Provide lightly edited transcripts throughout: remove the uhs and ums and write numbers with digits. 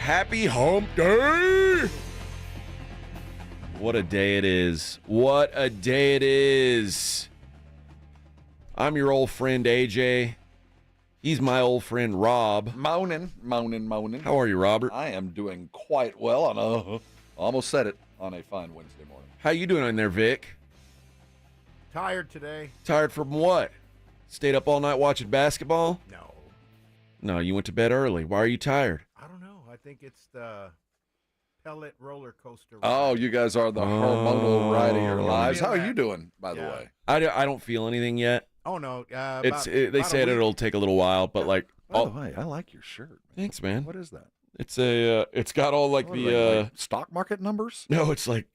Happy Hump Day! What a day it is. What a day it is. I'm your old friend, AJ. He's my old friend, Rob. Moaning. How are you, Robert? I am doing quite well on almost said it, on a fine Wednesday morning. How you doing in there, Vic? Tired today. Tired from what? Stayed up all night watching basketball? No, You went to bed early. Why are you tired? I don't know. I think it's the pellet roller coaster ride. Oh, you guys are the hormonal ride of your lives. How are you doing, by the Yeah. way? I don't feel anything yet. Oh no, They said it'll take a little while, but like, By the way, I like your shirt. Man. thanks, man. What is that? It's got all like What are the they, like stock market numbers? no, it's like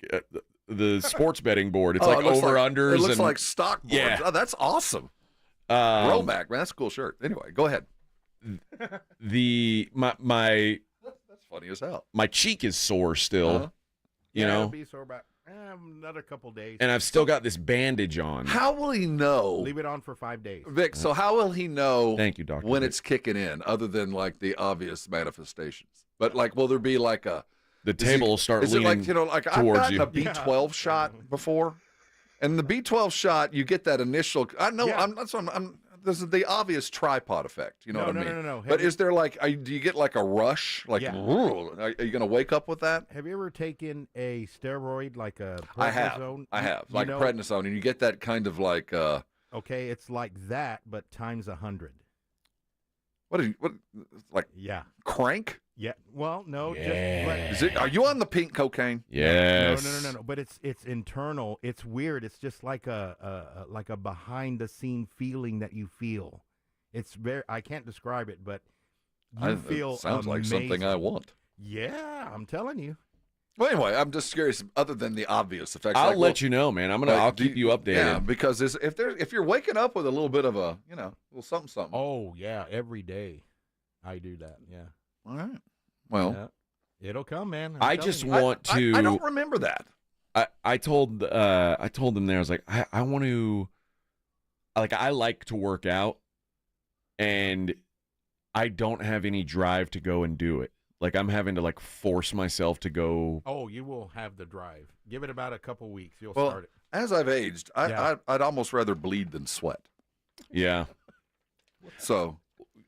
the sports betting board. It's Oh, like it looks over unders. It looks and, like stock boards. Yeah. Oh, that's awesome. Rollback, man. That's a cool shirt. Anyway, go ahead. My That's funny as hell. my cheek is sore still, Uh-huh. you It'll know, be sore about another couple days. and I've still got this bandage on. How will he know, Leave it on for 5 days. Vic? So how will he know Thank you, Doctor. when Vic. it's kicking in, other than like the obvious manifestations? But like, will there be like a? The table will start Is it leaning. like, like I've towards gotten you. a B12 shot before, and the B12 shot, you get that initial. I know. Yeah. This is the obvious tripod effect. You know No, what I no, mean? no. But is there like, do you get like a rush? Like, Yeah. are you going to wake up with that? Have you ever taken a steroid like a I have. prednisone? I have. You Like know, prednisone, and you get that kind of like, Okay, it's like that, but times 100. what like Yeah. crank? Yeah. Well, no. Yeah. Is it? Are you on the pink cocaine? Yes. No. But it's internal. It's weird. It's just like a behind the scene feeling that you feel. It's very. I can't describe it, but you feel. It sounds like something I amazing. want. Yeah, I'm telling you. Well, anyway, I'm just curious. Other than the obvious effects, I'll like, let you know, man. I'll keep you updated. Yeah, because if you're waking up with a little bit of a little something. Oh yeah, every day, I do that. Yeah. All right. Well, Yeah. It'll come, man. I I'm just telling you. want to. I don't remember that. I told them there, I was like, I want to, like, I like to work out, and I don't have any drive to go and do it. Like, I'm having to like force myself to go. Oh, you will have the drive. Give it about a couple weeks. You'll Well, start it. as I've aged, Yeah. I'd almost rather bleed than sweat. Yeah. So,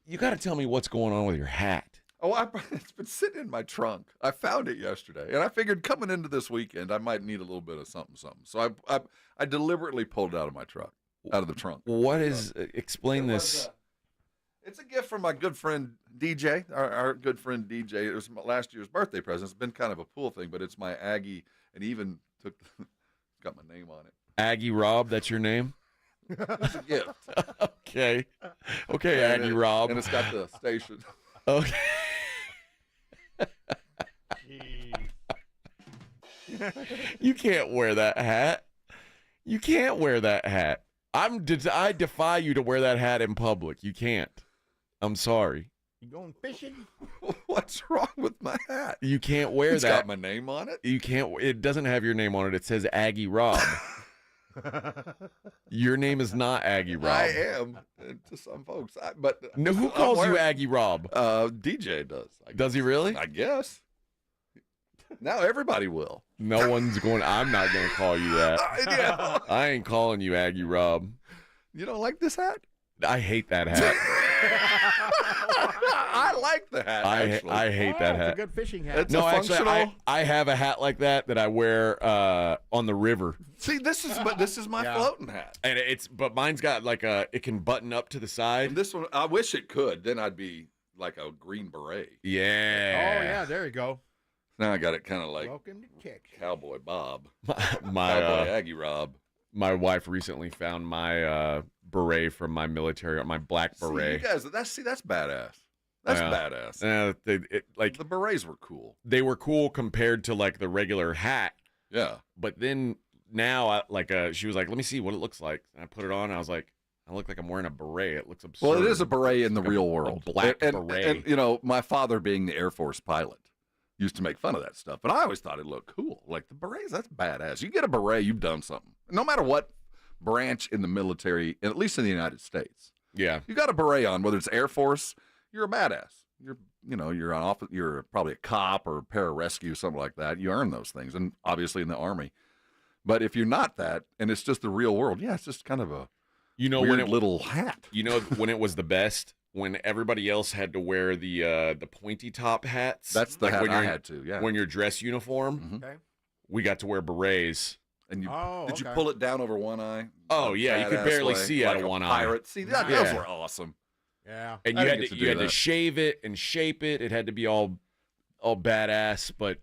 You got to tell me what's going on with your hat. it's been sitting in my trunk. I found it yesterday, and I figured coming into this weekend, I might need a little bit of something. So I deliberately pulled it out of my truck, out of the trunk. What is? Explain It was, this. It's a gift from my good friend DJ, our good friend DJ. It was last year's birthday present. It's been kind of a pool thing, but it's my Aggie, and he even took got my name on it. Aggie Rob, that's your name? It's a gift. Okay. Okay, And Aggie it- Rob. and it's got the station. Okay. You can't wear that hat. You can't wear that hat. I defy you to wear that hat in public. You can't. I'm sorry. You going fishing? What's wrong with my hat? You can't wear It's that. got my name on it. You can't. It doesn't have your name on it. It says Aggie Rob. Your name is not Aggie Rob. I am to some folks, but No, who I'm calls you wearing- Aggie Rob? DJ does. Does he really? I guess. Now everybody will. No one's going. I'm not going to call you that. Yeah. I ain't calling you Aggie Rob. You don't like this hat? I hate that hat. I like the hat. Actually. I hate that It's a hat. good fishing hat. It's No, a actually, functional. I have a hat like that I wear on the river, See, this is my Yeah. floating hat. and but mine's got like it can button up to the And side. this one, I wish it could. Then I'd be like a green beret. Yeah. Oh yeah, there you go. Now I got it kind of like Welcome to Kick. Cowboy Bob, My Cowboy Aggie Rob. my wife recently found my beret from my military, my black See, you beret. guys, that's badass. That's Yeah. badass. Like The berets were cool. they were cool compared to like the regular hat, Yeah. but then now she was like, "Let me see what it looks like." And I put it on. And I was like, I look like I'm wearing a beret. It looks absurd. Well, it is a beret in the Like a- real a world. black and, beret. And, you know, my father being the Air Force pilot used to make fun of that stuff, but I always thought it looked cool. Like the berets, that's badass. You get a beret, you've done something. No matter what branch in the military, at least in the United States, Yeah. you got a beret on, whether it's Air Force, you're a badass. you're probably a cop or pararescue, something like that. You earn those things, and obviously in the Army. But if you're not that, and it's just the real world, yeah, it's just kind of a weird little hat. You know when it was the best? When everybody else had to wear the pointy top hats. That's the hat I had to, yeah. When your dress uniform, Okay. we got to wear berets. And you pull it down over one eye? Oh, yeah, you could barely see out of one pirate. eye. See, those were awesome. Yeah. And you had to shave it and shape it. It had to be all badass, but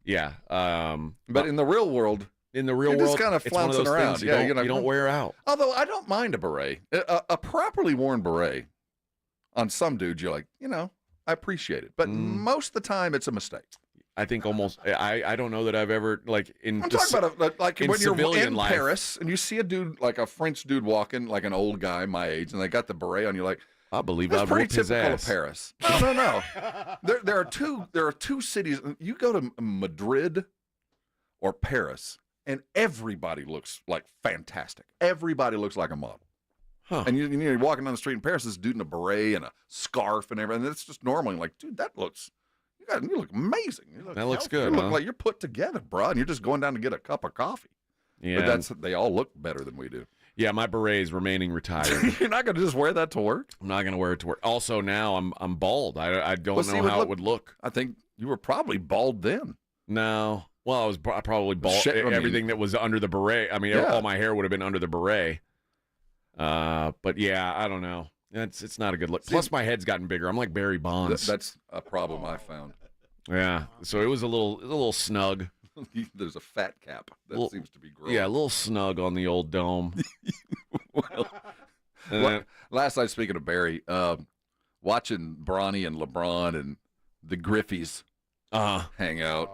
yeah. But in the real world, you're just kind of flouncing around. You don't wear out. Although I don't mind a beret. A properly worn beret on some dudes, you're like, I appreciate it. But most of the time, it's a mistake. I think almost. I don't know that I've ever I'm talking about when you're in life. Paris and you see a dude like a French dude walking, like an old guy my age, and they got the beret on. You're like, I believe that's I'd pretty whoop his typical ass. of Paris. No. There are two cities. You go to Madrid or Paris, and everybody looks like fantastic. Everybody looks like a model. Huh. And you're walking down the street in Paris, this dude in a beret and a scarf and everything. And it's just normal. And like, dude, you look amazing. That looks good. You look like you're put together, bro. And you're just going down to get a cup of coffee. Yeah. But they all look better than we do. Yeah, my beret is remaining retired. You're not going to just wear that to work? I'm not going to wear it to work. Also, now I'm bald. I don't know how it would look. I think you were probably bald then. No. Well, I was probably bald. Everything that was under the beret. I mean, all my hair would have been under the beret. But yeah, I don't know. It's not a good look. Plus, my head's gotten bigger. I'm like Barry Bonds. That's a problem I found. Yeah. So it was a little snug. There's a fat cap that seems to be growing. Yeah, a little snug on the old dome. Last night, speaking of Barry, watching Bronny and LeBron and the Griffies hang out.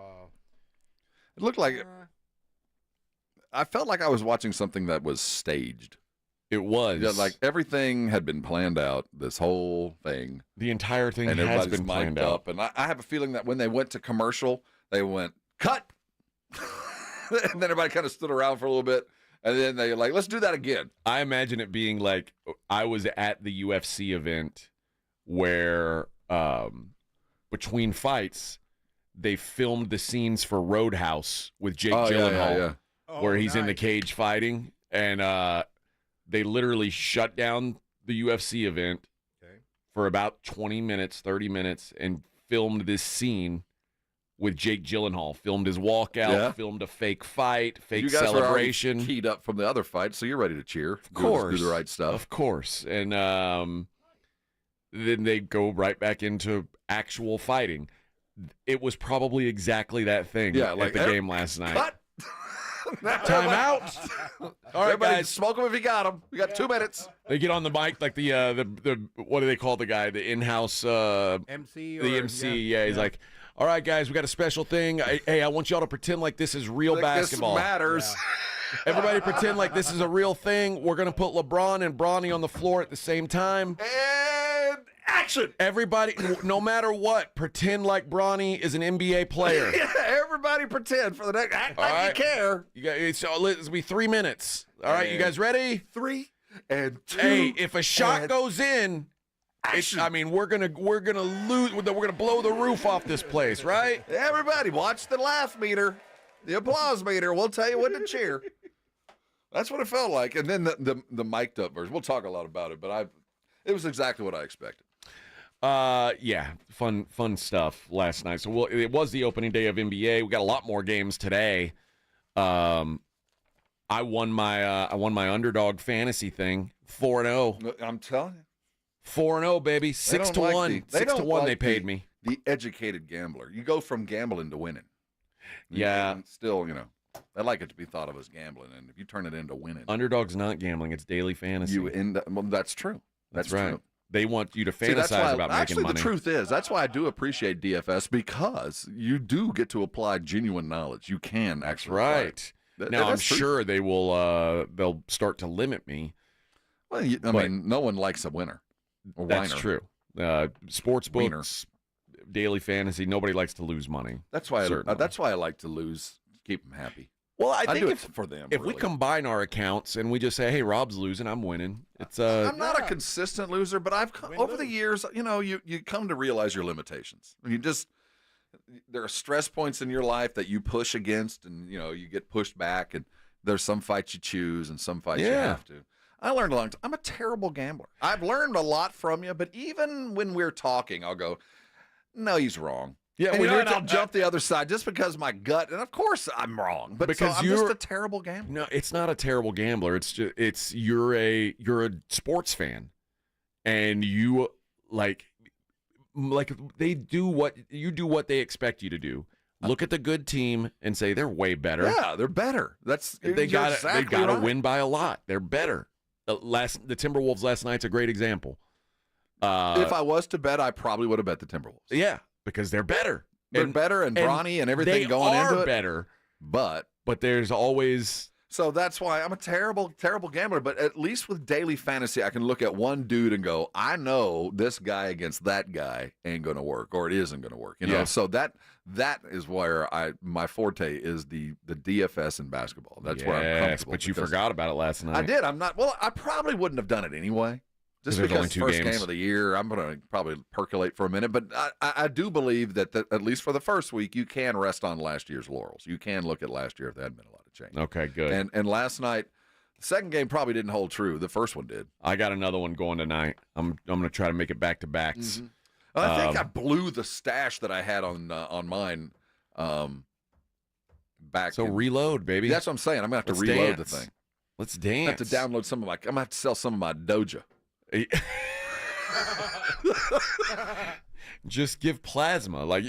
It looked like I felt like I was watching something that was staged. It was. Yeah, like everything had been planned out, this whole thing. The entire thing and has been planned out. Up. And I have a feeling that when they went to commercial, they went, cut! And then everybody kind of stood around for a little bit. And then they like, let's do that again. I imagine it being like, I was at the UFC event where between fights, they filmed the scenes for Roadhouse with Jake Gyllenhaal, where he's in the cage fighting. And they literally shut down the UFC event for about 20 minutes, 30 minutes, and filmed this scene with Jake Gyllenhaal. Filmed his walkout, filmed a fake fight, fake celebration. You guys were keyed up from the other fight, so you're ready to cheer. Of course. Do the right stuff. Of course. And then they go right back into actual fighting. It was probably exactly that thing at the game last night. Cut! Time out. All right, guys, smoke them if you got them. We got 2 minutes. They get on the mic like the what do they call the guy? The in-house MC. The MC. Yeah, he's like, all right, guys, we got a special thing. I want y'all to pretend like this is real basketball. This matters. Yeah. Everybody pretend like this is a real thing. We're gonna put LeBron and Bronny on the floor at the same time. And action. Everybody, no matter what, pretend like Bronny is an NBA player. Yeah, everybody pretend for the next. Act like you care. You guys, so it'll be 3 minutes. All right, you guys ready? 3 and 2. Hey, if a shot goes in, we're gonna lose. We're gonna blow the roof off this place, right? Everybody, watch the laugh meter, the applause meter. We'll tell you when to cheer. That's what it felt like. And then the mic'd up version. We'll talk a lot about it, but it was exactly what I expected. Yeah, fun stuff last night. So it was the opening day of NBA. We got a lot more games today. I won my underdog fantasy thing 4-0. I'm telling you. 4-0, baby. 6-1. 6-1 they paid me. The educated gambler. You go from gambling to winning. Yeah. And still, I like it to be thought of as gambling, and if you turn it into winning. Underdog's not gambling, it's daily fantasy. You end up, well, that's true. That's right. True. They want you to fantasize about making actually, money. The truth is, that's why I do appreciate DFS, because you do get to apply genuine knowledge. You can actually. That's right. Now, I'm sure they will. They'll start to limit me. Well, I mean, no one likes a winner. That's true. Sports books, daily fantasy. Nobody likes to lose money. That's why. That's why I like to lose. Keep them happy. Well, I do think it for them. If we combine our accounts and we just say, "Hey, Rob's losing, I'm winning," it's I'm not a consistent loser, but over the years, you come to realize your limitations. There are stress points in your life that you push against, and you get pushed back, and there's some fights you choose and some fights you have to. I learned a long time. I'm a terrible gambler. I've learned a lot from you, but even when we're talking, I'll go, "No, he's wrong." Yeah, and I'll jump the other side just because my gut, and of course I'm wrong. But because I'm just a terrible gambler. No, it's not a terrible gambler. It's you're a sports fan, and you like they do what they expect you to do. Look at the good team and say they're way better. Yeah, they're better. They got to win by a lot. They're better. The Timberwolves last night's a great example. If I was to bet, I probably would have bet the Timberwolves. Yeah. Because they're better. They're better, and Bronny and everything going into it. They are better. But there's always... So that's why I'm a terrible, terrible gambler. But at least with daily fantasy, I can look at one dude and go, I know this guy against that guy ain't going to work, or it isn't going to work. So that is where my forte is the DFS in basketball. That's where I'm comfortable. But you forgot about it last night. I did. I probably wouldn't have done it anyway. Just because only 2 first games. game of the year, I'm going to probably percolate for a minute. But I do believe that at least for the first week, you can rest on last year's laurels. You can look at last year if there hadn't been a lot of change. Okay, good. And last night, the second game probably didn't hold true. The first one did. I got another one going tonight. I'm going to try to make it back-to-backs. Mm-hmm. I think I blew the stash that I had on mine back. So reload, baby. That's what I'm saying. I'm going to have to reload the thing. Let's dance. I have to download I'm going to have to sell some of my Doja. Just give plasma, I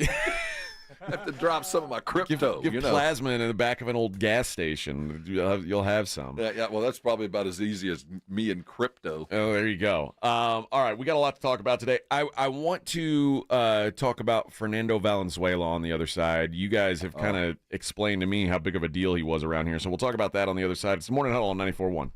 have to drop some of my crypto. Give plasma in the back of an old gas station. You'll have some. Yeah. Well, that's probably about as easy as me and crypto. Oh, there you go. All right, we got a lot to talk about today. I want to talk about Fernando Valenzuela on the other side. You guys have kind of explained to me how big of a deal he was around here, so we'll talk about that on the other side. It's Morning Huddle on 94.1.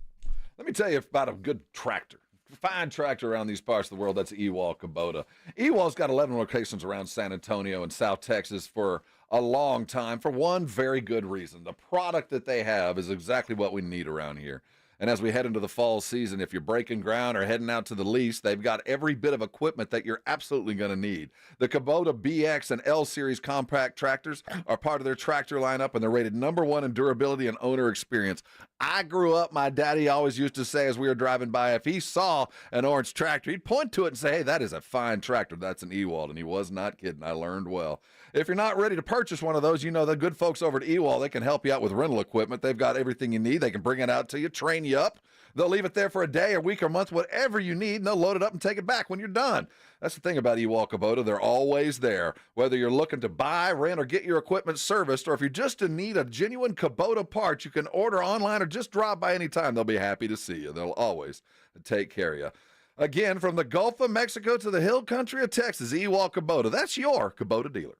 Let me tell you about a good tractor. Fine tractor around these parts of the world. That's Ewald Kubota. Ewald's got 11 locations around San Antonio and South Texas for a long time for one very good reason. The product that they have is exactly what we need around here. And as we head into the fall season, if you're breaking ground or heading out to the lease, they've got every bit of equipment that you're absolutely going to need. The Kubota BX and L Series compact tractors are part of their tractor lineup, and they're rated #1 in durability and owner experience. I grew up, my daddy always used to say as we were driving by, if he saw an orange tractor, he'd point to it and say, hey, that is a fine tractor. That's an Ewald. And he was not kidding. I learned well. If you're not ready to purchase one of those, the good folks over at Ewald, they can help you out with rental equipment. They've got everything you need. They can bring it out to you, train you up. They'll leave it there for a day, a week, or month, whatever you need, and they'll load it up and take it back when you're done. That's the thing about Ewald Kubota. They're always there. Whether you're looking to buy, rent, or get your equipment serviced, or if you're just in need of genuine Kubota parts, you can order online or just drop by anytime. They'll be happy to see you. They'll always take care of you. Again, from the Gulf of Mexico to the hill country of Texas, Ewald Kubota. That's your Kubota dealer.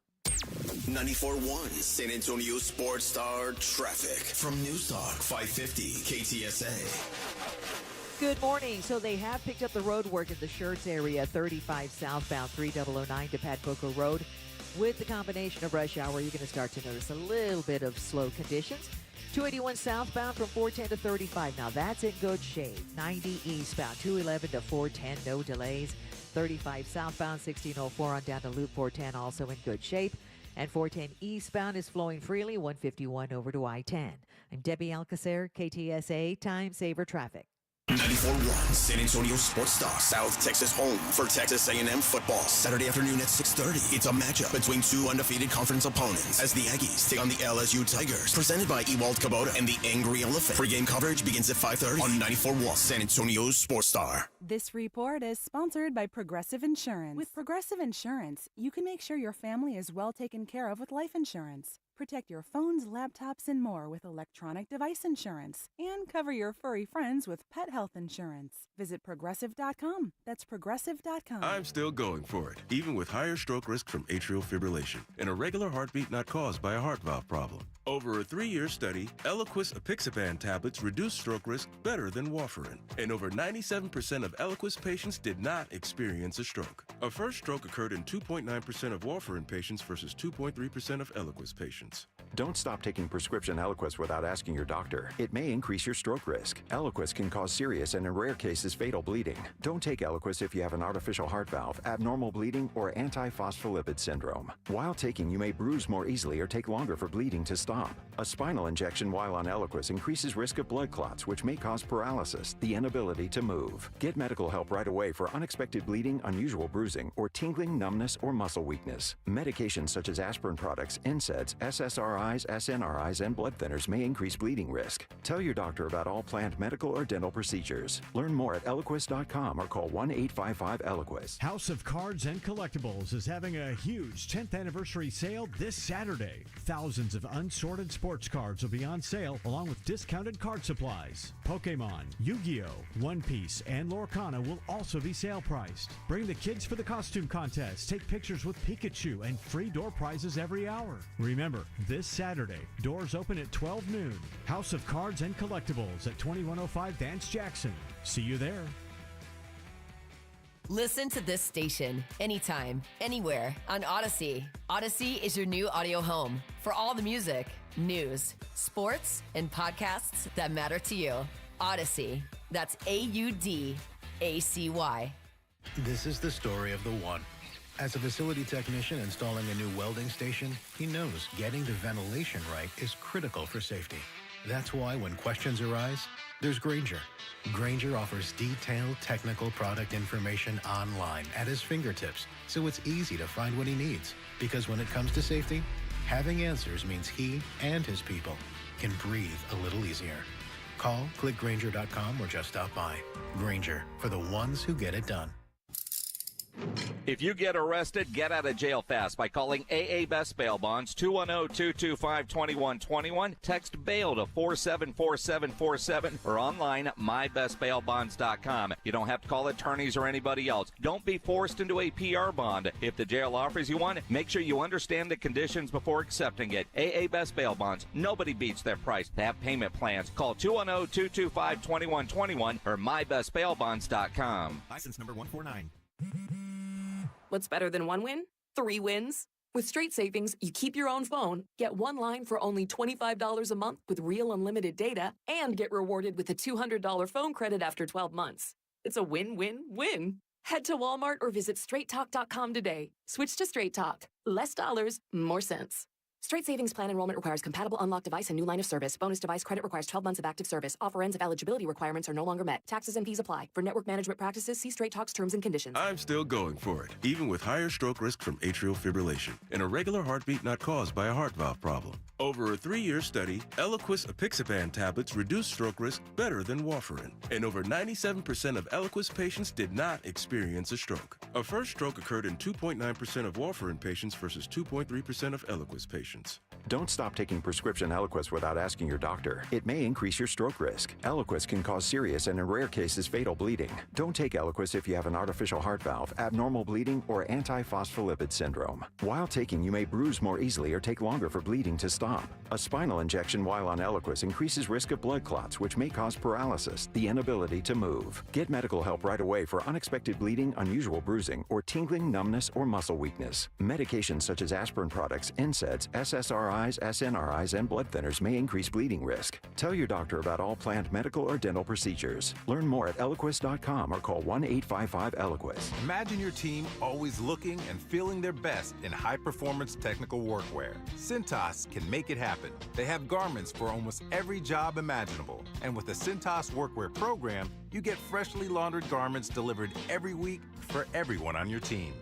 94.1 San Antonio Sports Star Traffic from Newstalk 550 KTSA. Good morning. So they have picked up the road work in the Schertz area, 35 southbound, 3009 to Pat Coco Road. With the combination of rush hour, you're going to start to notice a little bit of slow conditions. 281 southbound from 410 to 35. Now that's in good shape. 90 eastbound, 211 to 410, no delays. 35 southbound, 1604 on down to Loop 410, also in good shape. And 410 eastbound is flowing freely, 151 over to I-10. I'm Debbie Alcacer, KTSA Time Saver Traffic. 94.1 San Antonio Sports Star, South Texas home for Texas A&M football. Saturday afternoon at 6:30. It's a matchup between two undefeated conference opponents as the Aggies take on the LSU Tigers. Presented by Ewald Kubota and the Angry Elephant. Pre-game coverage begins at 5:30 on 94.1 San Antonio Sports Star. This report is sponsored by Progressive Insurance. With Progressive Insurance, you can make sure your family is well taken care of with life insurance. Protect your phones, laptops, and more with electronic device insurance. And cover your furry friends with pet health insurance. Visit Progressive.com. That's Progressive.com. I'm still going for it, even with higher stroke risk from atrial fibrillation, and a regular heartbeat not caused by a heart valve problem. Over a 3-year study, Eliquis apixaban tablets reduce stroke risk better than warfarin, and over 97% of Eliquis patients did not experience a stroke. A first stroke occurred in 2.9% of warfarin patients versus 2.3% of Eliquis patients. patients. Don't stop taking prescription Eliquis without asking your doctor. It may increase your stroke risk. Eliquis can cause serious and in rare cases fatal bleeding. Don't take Eliquis if you have an artificial heart valve, abnormal bleeding, or antiphospholipid syndrome. While taking, you may bruise more easily or take longer for bleeding to stop. A spinal injection while on Eliquis increases risk of blood clots, which may cause paralysis, the inability to move. Get medical help right away for unexpected bleeding, unusual bruising, or tingling, numbness, or muscle weakness. Medications such as aspirin products, NSAIDs, SSRIs, SNRIs, and blood thinners may increase bleeding risk. Tell your doctor about all planned medical or dental procedures. Learn more at Eliquis.com or call 1-855-ELIQUIS. House of Cards and Collectibles is having a huge 10th anniversary sale this Saturday. Thousands of unsorted sports cards will be on sale along with discounted card supplies. Pokemon, Yu-Gi-Oh!, One Piece, and Lorcana will also be sale priced. Bring the kids for the costume contest, take pictures with Pikachu, and free door prizes every hour. Remember, this Saturday, doors open at 12 noon. House of Cards and Collectibles at 2105 Vance Jackson. See you there. Listen to this station anytime, anywhere on Odyssey. Odyssey is your new audio home for all the music, news, sports, and podcasts that matter to you. Odyssey. That's AUDACY. This is the story of the one. As a facility technician installing a new welding station, he knows getting the ventilation right is critical for safety. That's why when questions arise, there's Grainger. Grainger offers detailed technical product information online at his fingertips, so it's easy to find what he needs. Because when it comes to safety, having answers means he and his people can breathe a little easier. Call, click Grainger.com, or just stop by. Grainger, for the ones who get it done. If you get arrested, get out of jail fast by calling AA Best Bail Bonds, 210-225-2121. Text bail to 474747 or online at mybestbailbonds.com. You don't have to call attorneys or anybody else. Don't be forced into a PR bond. If the jail offers you one, make sure you understand the conditions before accepting it. AA Best Bail Bonds. Nobody beats their price. They have payment plans. Call 210-225-2121 or mybestbailbonds.com. License number 149. What's better than one win? 3 wins. With Straight Savings, you keep your own phone, get one line for only $25 a month with real unlimited data, and get rewarded with a $200 phone credit after 12 months. It's a win-win-win. Head to Walmart or visit straighttalk.com today. Switch to Straight Talk. Less dollars, more sense. Straight Savings Plan enrollment requires compatible unlocked device and new line of service. Bonus device credit requires 12 months of active service. Offer ends if eligibility requirements are no longer met. Taxes and fees apply. For network management practices, see Straight Talk's terms and conditions. I'm still going for it, even with higher stroke risk from atrial fibrillation, an irregular heartbeat not caused by a heart valve problem. Over a 3-year study, Eliquis apixaban tablets reduced stroke risk better than warfarin, and over 97% of Eliquis patients did not experience a stroke. A first stroke occurred in 2.9% of warfarin patients versus 2.3% of Eliquis patients. Don't stop taking prescription Eliquis without asking your doctor. It may increase your stroke risk. Eliquis can cause serious and in rare cases fatal bleeding. Don't take Eliquis if you have an artificial heart valve, abnormal bleeding, or antiphospholipid syndrome. While taking, you may bruise more easily or take longer for bleeding to stop. A spinal injection while on Eliquis increases risk of blood clots, which may cause paralysis, the inability to move. Get medical help right away for unexpected bleeding, unusual bruising, or tingling, numbness, or muscle weakness. Medications such as aspirin products, NSAIDs, SSRIs, SNRIs, and blood thinners may increase bleeding risk. Tell your doctor about all planned medical or dental procedures. Learn more at Eliquis.com or call 1-855-ELIQUIS. Imagine your team always looking and feeling their best in high-performance technical workwear. Cintas can make it happen. They have garments for almost every job imaginable. And with the Cintas Workwear program, you get freshly laundered garments delivered every week for everyone on your team.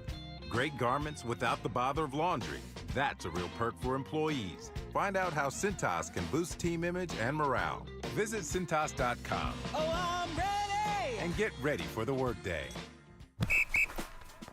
Great garments without the bother of laundry. That's a real perk for employees. Find out how Cintas can boost team image and morale. Visit Cintas.com. Oh, I'm ready! And get ready for the workday.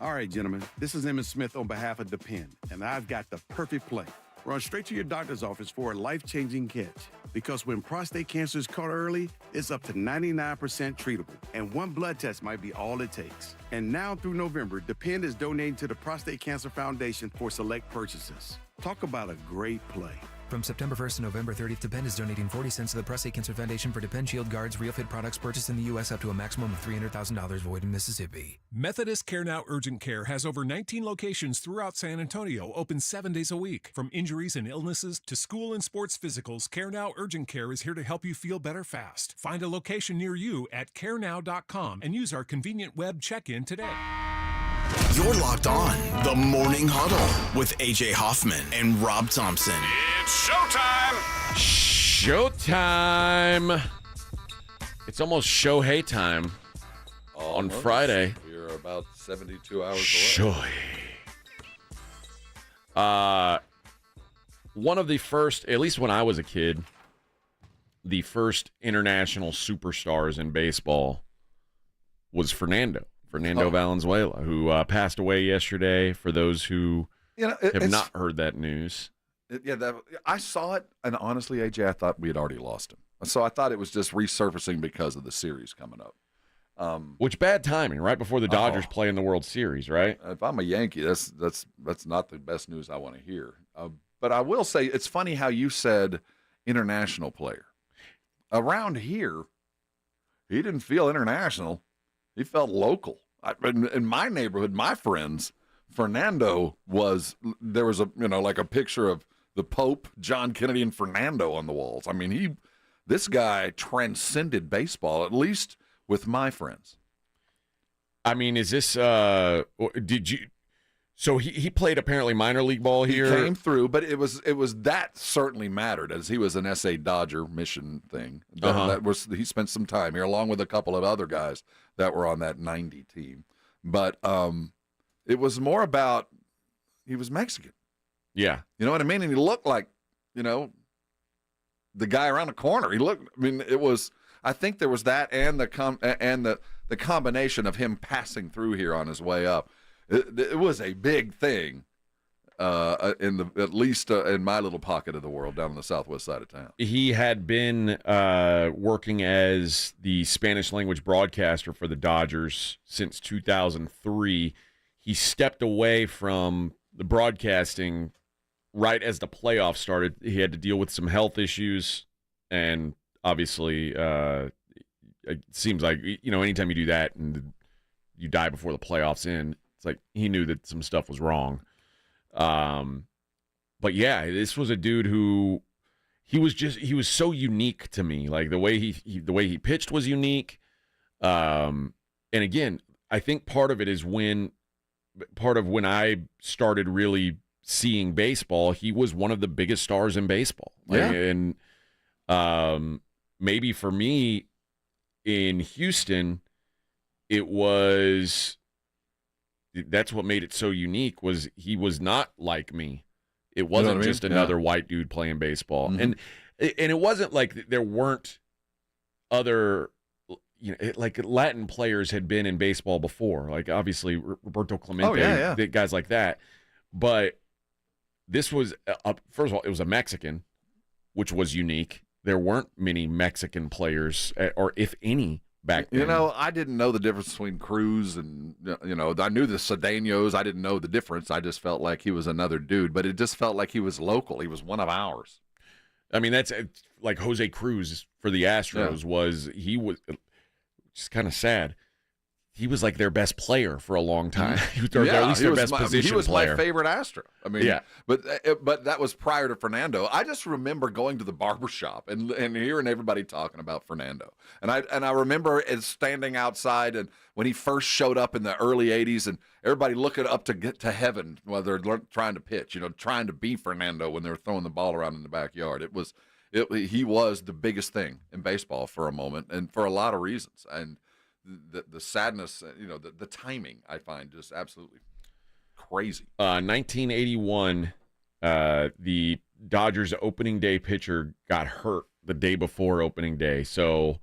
All right, gentlemen, this is Emmett Smith on behalf of Depend, and I've got the perfect play. Run straight to your doctor's office for a life-changing catch. Because when prostate cancer is caught early, it's up to 99% treatable, and one blood test might be all it takes. And now through November, Depend is donating to the Prostate Cancer Foundation for select purchases. Talk about a great play. From September 1st to November 30th, Depend is donating 40 cents to the Prostate Cancer Foundation for Depend Shield Guards RealFit products purchased in the U.S. up to a maximum of $300,000 void in Mississippi. Methodist Care Now Urgent Care has over 19 locations throughout San Antonio, open 7 days a week. From injuries and illnesses to school and sports physicals, Care Now Urgent Care is here to help you feel better fast. Find a location near you at carenow.com and use our convenient web check-in today. You're locked on the Morning Huddle with AJ Hoffman and Rob Thompson. It's showtime! Showtime! It's almost Shohei time on Friday. We're about 72 hours away. One of the first, at least when I was a kid, the first international superstars in baseball was Fernando Valenzuela, who passed away yesterday. For those who have not heard that news. I saw it, and honestly, AJ, I thought we had already lost him. So I thought it was just resurfacing because of the series coming up. Which bad timing, right before the Dodgers play in the World Series, right? If I'm a Yankee, that's not the best news I want to hear. But I will say, it's funny how you said international player. Around here, he didn't feel international. He felt local. In my neighborhood, my friends, Fernando there was like a picture of the Pope, John Kennedy, and Fernando on the walls. I mean, this guy transcended baseball, at least with my friends. I mean, is this, so he played apparently minor league ball here? He came through, but it was that certainly mattered, as he was an SA Dodger mission thing. He spent some time here, along with a couple of other guys that were on that 90 team. But it was more about he was Mexican. Yeah. You know what I mean? And he looked like, the guy around the corner. I think there was that and the combination of him passing through here on his way up. It was a big thing, at least in my little pocket of the world down on the southwest side of town. He had been working as the Spanish language broadcaster for the Dodgers since 2003. He stepped away from the broadcasting right as the playoffs started. He had to deal with some health issues, and obviously it seems like, anytime you do that and you die before the playoffs end, it's like he knew that some stuff was wrong. But yeah, this was a dude who he was so unique to me. Like the way he pitched was unique. And again, I think part of it is when I started really seeing baseball, he was one of the biggest stars in baseball. Yeah. And maybe for me in Houston, that's what made it so unique, was he was not like me. It wasn't just another white dude playing baseball. Mm-hmm. And it wasn't like there weren't other, like Latin players had been in baseball before. Like obviously Roberto Clemente, guys like that. But this was, first of all, it was a Mexican, which was unique. There weren't many Mexican players, or if any, back then. I didn't know the difference between Cruz and, I knew the Cedeno. I didn't know the difference. I just felt like he was another dude, but it just felt like he was local. He was one of ours. I mean, that's like Jose Cruz for the Astros he was just kind of sad. He was like their best player for a long time. Or at least their best position player. He was my favorite Astro. I mean, yeah. But that was prior to Fernando. I just remember going to the barbershop and hearing everybody talking about Fernando. And I remember standing outside and when he first showed up in the early 80s and everybody looking up to get to heaven while they're trying to pitch, trying to be Fernando when they were throwing the ball around in the backyard. He was the biggest thing in baseball for a moment and for a lot of reasons. And the sadness, the timing, I find just absolutely crazy. 1981, the Dodgers opening day pitcher got hurt the day before opening day. So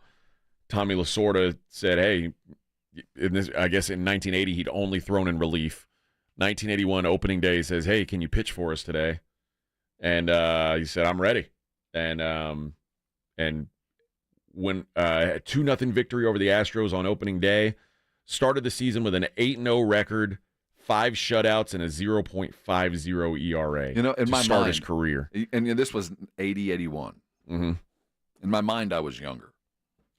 Tommy Lasorda said, hey, I guess in 1980, he'd only thrown in relief. 1981 opening day, says, hey, can you pitch for us today? And he said, I'm ready. And when 2-0 victory over the Astros on opening day, started the season with an 8-0 record, 5 shutouts and a 0.50 ERA. You know, in my start mind, his career. And this was 80, 81. Mm-hmm. In my mind, I was younger.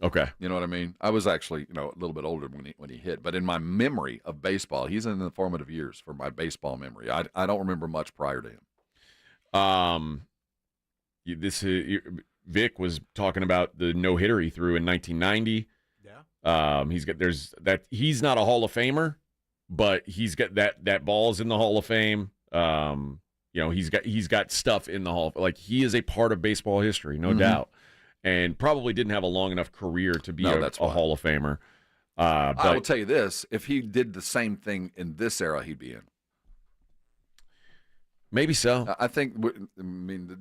Okay. You know what I mean? I was actually, a little bit older when he hit. But in my memory of baseball, he's in the formative years for my baseball memory. I don't remember much prior to him. Vic was talking about the no-hitter he threw in 1990. Yeah. He's not a Hall of Famer, but he's got that ball's in the Hall of Fame. He's got stuff in the Hall of, he is a part of baseball history, no doubt. And probably didn't have a long enough career to be a Hall of Famer. But I will tell you this, if he did the same thing in this era, he'd be in. Maybe so. I think,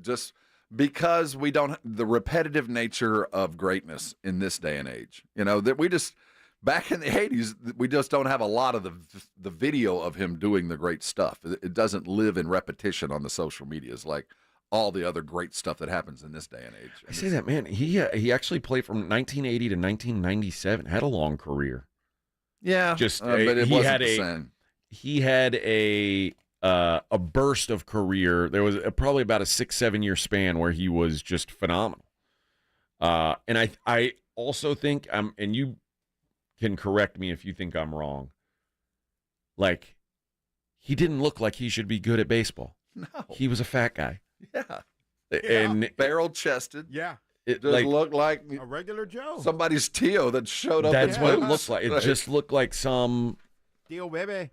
just because we don't, the repetitive nature of greatness in this day and age, that we just, back in the 80s, we just don't have a lot of the video of him doing the great stuff. It doesn't live in repetition on the social medias like all the other great stuff that happens in this day and age. I say that, man. He actually played from 1980 to 1997. Had a long career. Yeah, but it wasn't the same. He had a burst of career. There was probably about a 6-7 year span where he was just phenomenal. And I also think and you can correct me if you think I'm wrong. He didn't look like he should be good at baseball. No, he was a fat guy. Yeah. And barrel-chested. Yeah. It just looked like a regular Joe. Somebody's Tio that showed up. That's what it looked like. It just looked like some Tio baby.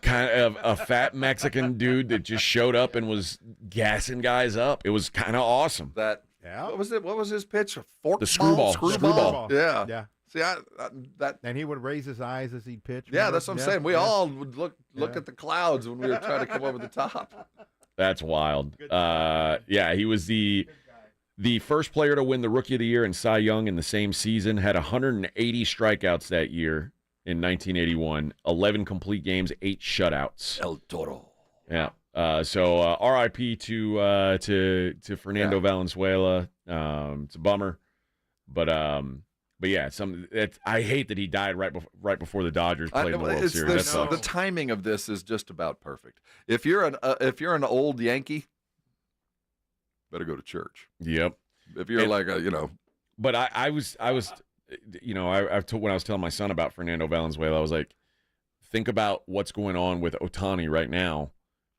kind of a fat Mexican dude that just showed up and was gassing guys up. It was kind of awesome. What was it? What was his pitch? A fork the screwball. Screwball. Yeah. Yeah. See, and he would raise his eyes as he'd pitch. Yeah, that's what I'm saying. We all would look at the clouds when we were trying to come over the top. That's wild. He was the first player to win the Rookie of the Year and Cy Young in the same season. Had 180 strikeouts that year in 1981. 11 complete games, 8 shutouts. El Toro. Yeah. So R.I.P. to Fernando Valenzuela. It's a bummer, but yeah, I hate that he died right before the Dodgers played in the World Series. The timing of this is just about perfect. If you're an old Yankee, better go to church. Yep. If you're But I was when I was telling my son about Fernando Valenzuela, I was like, think about what's going on with Ohtani right now,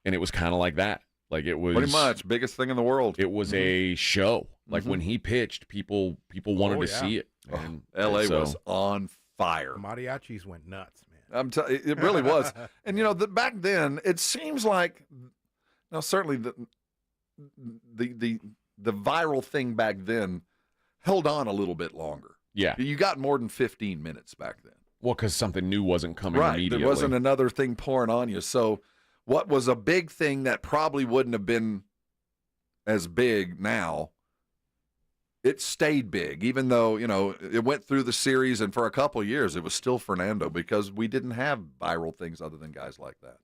and it was kind of like that. It was pretty much biggest thing in the world. It was a show. When he pitched, people wanted to see it. And L.A. was on fire. Mariachis went nuts, man. It really was. And back then, it seems like certainly the viral thing back then held on a little bit longer. Yeah, you got more than 15 minutes back then. Well, because something new wasn't coming immediately. There wasn't another thing pouring on you. So what was a big thing that probably wouldn't have been as big now, it stayed big, even though, it went through the series, and for a couple of years, it was still Fernando because we didn't have viral things other than guys like that.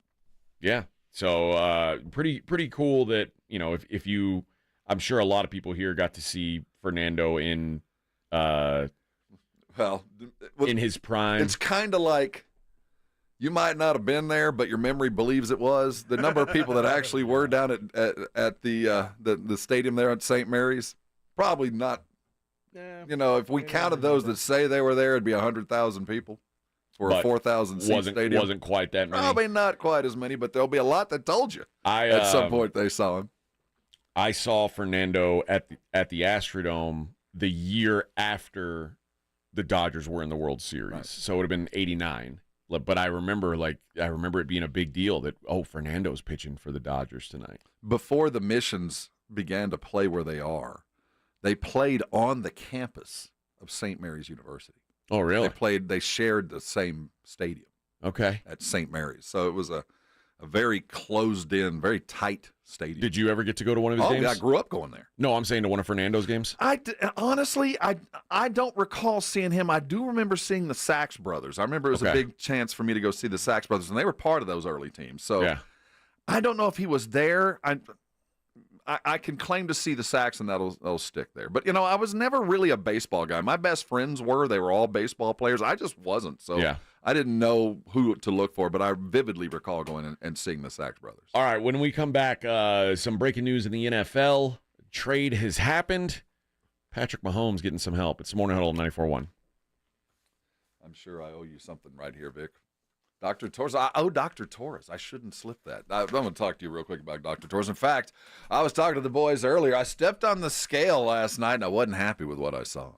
Yeah. So pretty cool that, if you, I'm sure a lot of people here got to see Fernando in his prime. It's kind of like you might not have been there, but your memory believes it was. The number of people that actually were down at the stadium there at St. Mary's, probably not. If we counted those that say they were there, it'd be 100,000 people for a 4,000 seat stadium. Wasn't quite that many. Probably not quite as many, but there'll be a lot that told you at some point they saw him. I saw Fernando at the Astrodome the year after the Dodgers were in the World Series, right. So it would have been '89. But I remember it being a big deal that Fernando's pitching for the Dodgers tonight. Before the Missions began to play where they are, they played on the campus of St. Mary's University. Oh, really? They shared the same stadium. Okay. At St. Mary's. So it was a very closed-in, very tight stadium. Did you ever get to go to one of his games? Yeah, I grew up going there. No, I'm saying to one of Fernando's games. Honestly, I don't recall seeing him. I do remember seeing the Sachs brothers. I remember it was a big chance for me to go see the Sachs brothers, and they were part of those early teams. So yeah. I don't know if he was there. I can claim to see the Sachs, and that'll stick there. But, I was never really a baseball guy. My best friends were. They were all baseball players. I just wasn't. So yeah. I didn't know who to look for, but I vividly recall going and seeing the Sachs brothers. All right, when we come back, some breaking news in the NFL. Trade has happened. Patrick Mahomes getting some help. It's Morning Huddle 94.1. I'm sure I owe you something right here, Vic. Dr. Torres. I owe Dr. Torres. I shouldn't slip that. I'm going to talk to you real quick about Dr. Torres. In fact, I was talking to the boys earlier. I stepped on the scale last night, and I wasn't happy with what I saw.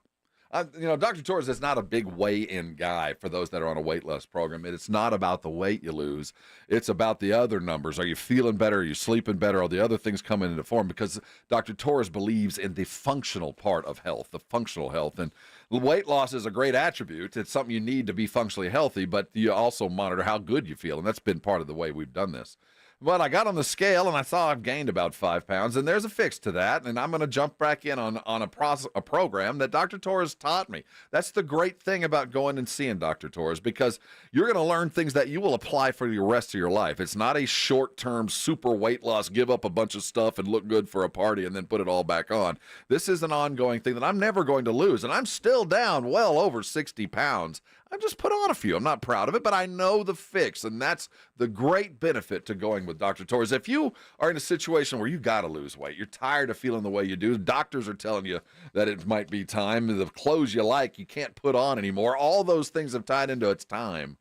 Dr. Torres is not a big weigh-in guy for those that are on a weight loss program. It's not about the weight you lose. It's about the other numbers. Are you feeling better? Are you sleeping better? Are the other things coming into form? Because Dr. Torres believes in the functional part of health, the functional health. And weight loss is a great attribute. It's something you need to be functionally healthy, but you also monitor how good you feel. And that's been part of the way we've done this. But I got on the scale, and I saw I've gained about 5 pounds, and there's a fix to that, and I'm going to jump back in on a program that Dr. Torres taught me. That's the great thing about going and seeing Dr. Torres, because you're going to learn things that you will apply for the rest of your life. It's not a short-term super weight loss, give up a bunch of stuff and look good for a party and then put it all back on. This is an ongoing thing that I'm never going to lose, and I'm still down well over 60 pounds. I just put on a few. I'm not proud of it, but I know the fix, and that's the great benefit to going with Dr. Torres. If you are in a situation where you got to lose weight, you're tired of feeling the way you do, doctors are telling you that it might be time, the clothes you like you can't put on anymore, all those things have tied into it's time.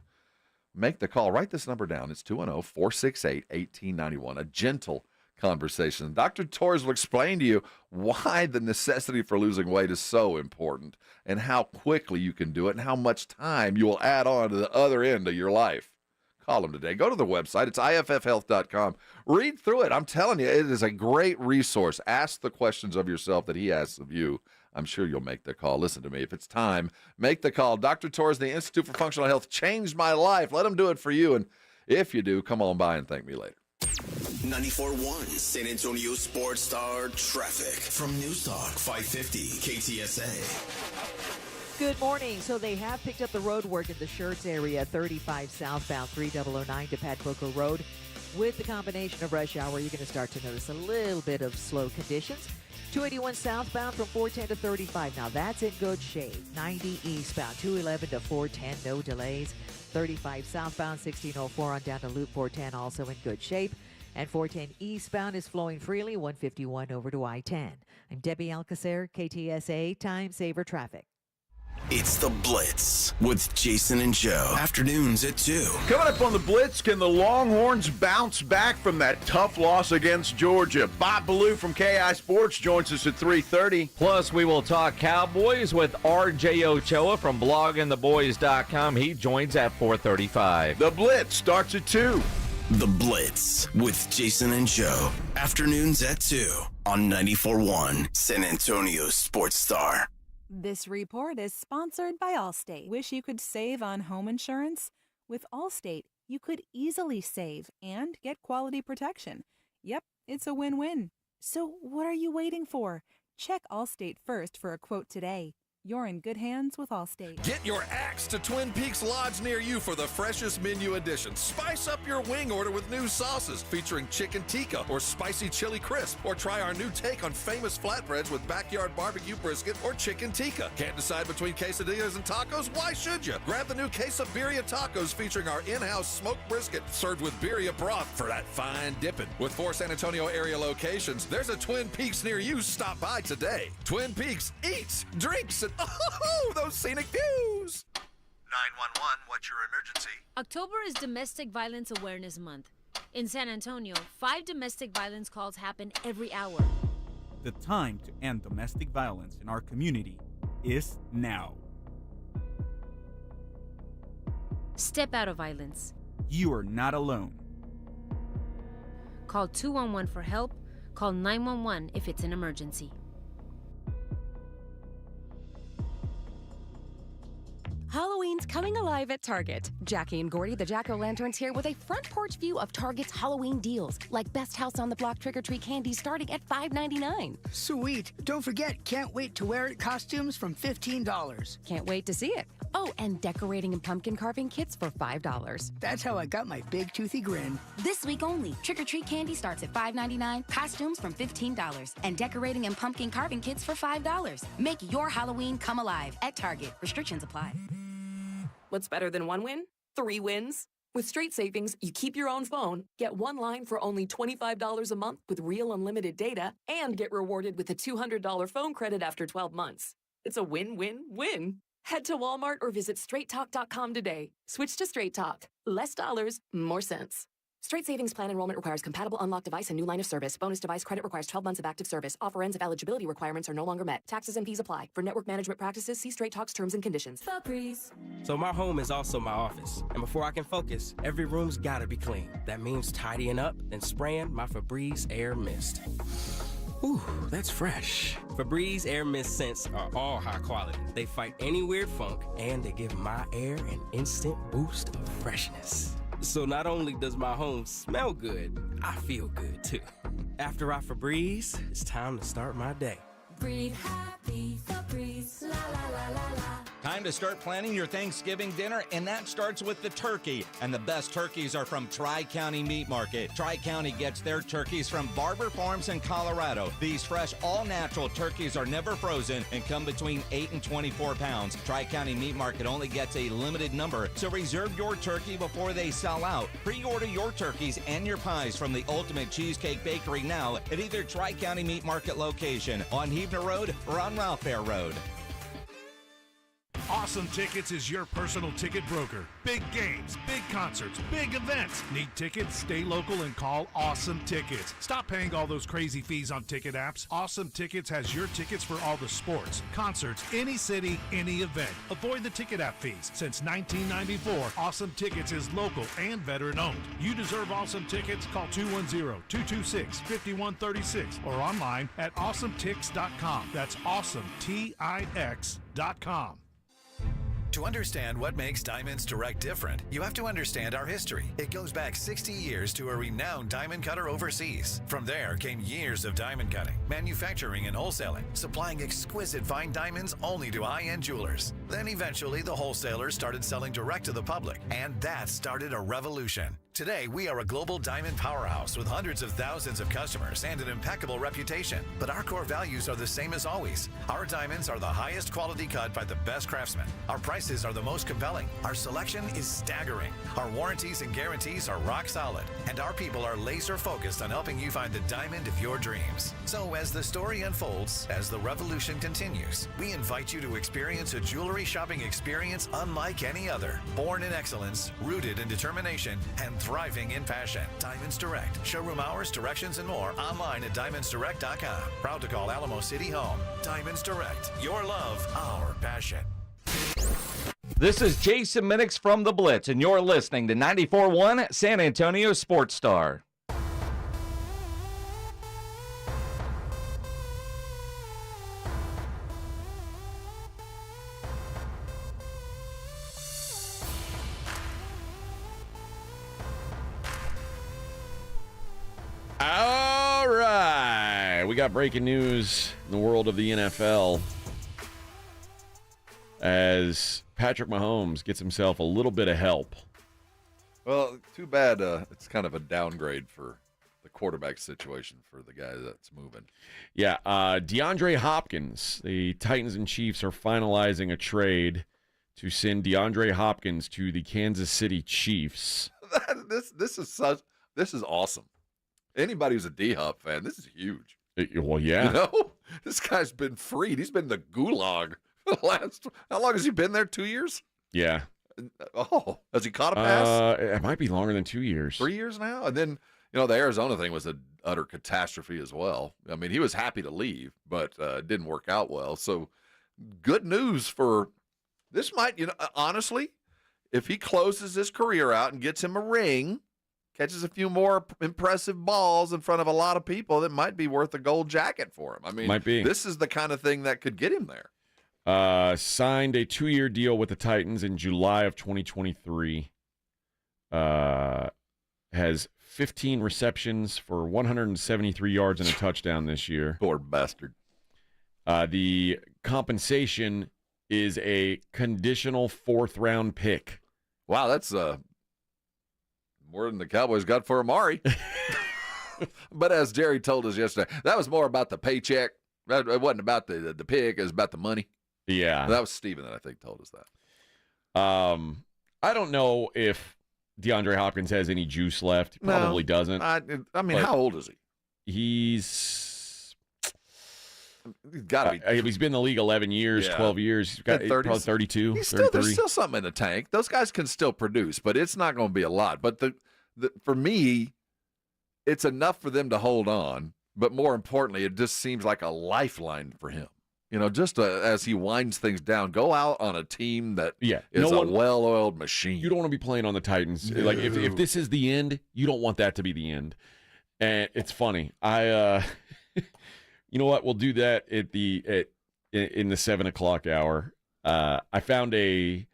Make the call. Write this number down. It's 210-468-1891. A gentle conversation. Dr. Torres will explain to you why the necessity for losing weight is so important and how quickly you can do it and how much time you will add on to the other end of your life. Call him today. Go to the website. It's iffhealth.com. Read through it. I'm telling you, it is a great resource. Ask the questions of yourself that he asks of you. I'm sure you'll make the call. Listen to me. If it's time, make the call. Dr. Torres, the Institute for Functional Health, changed my life. Let him do it for you. And if you do, come on by and thank me later. 94.1 San Antonio Sports Star traffic from News Talk 550 KTSA. Good morning. So they have picked up the road work in the Schertz area, 35 southbound 3009 to Pat Booker Road. With the combination of rush hour, you're going to start to notice a little bit of slow conditions. 281 southbound from 410 to 35. Now that's in good shape. 90 eastbound, 211 to 410, no delays. 35 southbound, 1604 on down to Loop 410, also in good shape. And 410 eastbound is flowing freely, 151 over to I-10. I'm Debbie Alcacer, KTSA Time Saver Traffic. It's The Blitz with Jason and Joe. Afternoons at 2. Coming up on The Blitz, can the Longhorns bounce back from that tough loss against Georgia? Bob Ballou from KI Sports joins us at 3:30. Plus, we will talk Cowboys with RJ Ochoa from bloggingtheboys.com. He joins at 4:35. The Blitz starts at 2. The Blitz with Jason and Joe. Afternoons at 2 on 94.1 San Antonio Sports Star. This report is sponsored by Allstate. Wish you could save on home insurance? With Allstate, you could easily save and get quality protection. Yep, it's a win-win. So what are you waiting for? Check Allstate first for a quote today. You're in good hands with Allstate. Get your axe to Twin Peaks Lodge near you for the freshest menu additions. Spice up your wing order with new sauces featuring chicken tikka or spicy chili crisp. Or try our new take on famous flatbreads with backyard barbecue brisket or chicken tikka. Can't decide between quesadillas and tacos? Why should you? Grab the new Queso Birria tacos featuring our in-house smoked brisket served with birria broth for that fine dipping. With 4 San Antonio area locations, there's a Twin Peaks near you. Stop by today. Twin Peaks eats, drinks, and those scenic views. 911, what's your emergency? October is Domestic Violence Awareness Month. In San Antonio, 5 domestic violence calls happen every hour. The time to end domestic violence in our community is now. Step out of violence. You are not alone. Call 211 for help. Call 911 if it's an emergency. Halloween's coming alive at Target. Jackie and Gordy, the Jack-O-Lanterns, here with a front porch view of Target's Halloween deals, like Best House on the Block trick-or-treat candy starting at $5.99. Sweet. Don't forget, Can't Wait to Wear It costumes from $15. Can't wait to see it. Oh, and decorating and pumpkin carving kits for $5. That's how I got my big toothy grin. This week only, trick-or-treat candy starts at $5.99, costumes from $15, and decorating and pumpkin carving kits for $5. Make your Halloween come alive at Target. Restrictions apply. What's better than one win? 3 wins. With Straight Savings, you keep your own phone, get one line for only $25 a month with real unlimited data, and get rewarded with a $200 phone credit after 12 months. It's a win-win-win. Head to Walmart or visit straighttalk.com today. Switch to Straight Talk. Less dollars, more sense. Straight Savings Plan enrollment requires compatible unlocked device and new line of service. Bonus device credit requires 12 months of active service. Offer ends if eligibility requirements are no longer met. Taxes and fees apply. For network management practices, see Straight Talk's terms and conditions. Febreze. So my home is also my office. And before I can focus, every room's gotta be clean. That means tidying up, then spraying my Febreze Air Mist. Ooh, that's fresh. Febreze Air Mist scents are all high quality. They fight any weird funk, and they give my air an instant boost of freshness. So not only does my home smell good, I feel good too. After I Febreze, it's time to start my day. Breathe happy, Febreze, la la la la la. Time to start planning your Thanksgiving dinner, and that starts with the turkey. And the best turkeys are from Tri-County Meat Market. Tri-County gets their turkeys from Barber Farms in Colorado. These fresh, all-natural turkeys are never frozen and come between 8 and 24 pounds. Tri-County Meat Market only gets a limited number, so reserve your turkey before they sell out. Pre-order your turkeys and your pies from the Ultimate Cheesecake Bakery now at either Tri-County Meat Market location on Heavener Road or on Ralph Fair Road. Awesome Tickets is your personal ticket broker. Big games, big concerts, big events. Need tickets? Stay local and call Awesome Tickets. Stop paying all those crazy fees on ticket apps. Awesome Tickets has your tickets for all the sports, concerts, any city, any event. Avoid the ticket app fees. Since 1994, Awesome Tickets is local and veteran owned. You deserve Awesome Tickets. Call 210-226-5136 or online at awesometix.com. That's awesometix.com. To understand what makes Diamonds Direct different, you have to understand our history. It goes back 60 years to a renowned diamond cutter overseas. From there came years of diamond cutting, manufacturing and wholesaling, supplying exquisite fine diamonds only to high-end jewelers. Then eventually the wholesalers started selling direct to the public, and that started a revolution. Today, we are a global diamond powerhouse with hundreds of thousands of customers and an impeccable reputation. But our core values are the same as always. Our diamonds are the highest quality cut by the best craftsmen. Our prices are the most compelling. Our selection is staggering. Our warranties and guarantees are rock solid. And our people are laser focused on helping you find the diamond of your dreams. So as the story unfolds, as the revolution continues, we invite you to experience a jewelry shopping experience unlike any other. Born in excellence, rooted in determination, and thriving in passion. Diamonds Direct. Showroom hours, directions, and more online at diamondsdirect.com. Proud to call Alamo City home. Diamonds Direct. Your love, our passion. This is Jason Minix from The Blitz, and you're listening to 94.1 San Antonio Sports Star. All right. We got breaking news in the world of the NFL as Patrick Mahomes gets himself a little bit of help. Well, too bad it's kind of a downgrade for the quarterback situation for the guy that's moving. Yeah, DeAndre Hopkins. The Titans and Chiefs are finalizing a trade to send DeAndre Hopkins to the Kansas City Chiefs. This is awesome. Anybody who's a D-Hop fan, this is huge. Well, yeah. You know, this guy's been freed. He's been in the gulag for the last, how long has he been there? 2 years? Yeah. Oh, has he caught a pass? It might be longer than 2 years. 3 years now? And then, you know, the Arizona thing was an utter catastrophe as well. I mean, he was happy to leave, but it didn't work out well. So good news for this might, you know, honestly, if he closes his career out and gets him a ring, catches a few more impressive balls in front of a lot of people, that might be worth a gold jacket for him. I mean, might be. This is the kind of thing that could get him there. Signed a 2-year deal with the Titans in July of 2023. Has 15 receptions for 173 yards and a touchdown this year. Poor bastard. The compensation is a conditional 4th-round pick. Wow, that's more than the Cowboys got for Amari. But as Jerry told us yesterday, that was more about the paycheck. It wasn't about the pick. It was about the money. Yeah. That was Steven that I think told us that. I don't know if DeAndre Hopkins has any juice left. He probably doesn't. I mean, how old is he? He's got to be. He's been in the league 11 years, 12 years. He's got probably 32, There's 33. still something in the tank. Those guys can still produce, but it's not going to be a lot. But for me, it's enough for them to hold on. But more importantly, it just seems like a lifeline for him. Just as he winds things down, go out on a team that is a well-oiled machine. You don't want to be playing on the Titans. No. Like if this is the end, you don't want that to be the end. And it's funny. You know what? We'll do that in the 7:00 hour. I found a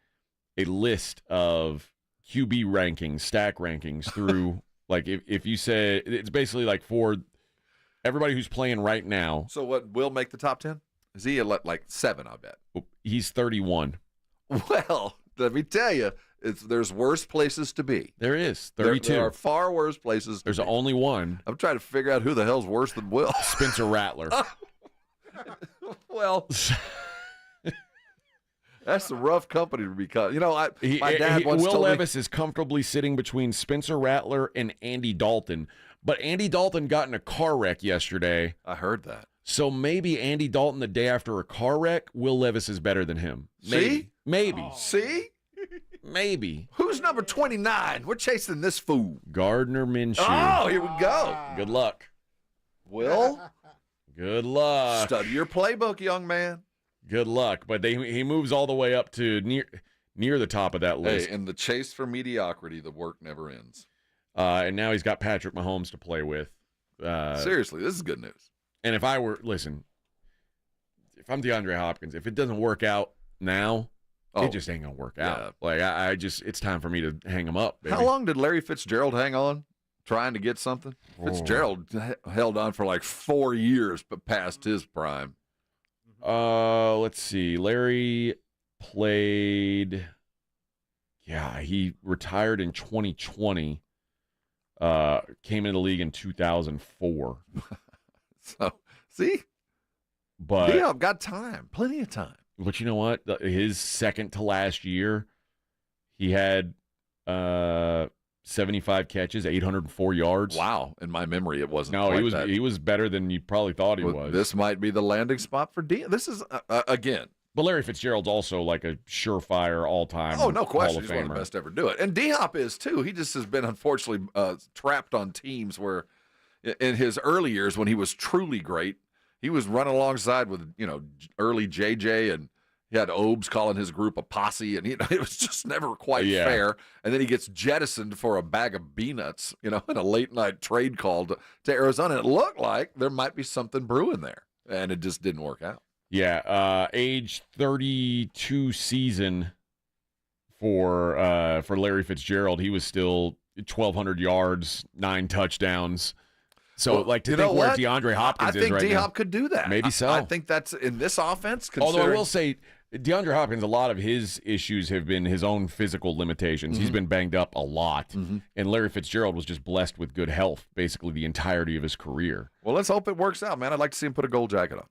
list of QB rankings, stack rankings through like if you said it's basically like for everybody who's playing right now. So what will make the top 10? Is he like 7, I bet? He's 31. Well, let me tell you, there's worse places to be. There is. 32. There are far worse places to There's be. only one. I'm trying to figure out who the hell's worse than Will. Spencer Rattler. Well, that's a rough company to be cut. My dad once Will told Levis is comfortably sitting between Spencer Rattler and Andy Dalton. But Andy Dalton got in a car wreck yesterday. I heard that. So maybe Andy Dalton the day after a car wreck, Will Levis is better than him. See? Maybe. Oh. See? Maybe. Who's number 29? We're chasing this fool. Gardner Minshew. Oh, here we go. Good luck. Will? Good luck. Study your playbook, young man. Good luck. But he moves all the way up to near the top of that list. Hey, in the chase for mediocrity, the work never ends. And now he's got Patrick Mahomes to play with. Seriously, this is good news. And if I'm DeAndre Hopkins, if it doesn't work out now, it just ain't gonna work out. Like it's time for me to hang him up. Baby. How long did Larry Fitzgerald hang on, trying to get something? Fitzgerald held on for like 4 years, but past his prime. Let's see. Larry played. Yeah, he retired in 2020. Came into the league in 2004. So, see? But D-Hop got time. Plenty of time. But you know what? His second to last year, he had 75 catches, 804 yards. Wow. In my memory, it wasn't No, that. he was better than you probably thought he was. This might be the landing spot for D. This is, again. But Larry Fitzgerald's also like a surefire all-time Oh, no question. Hall of He's one of Famer. the best to ever do it. And D-Hop is, too. He just has been, unfortunately, trapped on teams where in his early years when he was truly great, he was running alongside with, early JJ, and he had Obes calling his group a posse, and it was just never quite fair. And then he gets jettisoned for a bag of peanuts, in a late-night trade call to Arizona. It looked like there might be something brewing there, and it just didn't work out. Yeah, age 32 season for Larry Fitzgerald. He was still 1,200 yards, 9 touchdowns. So, to think where DeAndre Hopkins is right now. I think D-Hop could do that. Maybe so. I think that's in this offense. Although I will say, DeAndre Hopkins, a lot of his issues have been his own physical limitations. He's been banged up a lot. And Larry Fitzgerald was just blessed with good health basically the entirety of his career. Well, let's hope it works out, man. I'd like to see him put a gold jacket on.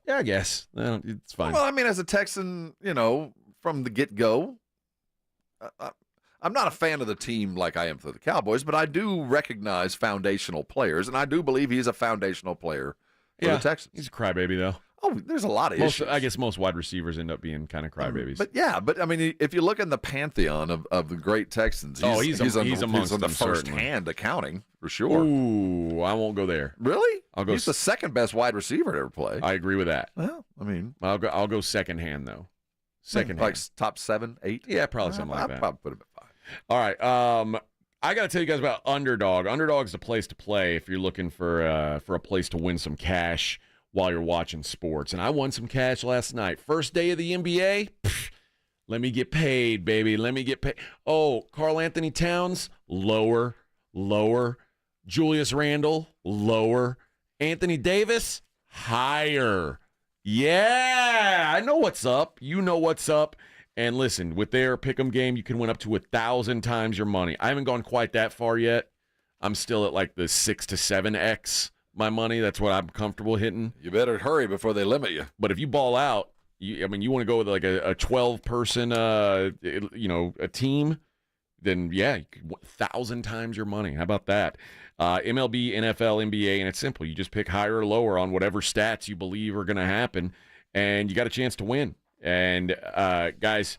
Yeah, I guess. It's fine. Well, I mean, as a Texan, from the get-go, I'm not a fan of the team like I am for the Cowboys, but I do recognize foundational players, and I do believe he's a foundational player for the Texans. He's a crybaby, though. Oh, there's a lot of issues. I guess most wide receivers end up being kind of crybabies. But I mean, if you look in the pantheon of the great Texans, he's amongst on the them, first-hand accounting for sure. Ooh, I won't go there. Really? I'll go. He's the second best wide receiver to ever play. I agree with that. Well, I mean, I'll go second hand though. Second hand, like top 7, 8. Yeah, probably something like that. I'd probably put him at 5. All right. I got to tell you guys about Underdog. Underdog's the place to play if you're looking for a place to win some cash while you're watching sports. And I won some cash last night. First day of the NBA. Let me get paid, baby. Let me get paid. Oh, Karl Anthony Towns, lower. Julius Randle, lower. Anthony Davis, higher. Yeah, I know what's up. You know what's up. And listen, with their pick'em game, you can win up to 1,000 times your money. I haven't gone quite that far yet. I'm still at like the 6 to 7x my money. That's what I'm comfortable hitting. You better hurry before they limit you. But if you ball out, I mean, you want to go with like a 12-person, a team, then yeah, 1,000 times your money. How about that? MLB, NFL, NBA, and it's simple. You just pick higher or lower on whatever stats you believe are going to happen, and you got a chance to win. And guys,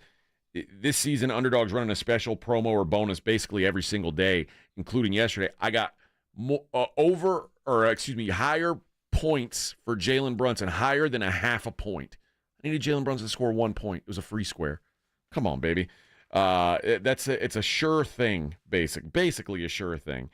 this season, Underdog's running a special promo or bonus basically every single day, including yesterday. I got higher points for Jalen Brunson, higher than a half a point. I needed Jalen Brunson to score 1 point. It was a free square. Come on, baby. It's a sure thing, basically a sure thing.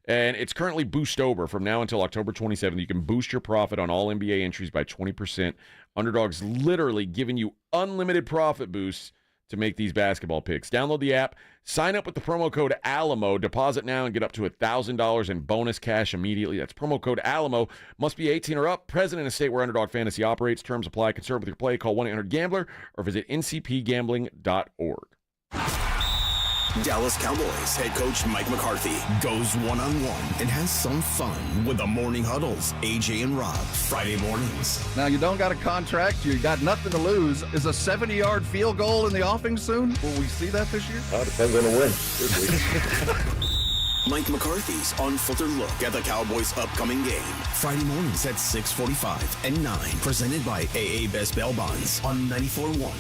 And it's currently Boostober from now until October 27th. You can boost your profit on all NBA entries by 20%. Underdog's literally giving you unlimited profit boosts to make these basketball picks. Download the app, sign up with the promo code ALAMO, deposit now, and get up to $1,000 in bonus cash immediately. That's promo code ALAMO. Must be 18 or up, present in a state where Underdog Fantasy operates. Terms apply. Concerned with your play, call 1-800-GAMBLER or visit ncpgambling.org. Dallas Cowboys head coach Mike McCarthy goes one-on-one and has some fun with the Morning Huddles, AJ and Rob, Friday mornings. Now, you don't got a contract. You got nothing to lose. Is a 70-yard field goal in the offing soon? Will we see that this year? Depends on the win this week. Mike McCarthy's unfiltered look at the Cowboys' upcoming game. Friday mornings at 6:45 and 9. Presented by AA Best Bail Bonds on 94.1.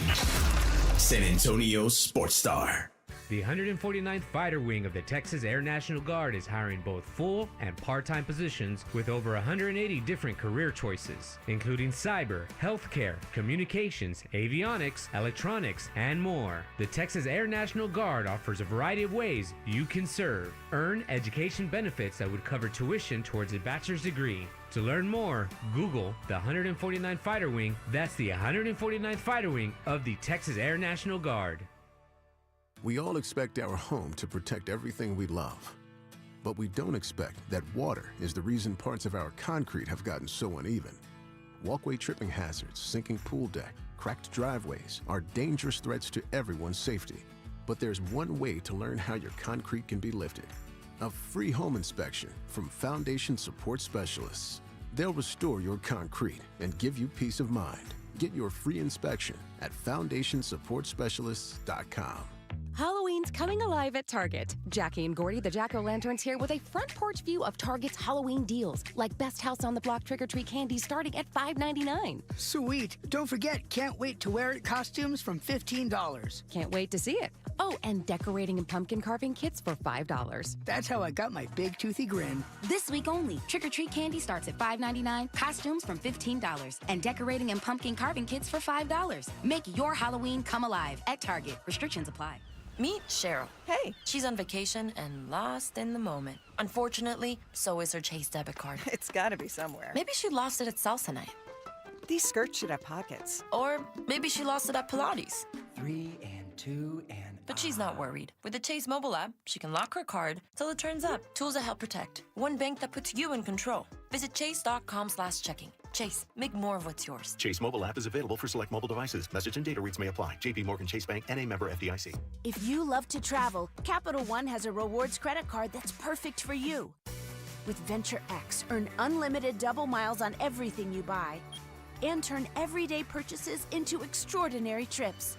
San Antonio Sports Star. The 149th Fighter Wing of the Texas Air National Guard is hiring both full and part-time positions with over 180 different career choices, including cyber, healthcare, communications, avionics, electronics, and more. The Texas Air National Guard offers a variety of ways you can serve. Earn education benefits that would cover tuition towards a bachelor's degree. To learn more, Google the 149th Fighter Wing. That's the 149th Fighter Wing of the Texas Air National Guard. We all expect our home to protect everything we love. But we don't expect that water is the reason parts of our concrete have gotten so uneven. Walkway tripping hazards, sinking pool deck, cracked driveways are dangerous threats to everyone's safety. But there's one way to learn how your concrete can be lifted. A free home inspection from Foundation Support Specialists. They'll restore your concrete and give you peace of mind. Get your free inspection at FoundationSupportSpecialists.com. Halloween's coming alive at Target. Jackie and Gordy, the Jack-O-Lanterns, here with a front porch view of Target's Halloween deals, like Best House on the Block trick-or-treat candy starting at $5.99. Sweet. Don't forget, can't wait to wear it costumes from $15. Can't wait to see it. Oh, and decorating and pumpkin carving kits for $5. That's how I got my big toothy grin. This week only, trick-or-treat candy starts at $5.99, costumes from $15, and decorating and pumpkin carving kits for $5. Make your Halloween come alive at Target. Restrictions apply. Meet Cheryl. Hey. She's on vacation and lost in the moment. Unfortunately, so is her Chase debit card. It's gotta be somewhere. Maybe she lost it at salsa night. These skirts should have pockets. Or maybe she lost it at Pilates. 3 and 2 and... But she's not worried. With the Chase mobile app, she can lock her card till it turns up. Tools that help protect. One bank that puts you in control. Visit chase.com/checking. Chase, make more of what's yours. Chase mobile app is available for select mobile devices. Message and data rates may apply. JP Morgan Chase Bank, N.A. member FDIC. If you love to travel, Capital One has a rewards credit card that's perfect for you. With Venture X, earn unlimited double miles on everything you buy and turn everyday purchases into extraordinary trips.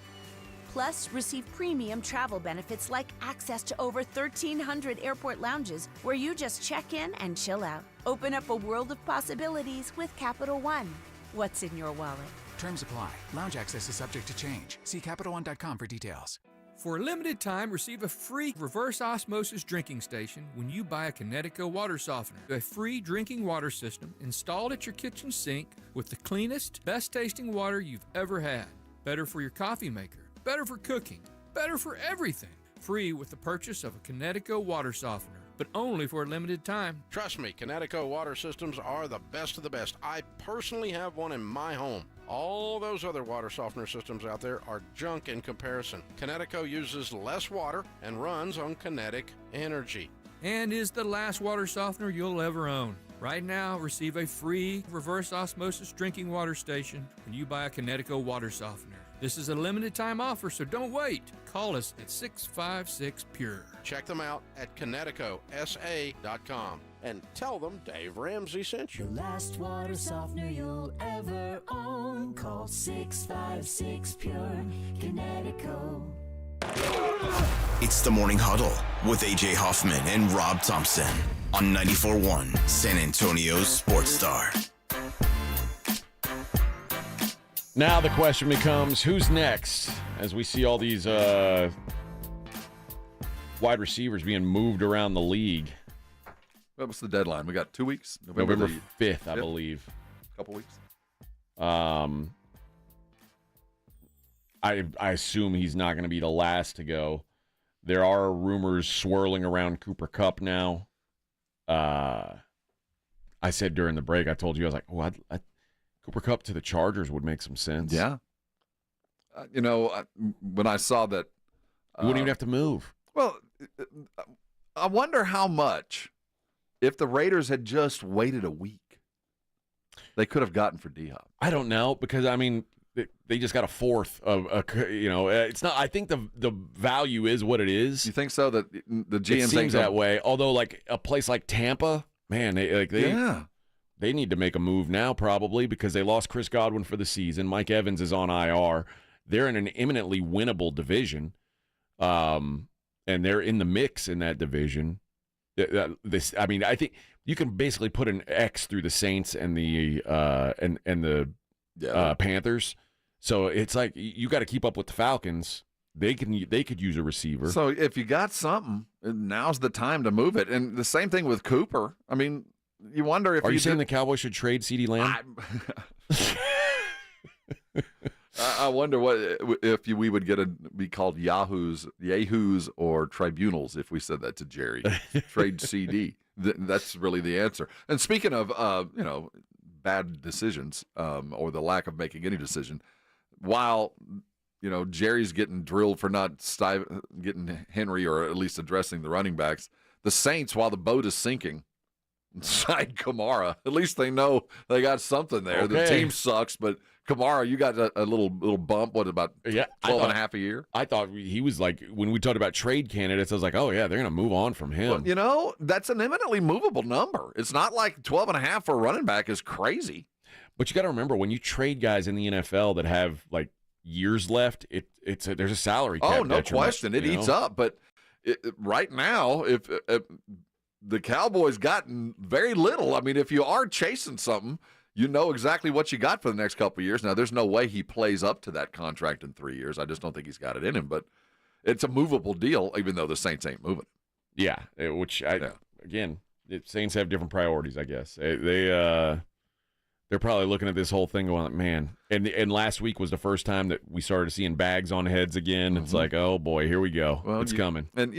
Plus, receive premium travel benefits like access to over 1,300 airport lounges where you just check in and chill out. Open up a world of possibilities with Capital One. What's in your wallet? Terms apply. Lounge access is subject to change. See CapitalOne.com for details. For a limited time, receive a free reverse osmosis drinking station when you buy a Connecticut water softener. A free drinking water system installed at your kitchen sink with the cleanest, best tasting water you've ever had. Better for your coffee maker. Better for cooking, better for everything. Free with the purchase of a Connecticut water softener, but only for a limited time. Trust me, Connecticut water systems are the best of the best. I personally have one in my home. All those other water softener systems out there are junk in comparison. Connecticut uses less water and runs on kinetic energy. And is the last water softener you'll ever own. Right now, receive a free reverse osmosis drinking water station when you buy a Connecticut water softener. This is a limited time offer, so don't wait. Call us at 656-PURE. Check them out at ConnecticutSA.com. and tell them Dave Ramsey sent you. The last water softener you'll ever own. Call 656-PURE Kinetico. It's the Morning Huddle with A.J. Hoffman and Rob Thompson on 94.1 San Antonio's Sports Star. Now the question becomes, who's next? As we see all these wide receivers being moved around the league. What was the deadline? We got 2 weeks? November 5th, I believe. A couple weeks. I assume he's not going to be the last to go. There are rumors swirling around Cooper Kupp now. I said during the break, I told you, I was like, oh, Cooper Kupp to the Chargers would make some sense. Yeah. When I saw that. You wouldn't even have to move. Well, I wonder how much, if the Raiders had just waited a week, they could have gotten for D-Hop. I don't know, because, I mean, they just got a fourth of it's not. I think the value is what it is. You think so? That the GM it seems that way. Although, like a place like Tampa, man, they need to make a move now probably because they lost Chris Godwin for the season. Mike Evans is on IR. They're in an imminently winnable division, and they're in the mix in that division. I think you can basically put an X through the Saints and the Panthers. So it's like you got to keep up with the Falcons. They could use a receiver. So if you got something, now's the time to move it. And the same thing with Cooper. I mean, you wonder if are you saying the Cowboys should trade CeeDee Lamb? I wonder what if we would be called Yahoos, or tribunals if we said that to Jerry. Trade CD. That's really the answer. And speaking of bad decisions or the lack of making any decision, while Jerry's getting drilled for not getting Henry or at least addressing the running backs, the Saints, while the boat is sinking, signed Kamara. At least they know they got something there. Okay. The team sucks, but Kamara, you got a little bump. What, about 12 and a half a year? I thought he was like, when we talked about trade candidates, I was like, oh, yeah, they're going to move on from him. Well, that's an eminently movable number. It's not like 12 and a half for a running back is crazy. But you got to remember, when you trade guys in the NFL that have, like, years left, there's a salary cap no detriment, question. It eats up. But right now, if the Cowboys gotten very little, I mean, if you are chasing something, you know exactly what you got for the next couple of years. Now, there's no way he plays up to that contract in 3 years. I just don't think he's got it in him. But it's a movable deal, even though the Saints ain't moving. Yeah, again, the Saints have different priorities, I guess. They're probably looking at this whole thing going, man. And last week was the first time that we started seeing bags on heads again. Mm-hmm. It's like, oh, boy, here we go. Well, it's coming. And,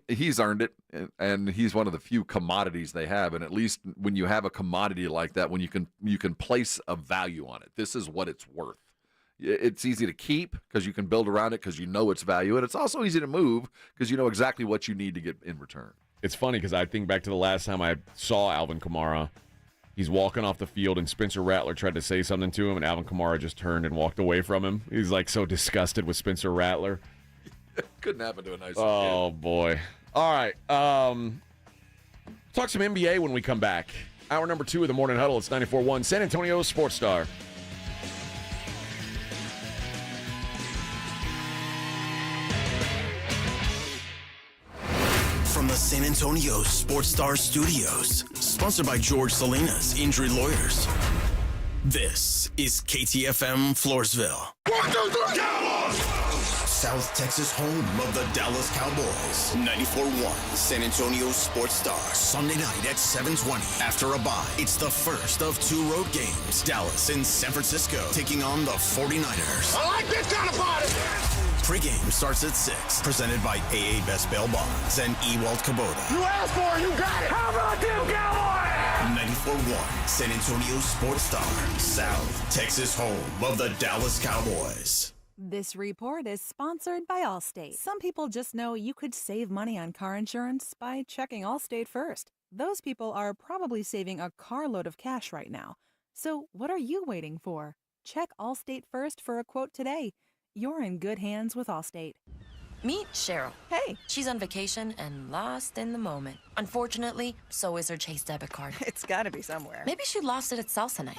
he's earned it, and he's one of the few commodities they have. And at least when you have a commodity like that, when you can place a value on it, this is what it's worth. It's easy to keep because you can build around it because you know its value. And it's also easy to move because you know exactly what you need to get in return. It's funny because I think back to the last time I saw Alvin Kamara. He's walking off the field, and Spencer Rattler tried to say something to him, and Alvin Kamara just turned and walked away from him. He's, like, so disgusted with Spencer Rattler. Couldn't happen to a nice Oh, kid. Boy. All right. Talk some NBA when we come back. Hour number 2 of the Morning Huddle. It's 94.1 San Antonio Sports Star. From the San Antonio Sports Star Studios, sponsored by George Salinas Injury Lawyers. This is KTFM Floresville. 1, 2, 3, Cowboys! South Texas home of the Dallas Cowboys. 94.1 San Antonio Sports Star. Sunday night at 7:20 after a bye. It's the first of 2 road games. Dallas and San Francisco taking on the 49ers. I like this kind of party! Pre-game starts at 6. Presented by AA Best Bail Bonds and Ewald Kubota. You asked for it, you got it! How about them Cowboys? 94.1 San Antonio Sports Star. South Texas home of the Dallas Cowboys. This report is sponsored by Allstate. Some people just know you could save money on car insurance by checking Allstate first. Those people are probably saving a carload of cash right now. So what are you waiting for? Check Allstate first for a quote today. You're in good hands with Allstate. Meet Cheryl. Hey. She's on vacation and lost in the moment. Unfortunately, so is her Chase debit card. It's gotta be somewhere. Maybe she lost it at salsa night.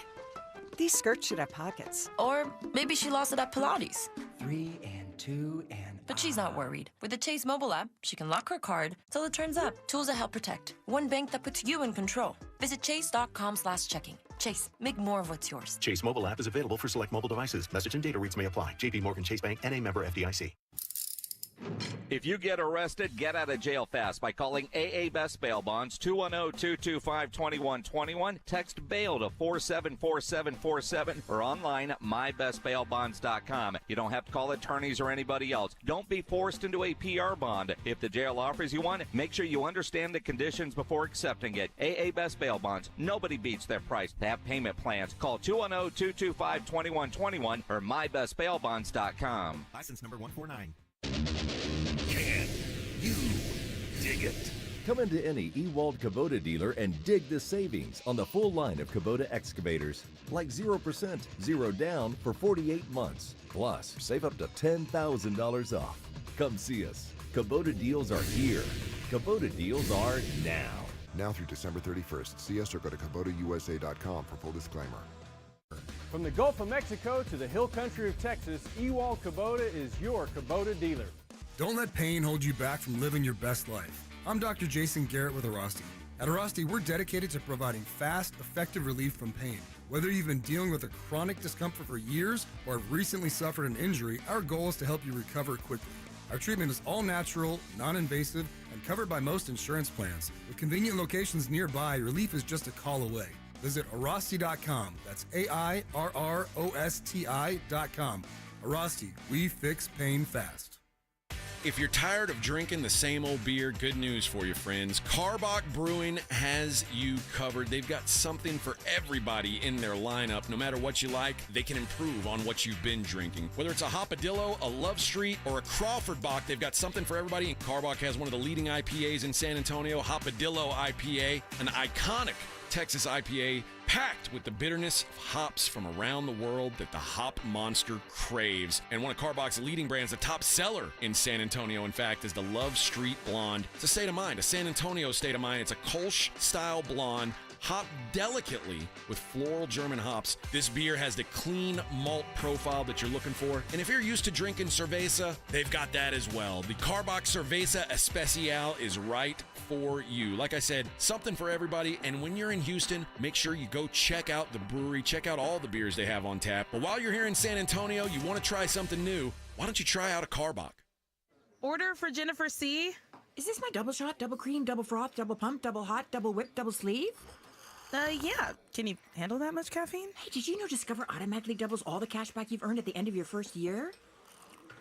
These skirts should have pockets. Or maybe she lost it at Pilates. 3 and 2 and... But she's not worried. With the Chase mobile app, she can lock her card till it turns up. Tools that help protect. One bank that puts you in control. Visit chase.com/checking. Chase, make more of what's yours. Chase mobile app is available for select mobile devices. Message and data rates may apply. JP Morgan Chase Bank, N.A. member FDIC. If you get arrested, get out of jail fast by calling AA Best Bail Bonds, 210-225-2121. Text bail to 474747 or online at mybestbailbonds.com. You don't have to call attorneys or anybody else. Don't be forced into a PR bond. If the jail offers you one, make sure you understand the conditions before accepting it. AA Best Bail Bonds. Nobody beats their price. They have payment plans. Call 210-225-2121 or mybestbailbonds.com. License number 149. Can you dig it? Come into any Ewald Kubota dealer and dig the savings on the full line of Kubota excavators. Like 0%, 0 down for 48 months. Plus, save up to $10,000 off. Come see us. Kubota deals are here. Kubota deals are now. Now through December 31st. See us or go to KubotaUSA.com for full disclaimer. From the Gulf of Mexico to the hill country of Texas, Ewald Kubota is your Kubota dealer. Don't let pain hold you back from living your best life. I'm Dr. Jason Garrett with Arasti. At Arasti, we're dedicated to providing fast, effective relief from pain. Whether you've been dealing with a chronic discomfort for years or have recently suffered an injury, our goal is to help you recover quickly. Our treatment is all natural, non-invasive, and covered by most insurance plans. With convenient locations nearby, relief is just a call away. Visit Arasti.com. That's AIRROSTI.com. Arasti, we fix pain fast. If you're tired of drinking the same old beer, good news for you, friends. Karbach Brewing has you covered. They've got something for everybody in their lineup. No matter what you like, they can improve on what you've been drinking. Whether it's a Hopadillo, a Love Street, or a Crawford Bock, they've got something for everybody. And Karbach has one of the leading IPAs in San Antonio, Hopadillo IPA, an iconic Texas IPA packed with the bitterness of hops from around the world that the hop monster craves. And one of Karbach's leading brands, the top seller in San Antonio, in fact, is the Love Street Blonde. It's a state of mind, a San Antonio state of mind. It's a Kolsch-style blonde, hopped delicately with floral German hops. This beer has the clean malt profile that you're looking for. And if you're used to drinking cerveza, they've got that as well. The Karbach Cerveza Especial is right for you. Like I said, something for everybody. And when you're in Houston, make sure you go check out the brewery, check out all the beers they have on tap. But while you're here in San Antonio, you want to try something new, why don't you try out a Karbach? Order for Jennifer C. Is this my double shot, double cream, double froth, double pump, double hot, double whip, double sleeve? Yeah. Can you handle that much caffeine? Hey, did you know Discover automatically doubles all the cash back you've earned at the end of your first year?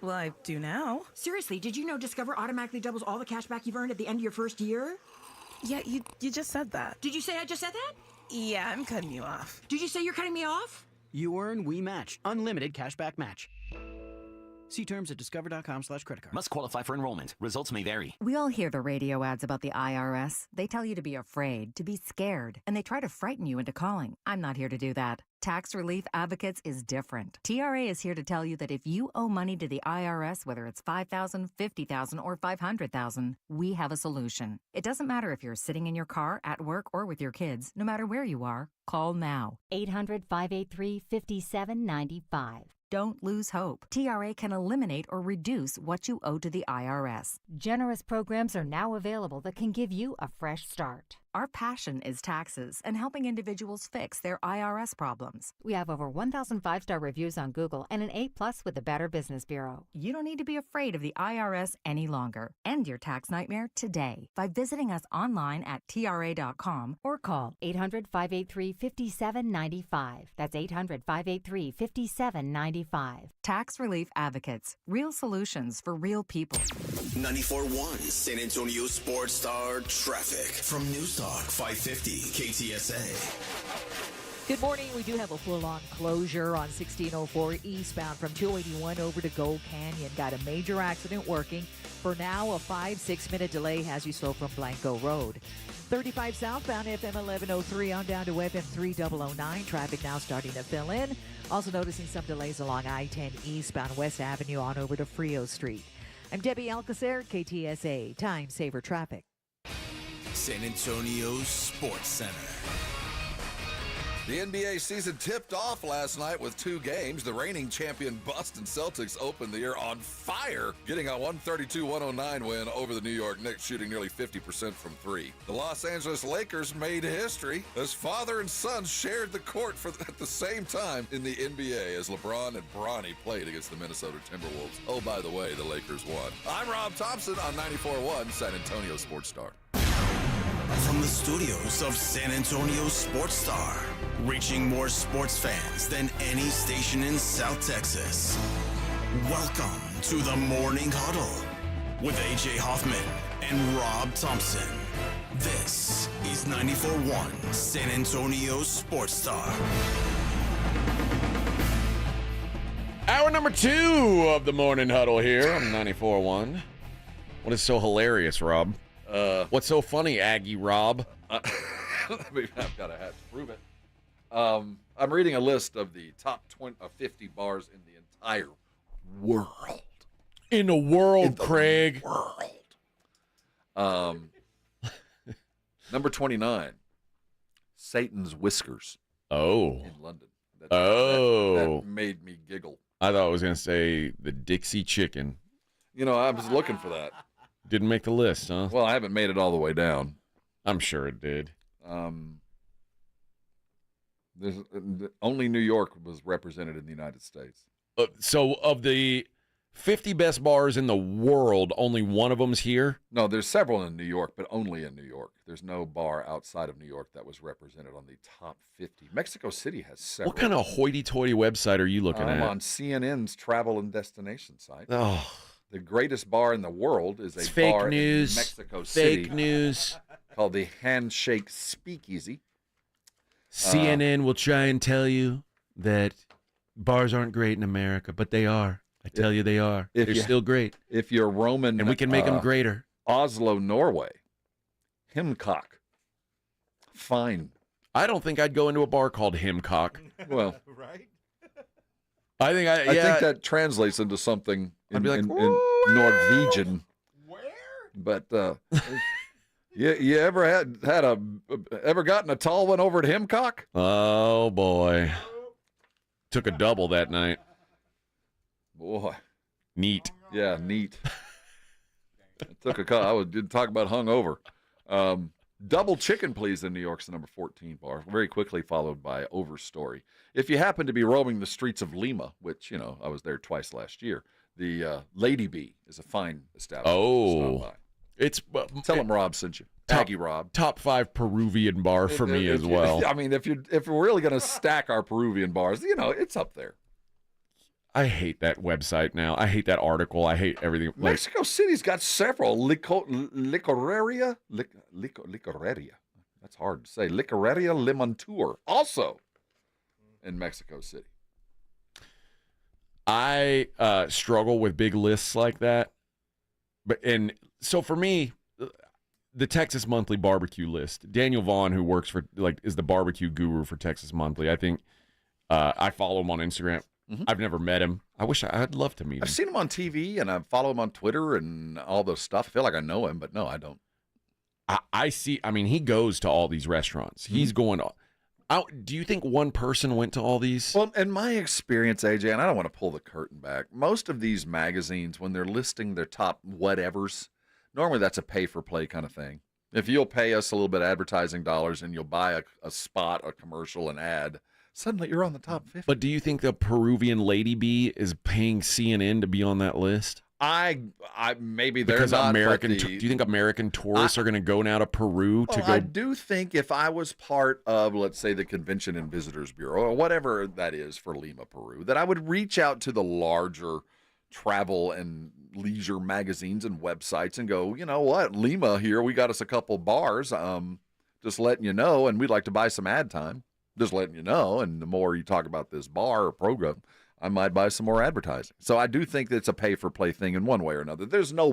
Well, I do now. Seriously, did you know Discover automatically doubles all the cash back you've earned at the end of your first year? Yeah, you just said that. Did you say I just said that? Yeah, I'm cutting you off. Did you say you're cutting me off? You earn, we match. Unlimited cashback match. See terms at discover.com/credit card. Must qualify for enrollment. Results may vary. We all hear the radio ads about the IRS. They tell you to be afraid, to be scared, and they try to frighten you into calling. I'm not here to do that. Tax Relief Advocates is different. TRA is here to tell you that if you owe money to the IRS, whether it's $5,000, $50,000, or $500,000, we have a solution. It doesn't matter if you're sitting in your car, at work, or with your kids. No matter where you are, call now. 800-583-5795. Don't lose hope. TRA can eliminate or reduce what you owe to the IRS. Generous programs are now available that can give you a fresh start. Our passion is taxes and helping individuals fix their IRS problems. We have over 1,000 5-star reviews on Google and an A+ with the Better Business Bureau. You don't need to be afraid of the IRS any longer. End your tax nightmare today by visiting us online at TRA.com or call 800-583-5795. That's 800-583-5795. Tax Relief Advocates. Real solutions for real people. 94.1 San Antonio Sports Star Traffic from News Talk 550 KTSA. Good morning. We do have a full-on closure on 1604 eastbound from 281 over to Gold Canyon. Got a major accident working. For now, a 5-6 minute delay has you slow from Blanco Road. 35 southbound FM 1103 on down to FM 3009. Traffic now starting to fill in. Also noticing some delays along I-10 eastbound West Avenue on over to Frio Street. I'm Debbie Alcacer, KTSA Time Saver Traffic. San Antonio's Sports Center. The NBA season tipped off last night with 2 games. The reigning champion Boston Celtics opened the year on fire, getting a 132-109 win over the New York Knicks, shooting nearly 50% from 3. The Los Angeles Lakers made history as father and son shared the court at the same time in the NBA as LeBron and Bronny played against the Minnesota Timberwolves. Oh, by the way, the Lakers won. I'm Rob Thompson on 94.1 San Antonio Sports Star. From the studios of San Antonio Sports Star, reaching more sports fans than any station in South Texas. Welcome to the Morning Huddle with AJ Hoffman and Rob Thompson. This is 94.1 San Antonio Sports Star. Hour number 2 of the Morning Huddle here on 94.1. What is so hilarious, Rob? What's so funny, Aggie Rob? I've got to have to prove it. I'm reading a list of the top 50 bars in the entire world. In the world, Craig. Number 29, Satan's Whiskers. Oh. In London. That made me giggle. I thought I was going to say the Dixie Chicken. You know, I was looking for that. Didn't make the list, huh? Well, I haven't made it all the way down. I'm sure it did. Only New York was represented in the United States. So of the 50 best bars in the world, only one of them's here? No, there's several in New York, but only in New York. There's no bar outside of New York that was represented on the top 50. Mexico City has several. What kind of hoity-toity website are you looking at? I'm on CNN's travel and destination site. Oh. The greatest bar in the world is It's a fake bar news. in Mexico City. Fake news. Called the Handshake Speakeasy. CNN will try and tell you that bars aren't great in America, but they are. I tell you they are. They're still great. If you're Roman... And we can make them greater. Oslo, Norway. Himcock. Fine. I don't think I'd go into a bar called Himcock. Well... Right? I think I think that translates into something in Norwegian. Where? But you ever ever gotten a tall one over at Himcock? Oh boy, took a double that night. Boy, neat. Yeah, neat. I took a call. I did talk about hungover. Double Chicken, please, in New York's the number 14 bar, very quickly followed by Overstory. If you happen to be roaming the streets of Lima, which, you know, I was there twice last year, the Lady Bee is a fine establishment. Oh, it's tell them Rob sent you. Aggie Rob. Top 5 Peruvian bar for me as well. I mean, if we're really going to stack our Peruvian bars, you know, it's up there. I hate that website now. I hate that article. I hate everything. Mexico City's got several. Licoreria. That's hard to say. Licoreria Limontour. Also in Mexico City. I struggle with big lists like that. And so for me, the Texas Monthly barbecue list, Daniel Vaughn, who works for, is the barbecue guru for Texas Monthly. I think I follow him on Instagram. Mm-hmm. I've never met him. I'd love to meet him. I've seen him on TV and I follow him on Twitter and all the stuff. I feel like I know him, but no, I don't. I see. I mean, he goes to all these restaurants. Mm-hmm. He's going out. Do you think one person went to all these? Well, in my experience, AJ, and I don't want to pull the curtain back, most of these magazines, when they're listing their top whatevers, normally that's a pay-for-play kind of thing. If you'll pay us a little bit of advertising dollars and you'll buy a spot, a commercial, an ad, suddenly you're on the top 50. But do you think the Peruvian Lady Bee is paying CNN to be on that list? I maybe they're because not. Do you think American tourists are going to go now to Peru to go? I do think if I was part of, let's say, the Convention and Visitors Bureau or whatever that is for Lima, Peru, that I would reach out to the larger travel and leisure magazines and websites and go, you know what, Lima here, we got us a couple bars. Just letting you know, and we'd like to buy some ad time. Just letting you know, and the more you talk about this bar or program, I might buy some more advertising. So I do think that it's a pay-for-play thing in one way or another. There's no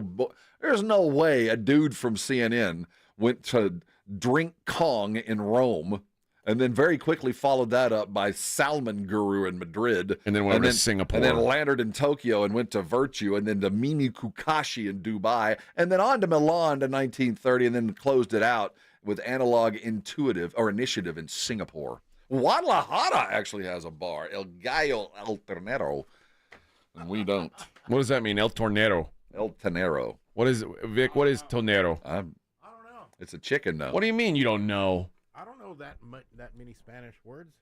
way a dude from CNN went to drink Kong in Rome And then very quickly followed that up by Salmon Guru in Madrid. And then went to Singapore. And then landed in Tokyo and went to Virtue, and then to Mini Kukashi in Dubai, and then on to Milan to 1930, and then closed it out with Analog Initiative in Singapore. Guadalajara actually has a bar, El Gallo Alternero, and we don't. What does that mean, El Tornero? El Tenero. What is, Vic, what is Tonero? I don't know. It's a chicken, though. What do you mean you don't know? I don't know that many Spanish words.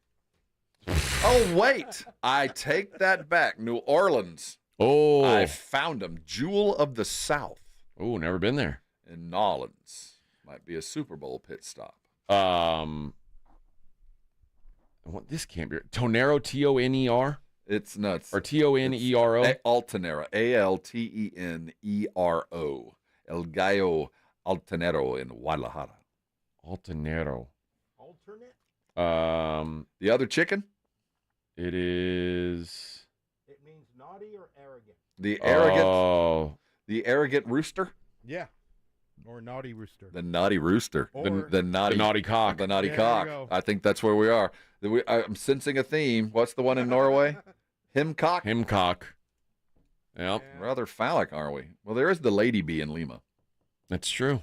Oh, wait. I take that back. New Orleans. Oh. I found them. Jewel of the South. Oh, never been there. In Nolans. Might be a Super Bowl pit stop. This can't be. Tonero, T-O-N-E-R? It's nuts. Or T-O-N-E-R-O? Altenero. A-L-T-E-N-E-R-O. El Gallo Altenero in Guadalajara. Altenero. Alternate? The other chicken? It is. It means naughty or arrogant. The arrogant. Oh. The arrogant rooster? Yeah. Or naughty rooster. The naughty rooster. The naughty cock. The naughty Yeah, cock. there you go. I think that's where we are. I'm sensing a theme. What's the one in Norway? Himcock? Himcock. Yep. Rather phallic, aren't we? Well, there is the lady bee in Lima. That's true.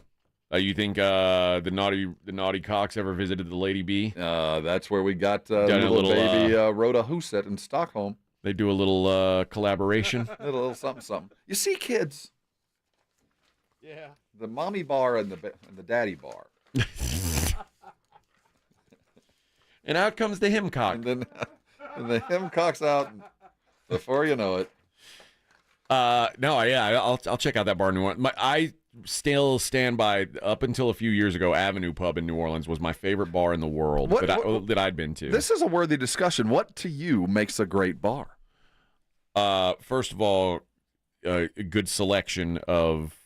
You think the naughty cocks ever visited the lady bee? That's where we got Done a little little, baby Rhoda Huset in Stockholm. They do a little collaboration. A little something, something. You see, kids. Yeah. The mommy bar and the daddy bar. And out comes the himcock. And the himcock's out before you know it. No, yeah, I'll check out that bar in New Orleans. I still stand by, up until a few years ago, Avenue Pub in New Orleans was my favorite bar in the world that I'd been to. This is a worthy discussion. What to you makes a great bar? First of all, a good selection of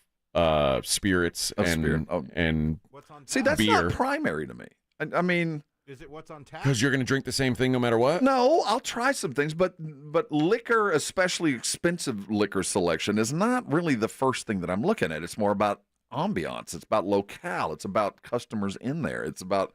spirits and See, that's beer. not primary to me. I mean, is it what's on tap? Because you're going to drink the same thing no matter what? No, I'll try some things, but liquor, especially expensive liquor selection, is not really the first thing that I'm looking at. It's more about ambiance. It's about locale. It's about customers in there. It's about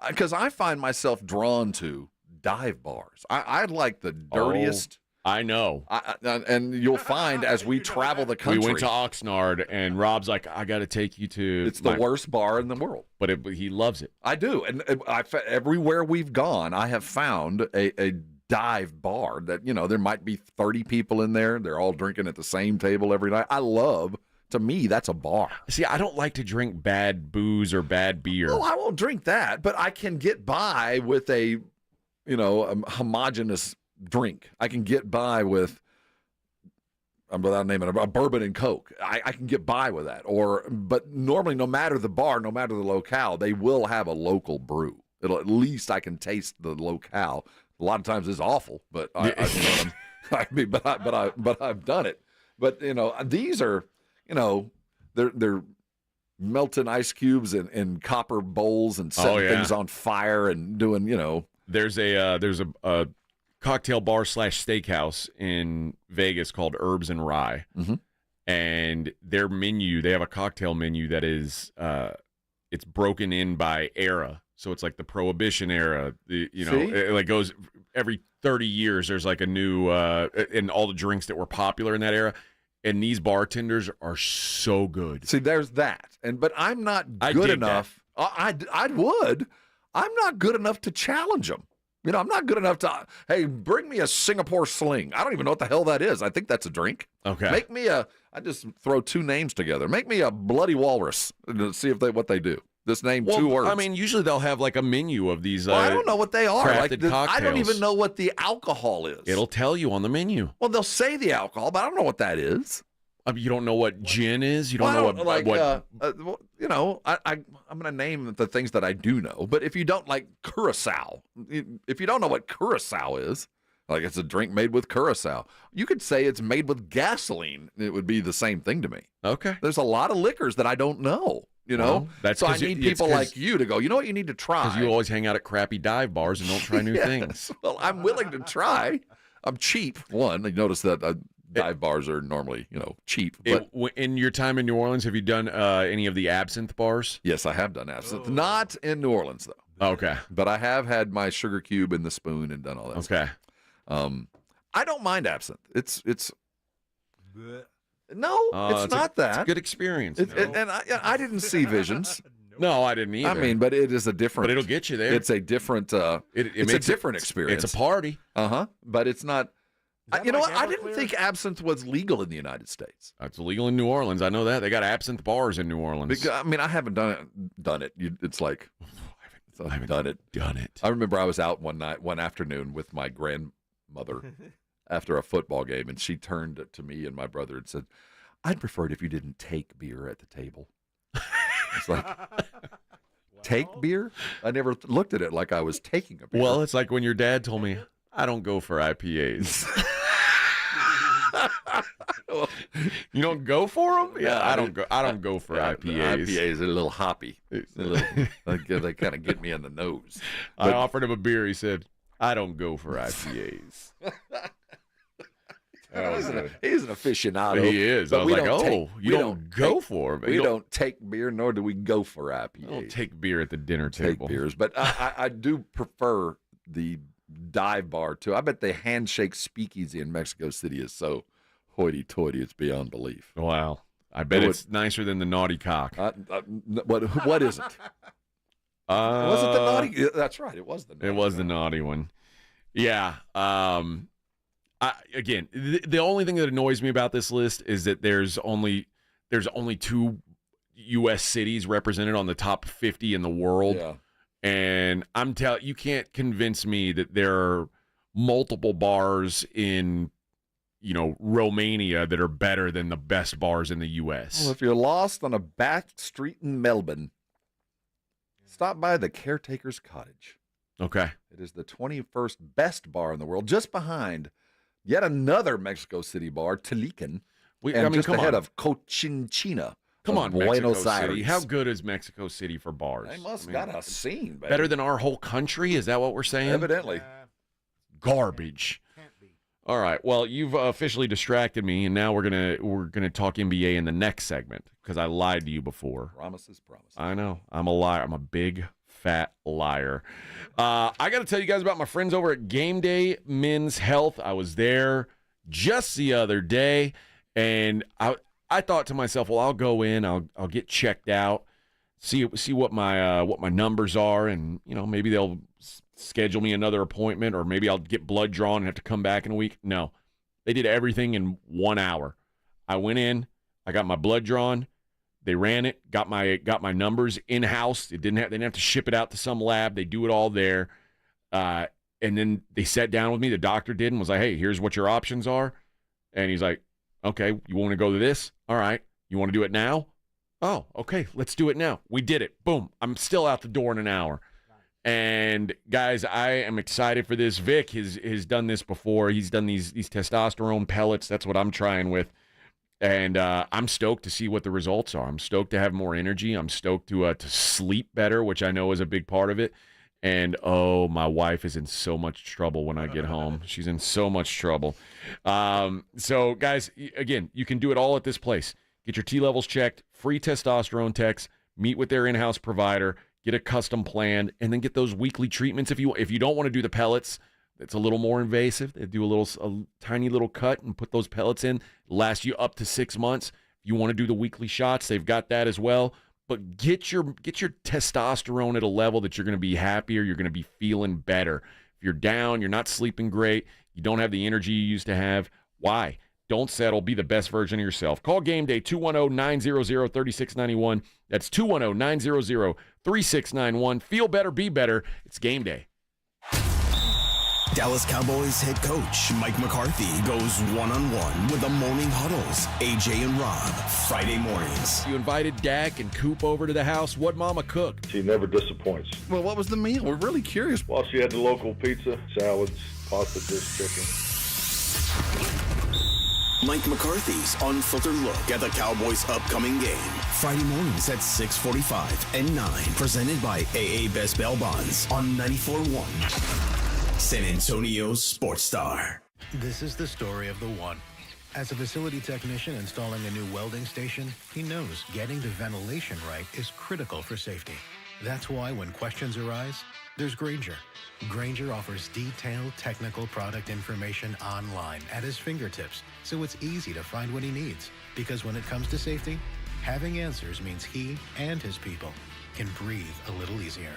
because I find myself drawn to dive bars. I like the dirtiest. I know. And you'll find as we travel the country. We went to Oxnard, and Rob's like, I got to take you to. It's the worst bar in the world. But he loves it. I do. And everywhere we've gone, I have found a dive bar that, there might be 30 people in there. They're all drinking at the same table every night. To me, that's a bar. See, I don't like to drink bad booze or bad beer. Oh, I won't drink that, but I can get by with a homogeneous drink. I can get by with, without naming it, a bourbon and Coke. I can get by with that. But normally, no matter the bar, no matter the locale, they will have a local brew. At least I can taste the locale. A lot of times it's awful, but but I've done it. But these are, they're melting ice cubes in copper bowls and setting things on fire and doing, There's a cocktail bar / steakhouse in Vegas called Herbs and Rye. Mm-hmm. And their menu, they have a cocktail menu that is it's broken in by era. So it's like the Prohibition era. It like goes every 30 years. There's like a new and all the drinks that were popular in that era. And these bartenders are so good. See, there's that. But I'm not good enough. I would. I'm not good enough to challenge them. I'm not good enough to, hey, bring me a Singapore Sling. I don't even know what the hell that is. I think that's a drink. Okay. Make me I just throw two names together. Make me a Bloody Walrus and see what they do. Just name two words. I mean, usually they'll have like a menu of these I don't know what they are. crafted cocktails. I don't even know what the alcohol is. It'll tell you on the menu. Well, they'll say the alcohol, but I don't know what that is. You don't know what gin is? You don't know I'm going to name the things that I do know. But if you don't like Curacao, if you don't know what Curacao is, like it's a drink made with Curacao, you could say it's made with gasoline. It would be the same thing to me. Okay. There's a lot of liquors that I don't know. Well, so I need people like you to go, you know what you need to try? Because you always hang out at crappy dive bars and don't try new things. Well, I'm willing to try. I'm cheap. One, you notice that dive bars are normally, cheap. But in your time in New Orleans, have you done any of the absinthe bars? Yes, I have done absinthe. Not in New Orleans, though. Okay. But I have had my sugar cube in the spoon and done all that. Okay. Stuff. I don't mind absinthe. It's it's not that. It's a good experience. And I didn't see visions. No, I didn't either. I mean, but it is a different. But it'll get you there. It's a different. It's a different experience. It's a party. But it's not. You know like what? I didn't Everclear? think absinthe was legal in the United States. It's illegal in New Orleans. I know that. They got absinthe bars in New Orleans. Because, I mean, I haven't done it. It's like I haven't done it. I remember I was out one afternoon with my grandmother after a football game, and she turned to me and my brother and said, "I'd prefer it if you didn't take beer at the table." It's like, take beer? I never looked at it like I was taking a beer. Well, it's like when your dad told me, I don't go for IPAs. You don't go for them? Yeah, I don't go for IPAs. IPAs are a little hoppy. They kind of get me in the nose. I offered him a beer. He said, I don't go for IPAs. He's an aficionado. He is. I was like, you don't go for them. We don't take beer, nor do we go for IPAs. I don't take beer at the dinner table. Take beers, but I do prefer the dive bar too. I bet the handshake speakeasy in Mexico City is so hoity-toity, it's beyond belief. Wow. I bet it's nicer than the naughty cock. What is it? Was it the naughty? That's right. It was the naughty. It was the naughty one. Yeah. Again, the only thing that annoys me about this list is that there's only 2 U.S. cities represented on the top 50 in the world. Yeah. And you can't convince me that there are multiple bars in, Romania that are better than the best bars in the U.S. Well, if you're lost on a back street in Melbourne, stop by the Caretaker's Cottage. Okay. It is the 21st best bar in the world, just behind yet another Mexico City bar, Tilican, just ahead of Cochinchina. Come on, Buenos Mexico City. Aires. How good is Mexico City for bars? They must got a scene, baby. Better than our whole country? Is that what we're saying? Evidently. Garbage. All right. Well, you've officially distracted me, and now we're gonna talk NBA in the next segment because I lied to you before. Promises, promises. I know. I'm a liar. I'm a big fat liar. I got to tell you guys about my friends over at Game Day Men's Health. I was there just the other day, and I thought to myself, well, I'll go in, I'll get checked out, see what my numbers are, and maybe they'll schedule me another appointment, or maybe I'll get blood drawn and have to come back in a week. No, they did everything in 1 hour. I went in, I got my blood drawn, they ran it, got my numbers in house. They didn't have to ship it out to some lab. They do it all there, and then they sat down with me. The doctor did and was like, "Hey, here's what your options are," and he's like, "Okay, you want to go to this? All right. You want to do it now? Oh, okay, let's do it now." We did it. Boom. I'm still out the door in an hour. And guys, I am excited for this. Vic has done this before. He's done these testosterone pellets. That's what I'm trying with. And I'm stoked to see what the results are. I'm stoked to have more energy. I'm stoked to sleep better, which I know is a big part of it. And, my wife is in so much trouble when I get home. She's in so much trouble. So, guys, again, you can do it all at this place. Get your T levels checked, free testosterone techs, meet with their in-house provider, get a custom plan, and then get those weekly treatments. If you don't want to do the pellets, it's a little more invasive. They do a tiny little cut and put those pellets in. It'll last you up to 6 months. If you want to do the weekly shots, they've got that as well. But get your testosterone at a level that you're going to be happier, you're going to be feeling better. If you're down, you're not sleeping great, you don't have the energy you used to have, why? Don't settle. Be the best version of yourself. Call Game Day, 210-900-3691. That's 210-900-3691. Feel better, be better. It's Game Day. Dallas Cowboys head coach Mike McCarthy goes one-on-one with the Morning Huddles, AJ and Rob, Friday mornings. You invited Dak and Coop over to the house. What mama cooked? She never disappoints. Well, what was the meal? We're really curious. Well, she had the local pizza, salads, pasta dish, chicken. Mike McCarthy's unfiltered look at the Cowboys' upcoming game. Friday mornings at 6:45 and 9. Presented by AA Best Bail Bonds on 94.1. San Antonio's Sports Star. This is the story of the one. As a facility technician installing a new welding station, he knows getting the ventilation right is critical for safety. That's why when questions arise, there's Grainger. Grainger offers detailed technical product information online at his fingertips, so it's easy to find what he needs. Because when it comes to safety, having answers means he and his people can breathe a little easier.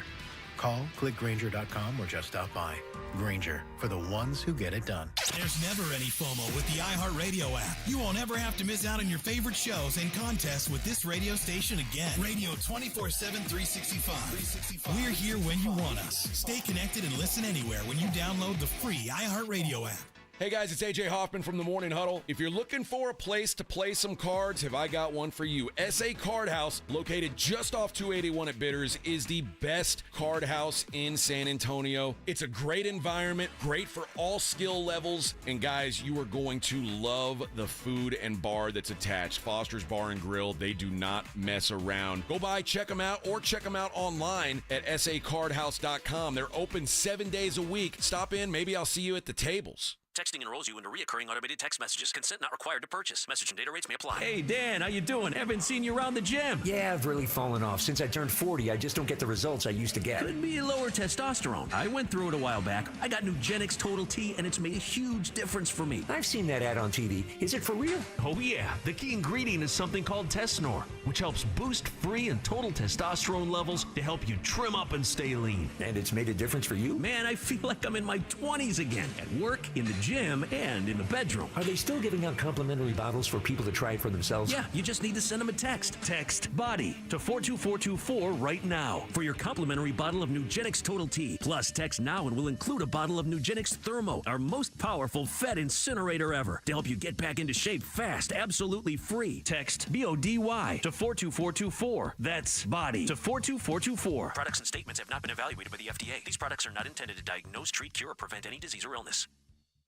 Call, click Grainger.com, or just stop by. Grainger, for the ones who get it done. There's never any FOMO with the iHeartRadio app. You won't ever have to miss out on your favorite shows and contests with this radio station again. Radio 24/7, 365. We're here when you want us. Stay connected and listen anywhere when you download the free iHeartRadio app. Hey guys, it's AJ Hoffman from the Morning Huddle. If you're looking for a place to play some cards, have I got one for you. SA Card House, located just off 281 at Bitters, is the best card house in San Antonio. It's a great environment, great for all skill levels, and guys, you are going to love the food and bar that's attached. Foster's Bar and Grill, they do not mess around. Go by, check them out, or check them out online at sacardhouse.com. They're open 7 days a week. Stop in, maybe I'll see you at the tables. Texting enrolls you into recurring automated text messages. Consent not required to purchase. Message and data rates may apply. Hey, Dan, how you doing? Haven't seen you around the gym. Yeah, I've really fallen off. Since I turned 40, I just don't get the results I used to get. Could be lower testosterone. I went through it a while back. I got Nugenix Total T, and it's made a huge difference for me. I've seen that ad on TV. Is it for real? Oh, yeah. The key ingredient is something called Tesnor, which helps boost free and total testosterone levels to help you trim up and stay lean. And it's made a difference for you? Man, I feel like I'm in my 20s again. At work, in the gym, and in the bedroom. Are they still giving out complimentary bottles for people to try it for themselves? Yeah, you just need to send them a text. Text BODY to 42424 right now for your complimentary bottle of Nugenix Total T. Plus, text now and we'll include a bottle of Nugenix Thermo, our most powerful fat incinerator ever, to help you get back into shape fast, absolutely free. Text BODY to 42424. That's BODY to 42424. Products and statements have not been evaluated by the FDA. These products are not intended to diagnose, treat, cure, or prevent any disease or illness.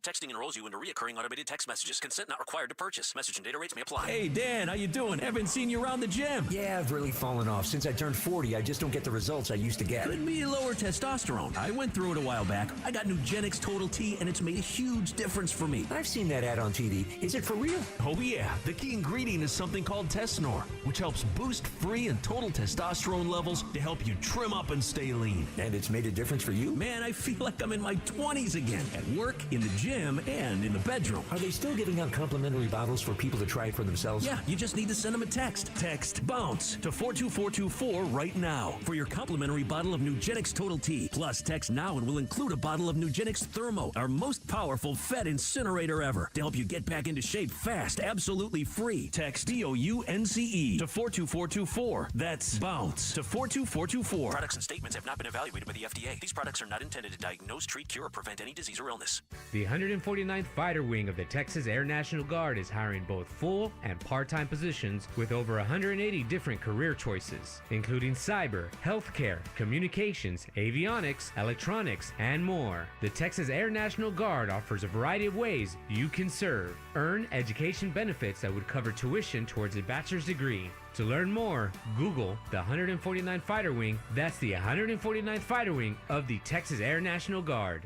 Texting enrolls you into recurring automated text messages. Consent not required to purchase. Message and data rates may apply. Hey, Dan, how you doing? Haven't seen you around the gym. Yeah, I've really fallen off. Since I turned 40, I just don't get the results I used to get. Could be lower testosterone. I went through it a while back. I got Nugenix Total T, and it's made a huge difference for me. I've seen that ad on TV. Is it for real? Oh, yeah. The key ingredient is something called Tesnor, which helps boost free and total testosterone levels to help you trim up and stay lean. And it's made a difference for you? Man, I feel like I'm in my 20s again. At work, in the gym, and in the bedroom. Are they still giving out complimentary bottles for people to try it for themselves? Yeah, you just need to send them a text. Text BOUNCE to 42424 right now for your complimentary bottle of Nugenix Total T. Plus, text now and we'll include a bottle of Nugenix Thermo, our most powerful fat incinerator ever, to help you get back into shape fast, absolutely free. Text BOUNCE to 42424. That's BOUNCE to 42424. Products and statements have not been evaluated by the FDA. These products are not intended to diagnose, treat, cure, or prevent any disease or illness. The 149th Fighter Wing of the Texas Air National Guard is hiring both full and part-time positions with over 180 different career choices, including cyber, healthcare, communications, avionics, electronics, and more. The Texas Air National Guard offers a variety of ways you can serve. Earn education benefits that would cover tuition towards a bachelor's degree. To learn more, Google the 149th Fighter Wing. That's the 149th Fighter Wing of the Texas Air National Guard.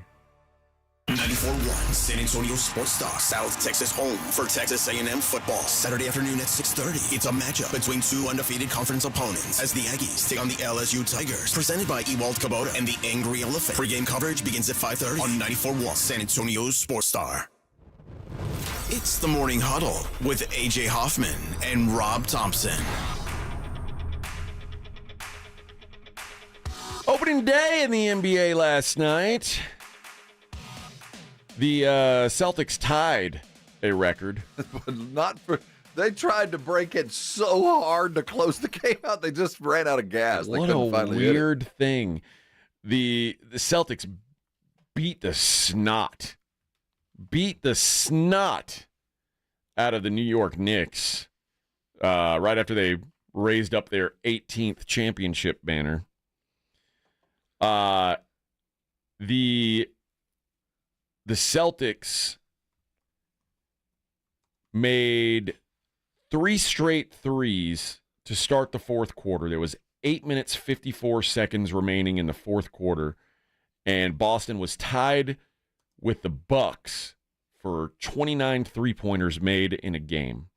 94.1 San Antonio Sports Star, South Texas home for Texas A&M football. Saturday afternoon at 6:30. It's a matchup between two undefeated conference opponents as the Aggies take on the LSU Tigers. Presented by Ewald Kubota and the Angry Elephant. Pre-game coverage begins at 5:30 on 94.1 San Antonio Sports Star. It's the Morning Huddle with AJ Hoffman and Rob Thompson. Opening day in the NBA last night. The Celtics tied a record. They tried to break it so hard to close the game out. They just ran out of gas. What a weird thing. The Celtics beat the snot out of the New York Knicks right after they raised up their 18th championship banner. The Celtics made 3 straight threes to start the fourth quarter. There was 8 minutes, 54 seconds remaining in the fourth quarter, and Boston was tied with the Bucks for 29 three-pointers made in a game.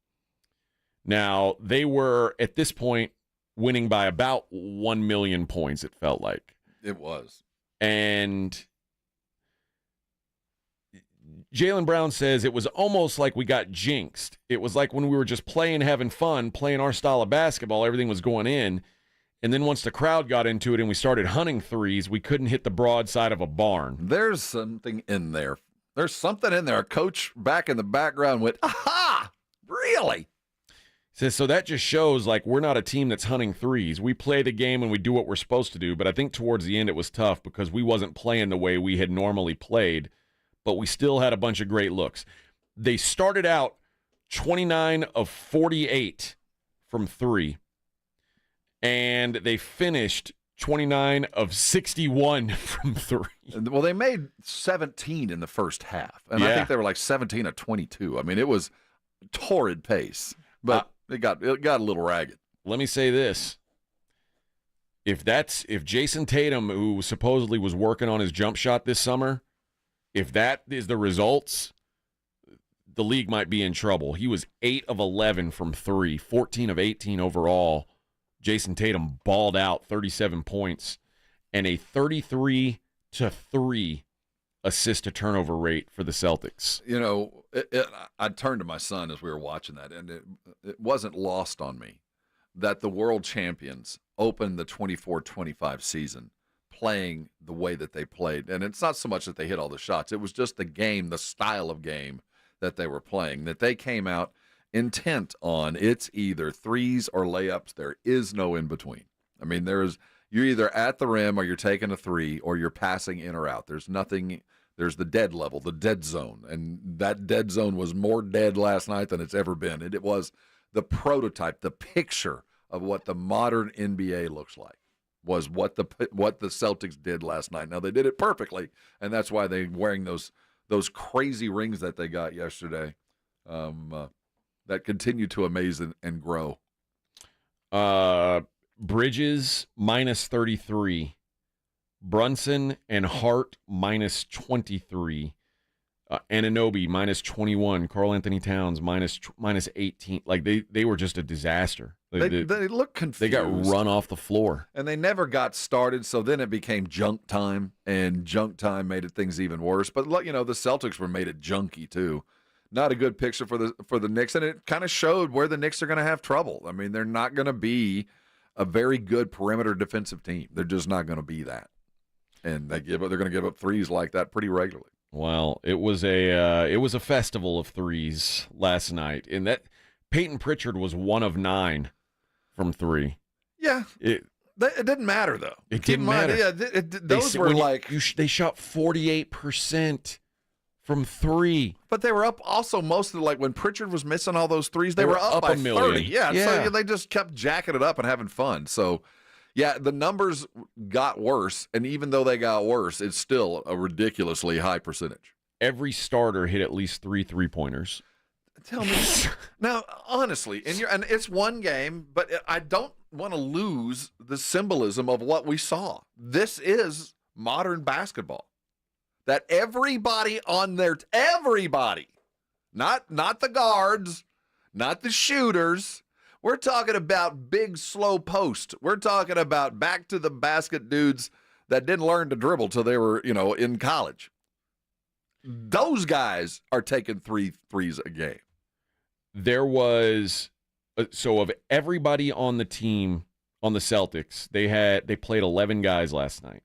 Now, they were, at this point, winning by about 1 million points, it felt like. It was. And Jaylen Brown says it was almost like we got jinxed. It was like when we were just playing, having fun, playing our style of basketball, everything was going in. And then once the crowd got into it and we started hunting threes, we couldn't hit the broadside of a barn. There's something in there. There's something in there. A coach back in the background went, aha, really? Says, so that just shows like we're not a team that's hunting threes. We play the game and we do what we're supposed to do. But I think towards the end it was tough because we wasn't playing the way we had normally played, but we still had a bunch of great looks. They started out 29 of 48 from three, and they finished 29 of 61 from three. Well, they made 17 in the first half, and I think they were like 17 of 22. I mean, it was torrid pace, but it got a little ragged. Let me say this. If Jason Tatum, who supposedly was working on his jump shot this summer, if that is the results, the league might be in trouble. He was 8 of 11 from three, 14 of 18 overall. Jason Tatum balled out 37 points and a 33-3 assist to turnover rate for the Celtics. You know, I turned to my son as we were watching that, and it wasn't lost on me that the world champions opened the 24-25 season playing the way that they played. And it's not so much that they hit all the shots. It was just the game, the style of game that they were playing, that they came out intent on. It's either threes or layups. There is no in between. I mean, you're either at the rim or you're taking a three or you're passing in or out. There's nothing. There's the dead level, the dead zone. And that dead zone was more dead last night than it's ever been. It was the prototype, the picture of what the modern NBA looks like. Was what the Celtics did last night. Now, they did it perfectly, and that's why they're wearing those crazy rings that they got yesterday that continue to amaze and grow. Bridges, minus 33. Brunson and Hart, minus 23. Anunoby, minus 21. Karl Anthony Towns, minus 18. Like, they were just a disaster. They look confused. They got run off the floor. And they never got started, so then it became junk time, and junk time made things even worse. But, the Celtics were made it junky, too. Not a good picture for the Knicks, and it kind of showed where the Knicks are going to have trouble. I mean, they're not going to be a very good perimeter defensive team. They're just not going to be that. And they're going to give up threes like that pretty regularly. Well, it was a festival of threes last night, and that Peyton Pritchard was 1 of 9 from three. Yeah, it didn't matter though. It didn't matter. Yeah, those were like they shot 48% from three, but they were up also most of like when Pritchard was missing all those threes, they were up by 30. Yeah, so they just kept jacking it up and having fun. So. Yeah, the numbers got worse, and even though they got worse, it's still a ridiculously high percentage. Every starter hit at least 3 3-pointers. Tell me now, honestly, and it's one game, but I don't want to lose the symbolism of what we saw. This is modern basketball. That everybody, not the guards, not the shooters. We're talking about big, slow post. We're talking about back-to-the-basket dudes that didn't learn to dribble till they were, in college. Those guys are taking 3 threes a game. There was so of everybody on the team on the Celtics, they played 11 guys last night.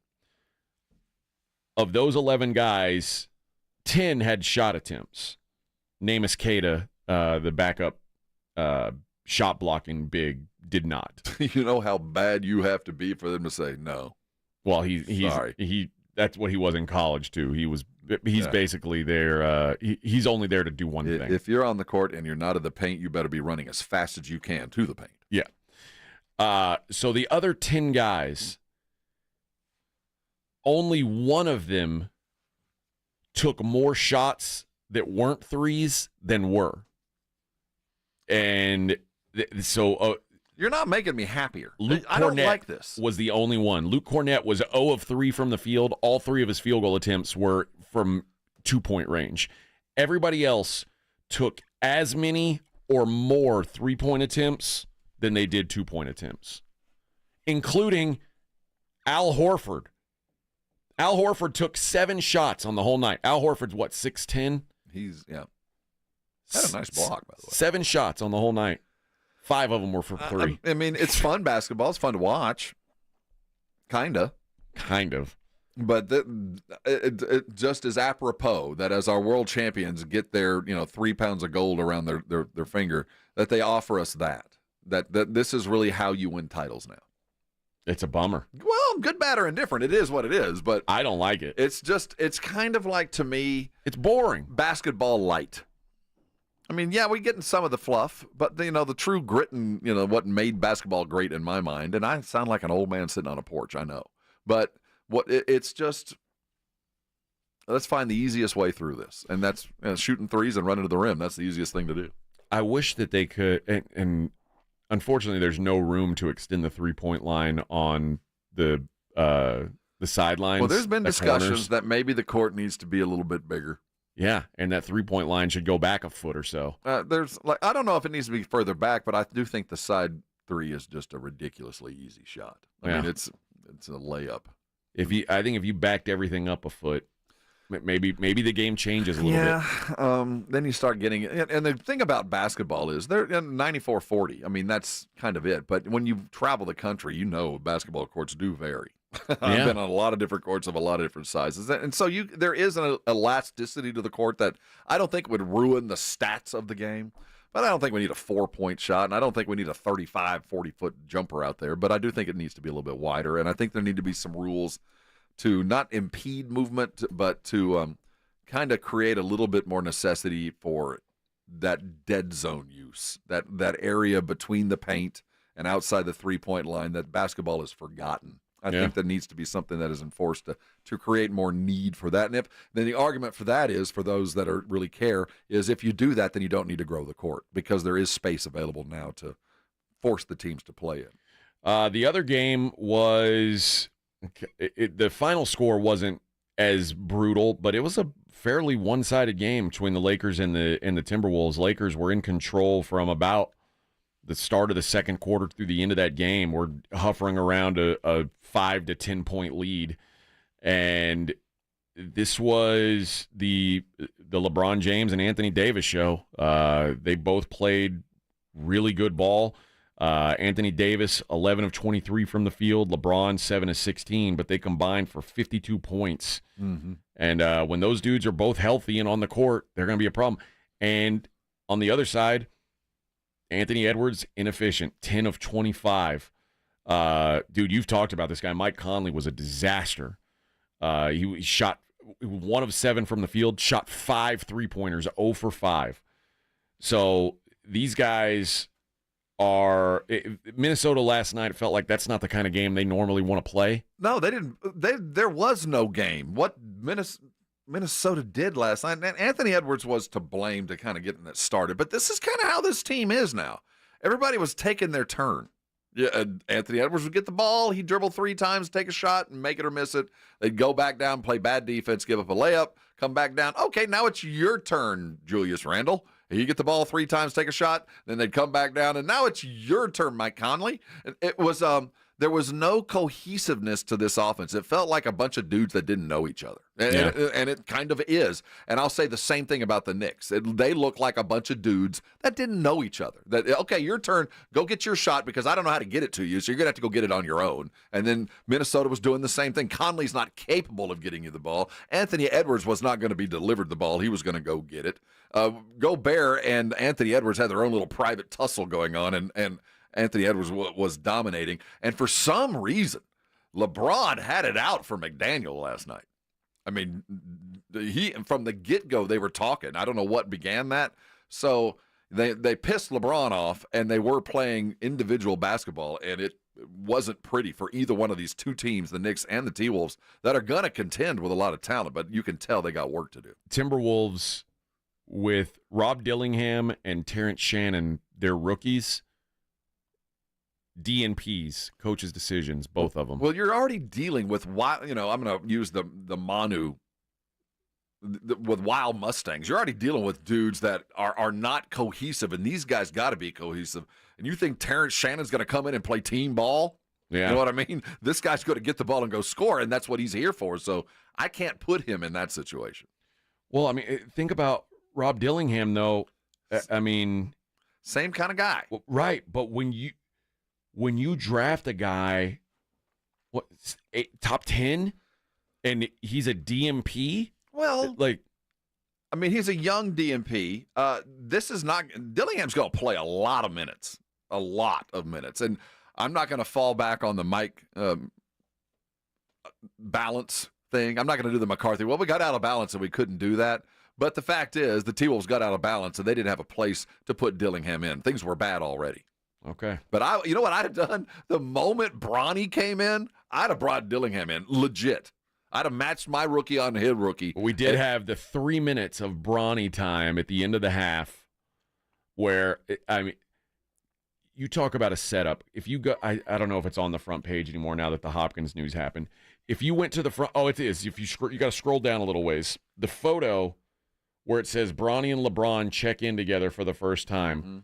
Of those 11 guys, 10 had shot attempts. Namus Keita, the backup shot blocking big, did not. You know how bad you have to be for them to say no. Well, that's what he was in college too. He's basically there. He's only there to do one thing. If you're on the court and you're not in the paint, you better be running as fast as you can to the paint. Yeah. So the other 10 guys, only one of them took more shots that weren't threes than were. And so you're not making me happier. I don't like this. Was the only one. Luke Cornett was 0 of 3 from the field. All 3 of his field goal attempts were from 2-point range. Everybody else took as many or more 3-point attempts than they did 2-point attempts. including Al Horford. Al Horford took 7 shots on the whole night. Al Horford's what, 6'10"? He's, yeah. Had a nice block, by the way. 7 shots on the whole night. 5 of them were for 3. I mean, it's fun basketball. It's fun to watch. Kind of. But it just is apropos that as our world champions get their 3 pounds of gold around their finger, that they offer us that this is really how you win titles now. It's a bummer. Well, good, bad, or indifferent. It is what it is, but I don't like it. It's kind of like, to me, it's boring. Basketball light. I mean, yeah, we're getting some of the fluff, but the true grit and what made basketball great in my mind. And I sound like an old man sitting on a porch, I know, but it's just, let's find the easiest way through this, and that's shooting threes and running to the rim. That's the easiest thing to do. I wish that they could, and unfortunately, there's no room to extend the 3-point line on the sidelines. Well, there's been discussions that maybe the court needs to be a little bit bigger. Yeah, and that 3-point line should go back a foot or so. I don't know if it needs to be further back, but I do think the side 3 is just a ridiculously easy shot. I mean, it's a layup. I think if you backed everything up a foot, maybe the game changes a little bit. Yeah, then you start getting it. And the thing about basketball is they're 94-40. I mean, that's kind of it. But when you travel the country, basketball courts do vary. I've been on a lot of different courts of a lot of different sizes. And so there is an elasticity to the court that I don't think would ruin the stats of the game. But I don't think we need a 4-point shot, and I don't think we need a 35, 40-foot jumper out there. But I do think it needs to be a little bit wider, and I think there need to be some rules to not impede movement, but to kind of create a little bit more necessity for that dead zone use, that area between the paint and outside the 3-point line that basketball is forgotten. I think there needs to be something that is enforced to create more need for that. And then the argument for that is, for those that really care, is if you do that, then you don't need to grow the court because there is space available now to force the teams to play it. The other game was the final score wasn't as brutal, but it was a fairly one-sided game between the Lakers and the Timberwolves. Lakers were in control from about the start of the second quarter through the end of that game. We're hovering around a 5 to 10 point lead, and this was the LeBron James and Anthony Davis show. They both played really good ball. Anthony Davis 11 of 23 from the field, LeBron 7 of 16, but they combined for 52 points. Mm-hmm. And when those dudes are both healthy and on the court, they're going to be a problem. And on the other side, Anthony Edwards, inefficient, 10 of 25. Dude, you've talked about this guy. Mike Conley was a disaster. He shot 1 of 7 from the field, shot 5 3-pointers, 0 for 5. So these guys are Minnesota last night. It felt like that's not the kind of game they normally want to play. No, they didn't. There was no game. What Minnesota did last night, and Anthony Edwards was to blame to kind of getting that started. But this is kind of how this team is now. Everybody was taking their turn. Yeah, Anthony Edwards would get the ball. He'd dribble 3 times, take a shot, and make it or miss it. They'd go back down, play bad defense, give up a layup, come back down. Okay, now it's your turn, Julius Randle. You get the ball 3 times, take a shot, then they'd come back down, and now it's your turn, Mike Conley. It was there was no cohesiveness to this offense. It felt like a bunch of dudes that didn't know each other, and it kind of is. And I'll say the same thing about the Knicks. They look like a bunch of dudes that didn't know each other. That, okay, your turn, go get your shot because I don't know how to get it to you, so you're going to have to go get it on your own. And then Minnesota was doing the same thing. Conley's not capable of getting you the ball. Anthony Edwards was not going to be delivered the ball. He was going to go get it. Gobert and Anthony Edwards had their own little private tussle going on, and Anthony Edwards was dominating. And for some reason, LeBron had it out for McDaniel last night. I mean, from the get-go, they were talking. I don't know what began that. So they pissed LeBron off, and they were playing individual basketball, and it wasn't pretty for either one of these two teams, the Knicks and the T-Wolves, that are going to contend with a lot of talent, but you can tell they got work to do. Timberwolves, with Rob Dillingham and Terrence Shannon, they're rookies. DNPs, coaches' decisions, both of them. Well, you're already dealing with, I'm going to use the Manu with Wild Mustangs. You're already dealing with dudes that are not cohesive, and these guys got to be cohesive. And you think Terrence Shannon's going to come in and play team ball? Yeah. You know what I mean? This guy's going to get the ball and go score, and that's what he's here for. So I can't put him in that situation. Well, I mean, think about Rob Dillingham, though. I mean, same kind of guy, right? But when you draft a guy, top 10, and he's a DMP, well, like, I mean, he's a young DMP. This is not Dillingham's going to play a lot of minutes, and I'm not going to fall back on the Mike balance thing. I'm not going to do the McCarthy. Well, we got out of balance and we couldn't do that. But the fact is, the T-Wolves got out of balance and they didn't have a place to put Dillingham in. Things were bad already. Okay. But you know what I'd have done? The moment Bronny came in, I'd have brought Dillingham in, legit. I'd have matched my rookie on his rookie. We did have the 3 minutes of Bronny time at the end of the half where, I mean, you talk about a setup. If you go, I don't know if it's on the front page anymore now that the Hopkins news happened. If you went to the front, it is. If you got to scroll down a little ways. The photo where it says Bronny and LeBron check in together for the first time. Mm-hmm.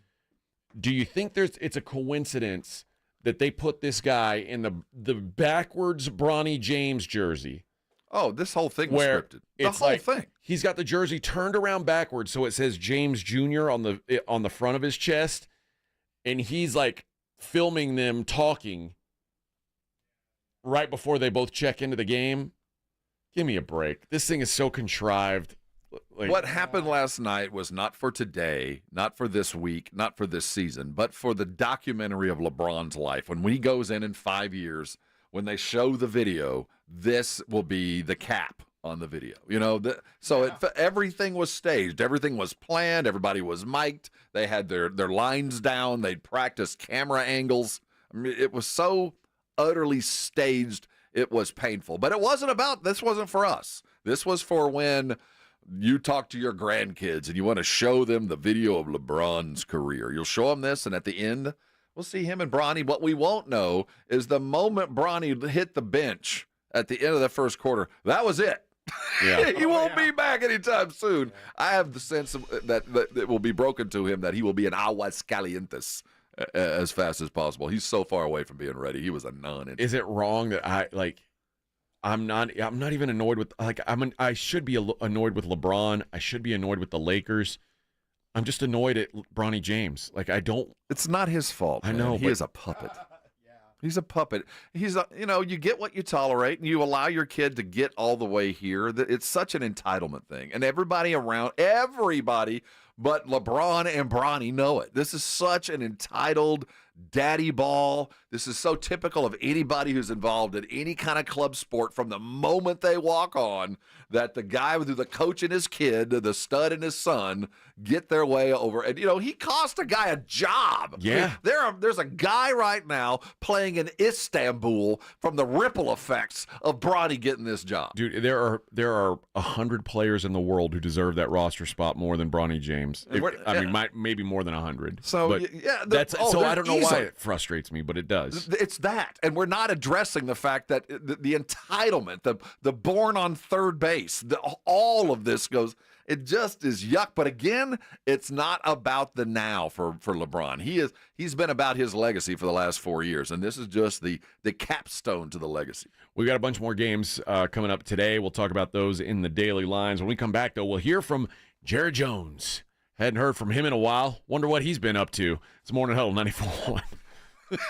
Do you think it's a coincidence that they put this guy in the backwards Bronny James jersey? Oh, this whole thing was scripted. The whole thing. He's got the jersey turned around backwards so it says James Jr. on the front of his chest, and he's like filming them talking right before they both check into the game. Give me a break. This thing is so contrived. What happened last night was not for today, not for this week, not for this season, but for the documentary of LeBron's life. When he goes in 5 years, when they show the video, this will be the cap on the video. You know, everything was staged. Everything was planned. Everybody was mic'd. They had their lines down. They'd practiced camera angles. I mean, it was so utterly staged. It was painful. But this wasn't for us. This was for when you talk to your grandkids and you want to show them the video of LeBron's career. You'll show them this, and at the end, we'll see him and Bronny. What we won't know is the moment Bronny hit the bench at the end of the first quarter, that was it. Yeah. He won't be back anytime soon. I have the sense that it will be broken to him that he will be in aguas calientes as fast as possible. He's so far away from being ready. He was a non-entity. Is it wrong that I'm not even annoyed with I should be annoyed with LeBron. I should be annoyed with the Lakers. I'm just annoyed at Bronny James. It's not his fault. I man. know He is a puppet. He's a puppet. You get what you tolerate, and you allow your kid to get all the way here. It's such an entitlement thing, and everybody but LeBron and Bronny know it. This is such an entitled daddy ball. This is so typical of anybody who's involved in any kind of club sport from the moment they walk on, that the guy with the coach and his kid, the stud and his son, get their way over. And, he cost a guy a job. Yeah. I mean, there's a guy right now playing in Istanbul from the ripple effects of Bronny getting this job. Dude, there are 100 players in the world who deserve that roster spot more than Bronny James. Maybe more than 100. So, I don't know why it frustrates me, but it does. It's that. And we're not addressing the fact that the entitlement, the born on third base, all of this goes, it just is yuck. But again, it's not about the now for LeBron. He's been about his legacy for the last 4 years, and this is just the capstone to the legacy. We got a bunch more games coming up today. We'll talk about those in the daily lines. When we come back, though, we'll hear from Jared Jones. Hadn't heard from him in a while. Wonder what he's been up to. It's Morning Huddle 94.1.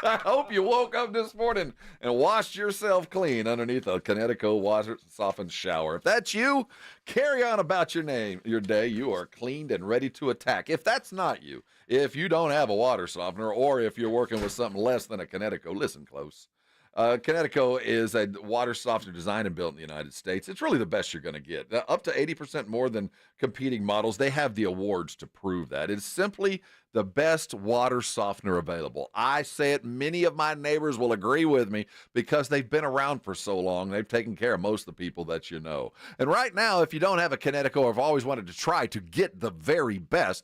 I hope you woke up this morning and washed yourself clean underneath a Connecticut water softened shower. If that's you, carry on about your day. You are cleaned and ready to attack. If that's not you, if you don't have a water softener, or if you're working with something less than a Connecticut, listen close. Connecticut is a water softener designed and built in the United States. It's really the best you're going to get. Up to 80% more than competing models. They have the awards to prove that. It's simply the best water softener available. I say it. Many of my neighbors will agree with me because they've been around for so long. They've taken care of most of the people that you know. And right now, if you don't have a Connecticut or have always wanted to try to get the very best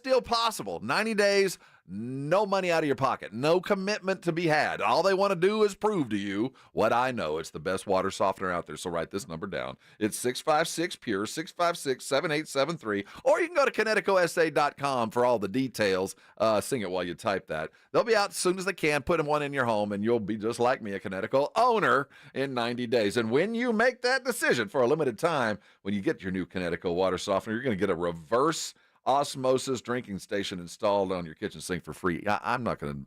deal possible. 90 days, No money out of your pocket. No commitment to be had. All they want to do is prove to you what I know. It's the best water softener out there. So write this number down. It's 656-PURE, 656-7873. Or you can go to KineticoSA.com for all the details. Sing it while you type that. They'll be out as soon as they can. Put them one in your home, and you'll be just like me, a Kinetico owner in 90 days. And when you make that decision for a limited time, when you get your new Kinetico water softener, you're going to get a reverse osmosis drinking station installed on your kitchen sink for free. I'm not going to,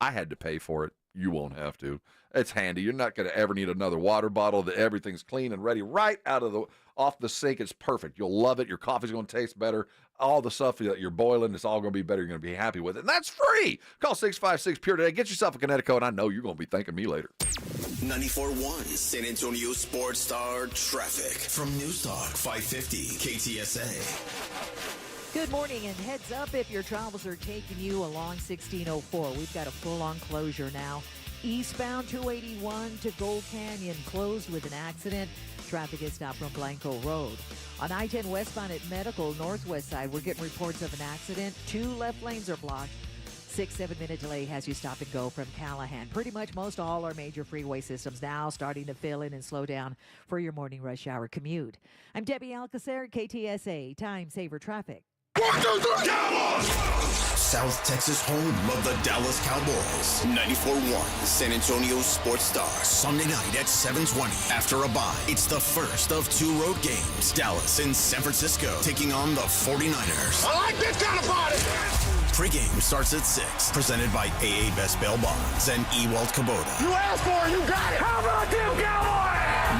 I had to pay for it. You won't have to. It's handy. You're not going to ever need another water bottle. Everything's clean and ready right off the sink. It's perfect. You'll love it. Your coffee's going to taste better. All the stuff that you're boiling, it's all going to be better. You're going to be happy with it. And that's free. Call 656-PURE today. Get yourself a Kinetico, and I know you're going to be thanking me later. 94.1 San Antonio Sports Star Traffic from News Talk 550 KTSA. Good morning, and heads up if your travels are taking you along 1604. We've got a full-on closure now. Eastbound 281 to Gold Canyon closed with an accident. Traffic is stopped from Blanco Road. On I-10 westbound at Medical northwest side, we're getting reports of an accident. 2 left lanes are blocked. 6-7 minute delay has you stop and go from Callahan. Pretty much most all our major freeway systems now starting to fill in and slow down for your morning rush hour commute. I'm Debbie Alcacer, KTSA Time Saver Traffic. 1, 2, 3, Cowboys! South Texas home of the Dallas Cowboys. 94.1 San Antonio Sports Star. Sunday night at 7:20. After a bye, it's the first of 2 road games. Dallas and San Francisco taking on the 49ers. I like this kind of party! Pre-game starts at 6. Presented by AA Best Bail Bonds and Ewald Kubota. You asked for it, you got it! How about them Cowboys?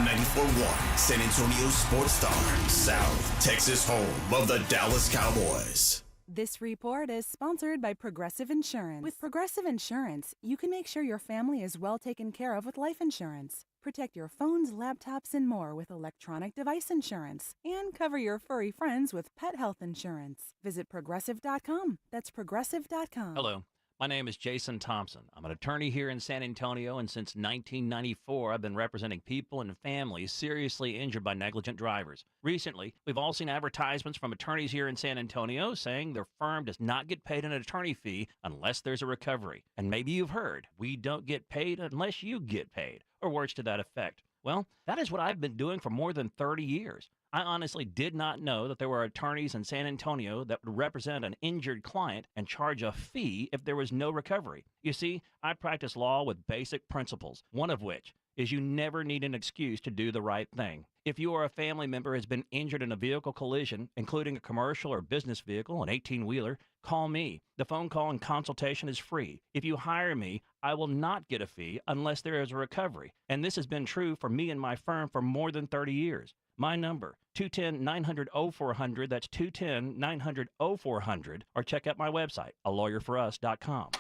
94.1 San Antonio Sports Star. South Texas home of the Dallas Cowboys. This report is sponsored by Progressive Insurance. With Progressive Insurance, you can make sure your family is well taken care of with life insurance. Protect your phones, laptops, and more with electronic device insurance. And cover your furry friends with pet health insurance. Visit Progressive.com. That's Progressive.com. Hello. My name is Jason Thompson. I'm an attorney here in San Antonio, and since 1994, I've been representing people and families seriously injured by negligent drivers. Recently, we've all seen advertisements from attorneys here in San Antonio saying their firm does not get paid an attorney fee unless there's a recovery. And maybe you've heard, we don't get paid unless you get paid, or words to that effect. Well, that is what I've been doing for more than 30 years. I honestly did not know that there were attorneys in San Antonio that would represent an injured client and charge a fee if there was no recovery. You see, I practice law with basic principles, one of which is you never need an excuse to do the right thing. If you or a family member has been injured in a vehicle collision, including a commercial or business vehicle, an 18-wheeler, call me. The phone call and consultation is free. If you hire me, I will not get a fee unless there is a recovery. And this has been true for me and my firm for more than 30 years. My number, 210-900-0400. That's 210-900-0400. Or check out my website, alawyerforus.com. 911,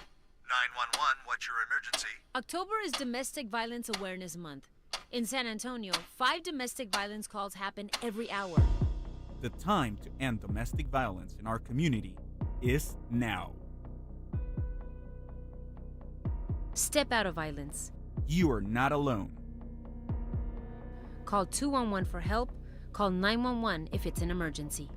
what's your emergency? October is Domestic Violence Awareness Month. In San Antonio, 5 domestic violence calls happen every hour. The time to end domestic violence in our community is now. Step out of violence. You are not alone. Call 211 for help. Call 911 if it's an emergency.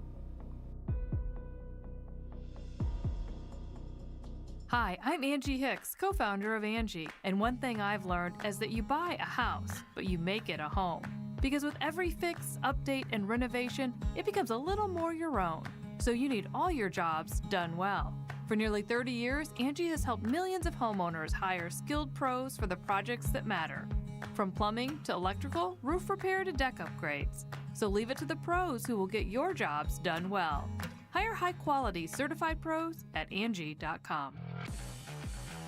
Hi, I'm Angie Hicks, co-founder of Angie. And one thing I've learned is that you buy a house, but you make it a home. Because with every fix, update, and renovation, it becomes a little more your own. So you need all your jobs done well. For nearly 30 years, Angie has helped millions of homeowners hire skilled pros for the projects that matter. From plumbing to electrical, roof repair to deck upgrades. So leave it to the pros who will get your jobs done well. Hire high-quality certified pros at Angie.com.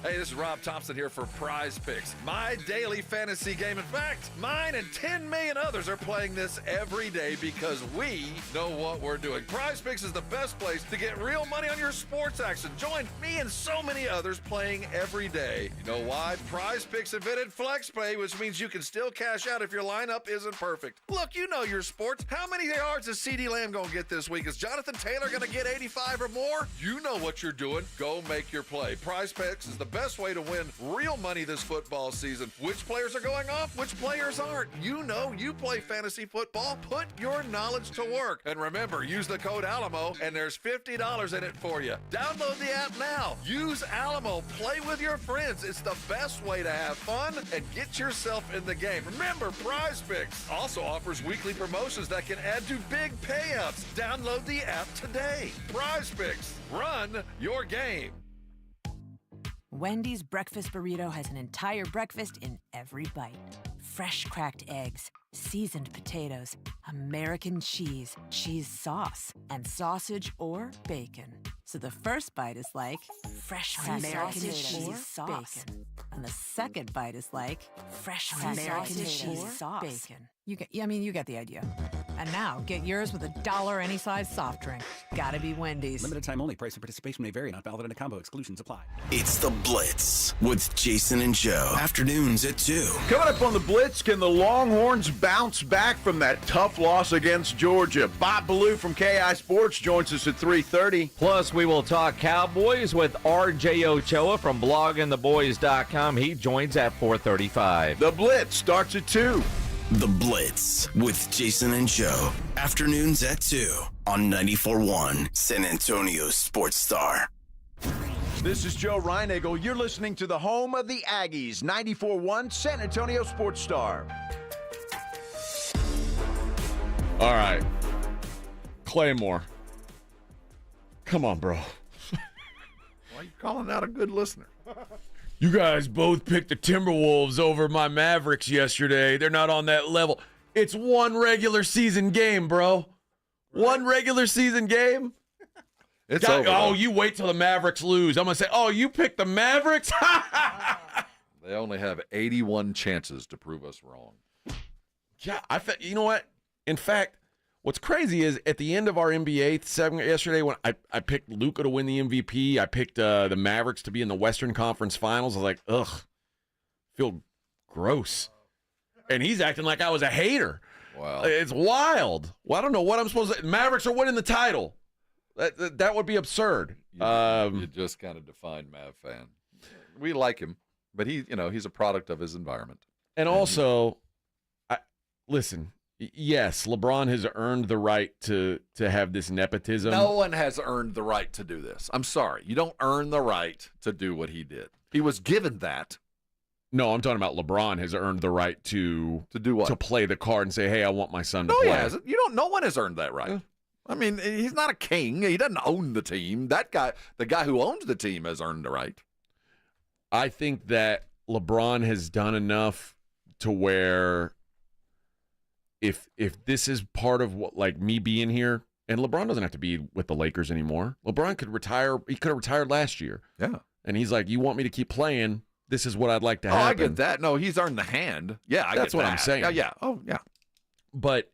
Hey, this is Rob Thompson here for Prize Picks, my daily fantasy game. In fact, mine and 10 million others are playing this every day because we know what we're doing. Prize Picks is the best place to get real money on your sports action. Join me and so many others playing every day. You know why? Prize Picks invented FlexPay, which means you can still cash out if your lineup isn't perfect. Look, you know your sports. How many yards is CeeDee Lamb going to get this week? Is Jonathan Taylor going to get 85 or more? You know what you're doing. Go make your play. Prize Picks is the best way to win real money this football season. Which players are going off? Which players aren't? You know you play fantasy football. Put your knowledge to work. And remember, use the code Alamo, and there's $50 in it for you. Download the app now. Use Alamo. Play with your friends. It's the best way to have fun and get yourself in the game. Remember, Prize Picks also offers weekly promotions that can add to big payouts. Download the app today. Prize Picks. Run your game. Wendy's breakfast burrito has an entire breakfast in every bite. Fresh cracked eggs, seasoned potatoes, American cheese, cheese sauce, and sausage or bacon. So the first bite is like fresh American cheese sauce. Bacon. And the second bite is like fresh American cheese sauce. Bacon. You get the idea. And now, get yours with $1 any size soft drink. Gotta be Wendy's. Limited time only. Price and participation may vary. Not valid in a combo. Exclusions apply. It's The Blitz with Jason and Joe. Afternoons at 2. Coming up on The Blitz, can the Longhorns bounce back from that tough loss against Georgia? Bob Ballou from KI Sports joins us at 3:30. Plus, we will talk Cowboys with RJ Ochoa from bloggingtheboys.com. He joins at 4:35. The Blitz starts at 2. The Blitz with Jason and Joe. Afternoons at 2 on 94.1 San Antonio Sports Star. This is Joe Reinagle. You're listening to the home of the Aggies, 94.1 San Antonio Sports Star. All right. Claymore. Come on, bro. Why are you calling out a good listener? You guys both picked the Timberwolves over my Mavericks yesterday. They're not on that level. It's one regular season game, bro. Right. One regular season game. It's over. Oh, you wait till the Mavericks lose. I'm going to say, oh, you picked the Mavericks? They only have 81 chances to prove us wrong. Yeah, you know what? In fact, what's crazy is at the end of our NBA segment yesterday, when I picked Luka to win the MVP, I picked the Mavericks to be in the Western Conference Finals. I was like, ugh, feel gross. And he's acting like I was a hater. Wow. It's wild. Well, I don't know what I'm supposed to. Mavericks are winning the title. That would be absurd. You just kind of defined Mav fan. We like him, but he's a product of his environment. And also, listen. Yes, LeBron has earned the right to have this nepotism. No one has earned the right to do this. I'm sorry. You don't earn the right to do what he did. He was given that. No, I'm talking about LeBron has earned the right to do what? To play the card and say, hey, I want my son to play. No, he hasn't. No one has earned that right. I mean, he's not a king. He doesn't own the team. That guy, the guy who owns the team, has earned the right. I think that LeBron has done enough to where if this is part of what, like, me being here, and LeBron doesn't have to be with the Lakers anymore. LeBron could retire. He could have retired last year. Yeah. And he's like, you want me to keep playing? This is what I'd like to happen. Oh, I get that. No, he's earned the hand. Yeah, I That's get what that. I'm saying. Yeah. Oh, yeah. But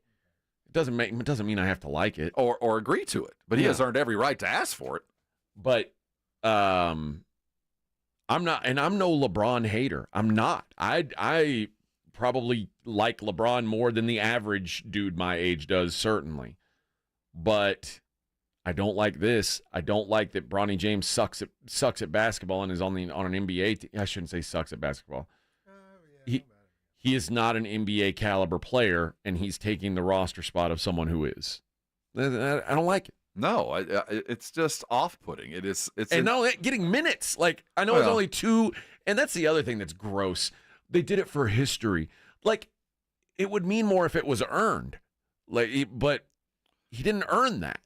it doesn't mean I have to like it or agree to it. But he has earned every right to ask for it. But I'm not, and I'm no LeBron hater. I'm not. I probably like LeBron more than the average dude my age does, certainly. But I don't like this. I don't like that Bronny James sucks at basketball and is on an NBA team. I shouldn't say sucks at basketball. He is not an NBA caliber player, and he's taking the roster spot of someone who is. I don't like it. No, it's just off-putting. It's getting minutes. Like, I know it's only 2, and that's the other thing that's gross. They did it for history. Like, it would mean more if it was earned. But he didn't earn that.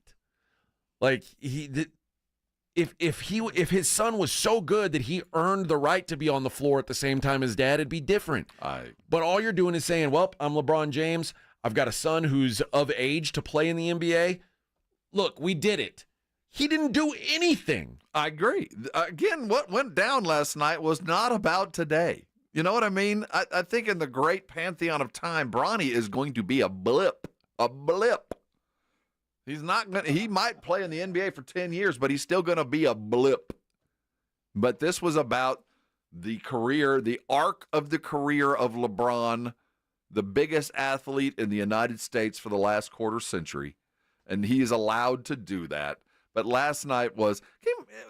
Like, he did. If his son was so good that he earned the right to be on the floor at the same time as dad, it'd be different. But all you're doing is saying, well, I'm LeBron James. I've got a son who's of age to play in the NBA. Look, we did it. He didn't do anything. I agree. Again, what went down last night was not about today. You know what I mean? I think in the great pantheon of time, Bronny is going to be a blip. A blip. He's not going. He might play in the NBA for 10 years, but he's still going to be a blip. But this was about the career, the arc of the career of LeBron, the biggest athlete in the United States for the last quarter century, and he is allowed to do that. But last night was,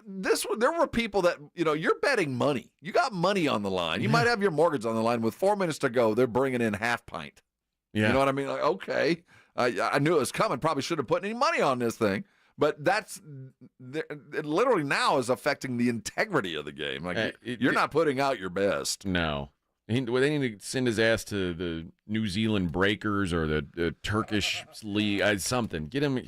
there were people that, you're betting money. You got money on the line. You might have your mortgage on the line. With 4 minutes to go, they're bringing in half pint. Yeah. You know what I mean? Like, okay, I knew it was coming. Probably should have put any money on this thing. But it literally now is affecting the integrity of the game. Like you're not putting out your best. No. They need to send his ass to the New Zealand Breakers or the Turkish league, something. Get him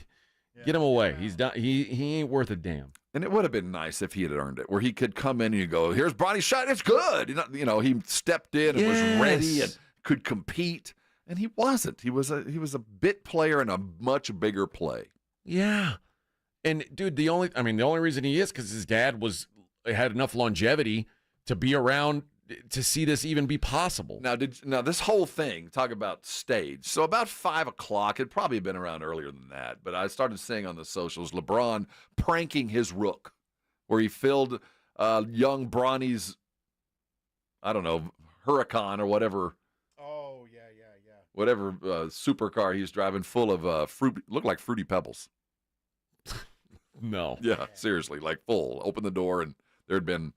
away. He's done. He ain't worth a damn. And it would have been nice if he had earned it, where he could come in and you go, "Here's Bronny's shot. It's good." He stepped in and was ready and could compete, and he wasn't. He was a bit player in a much bigger play. Yeah. And dude, the only reason he is because his dad had enough longevity to be around to see this even be possible. Now this whole thing, talk about stage. So about 5 o'clock, it'd probably been around earlier than that, but I started seeing on the socials LeBron pranking his rook, where he filled young Bronny's, I don't know, Huracan or whatever. Oh yeah. Whatever supercar he's driving, full of looked like Fruity Pebbles. No. Yeah, seriously, like full. Open the door and there'd been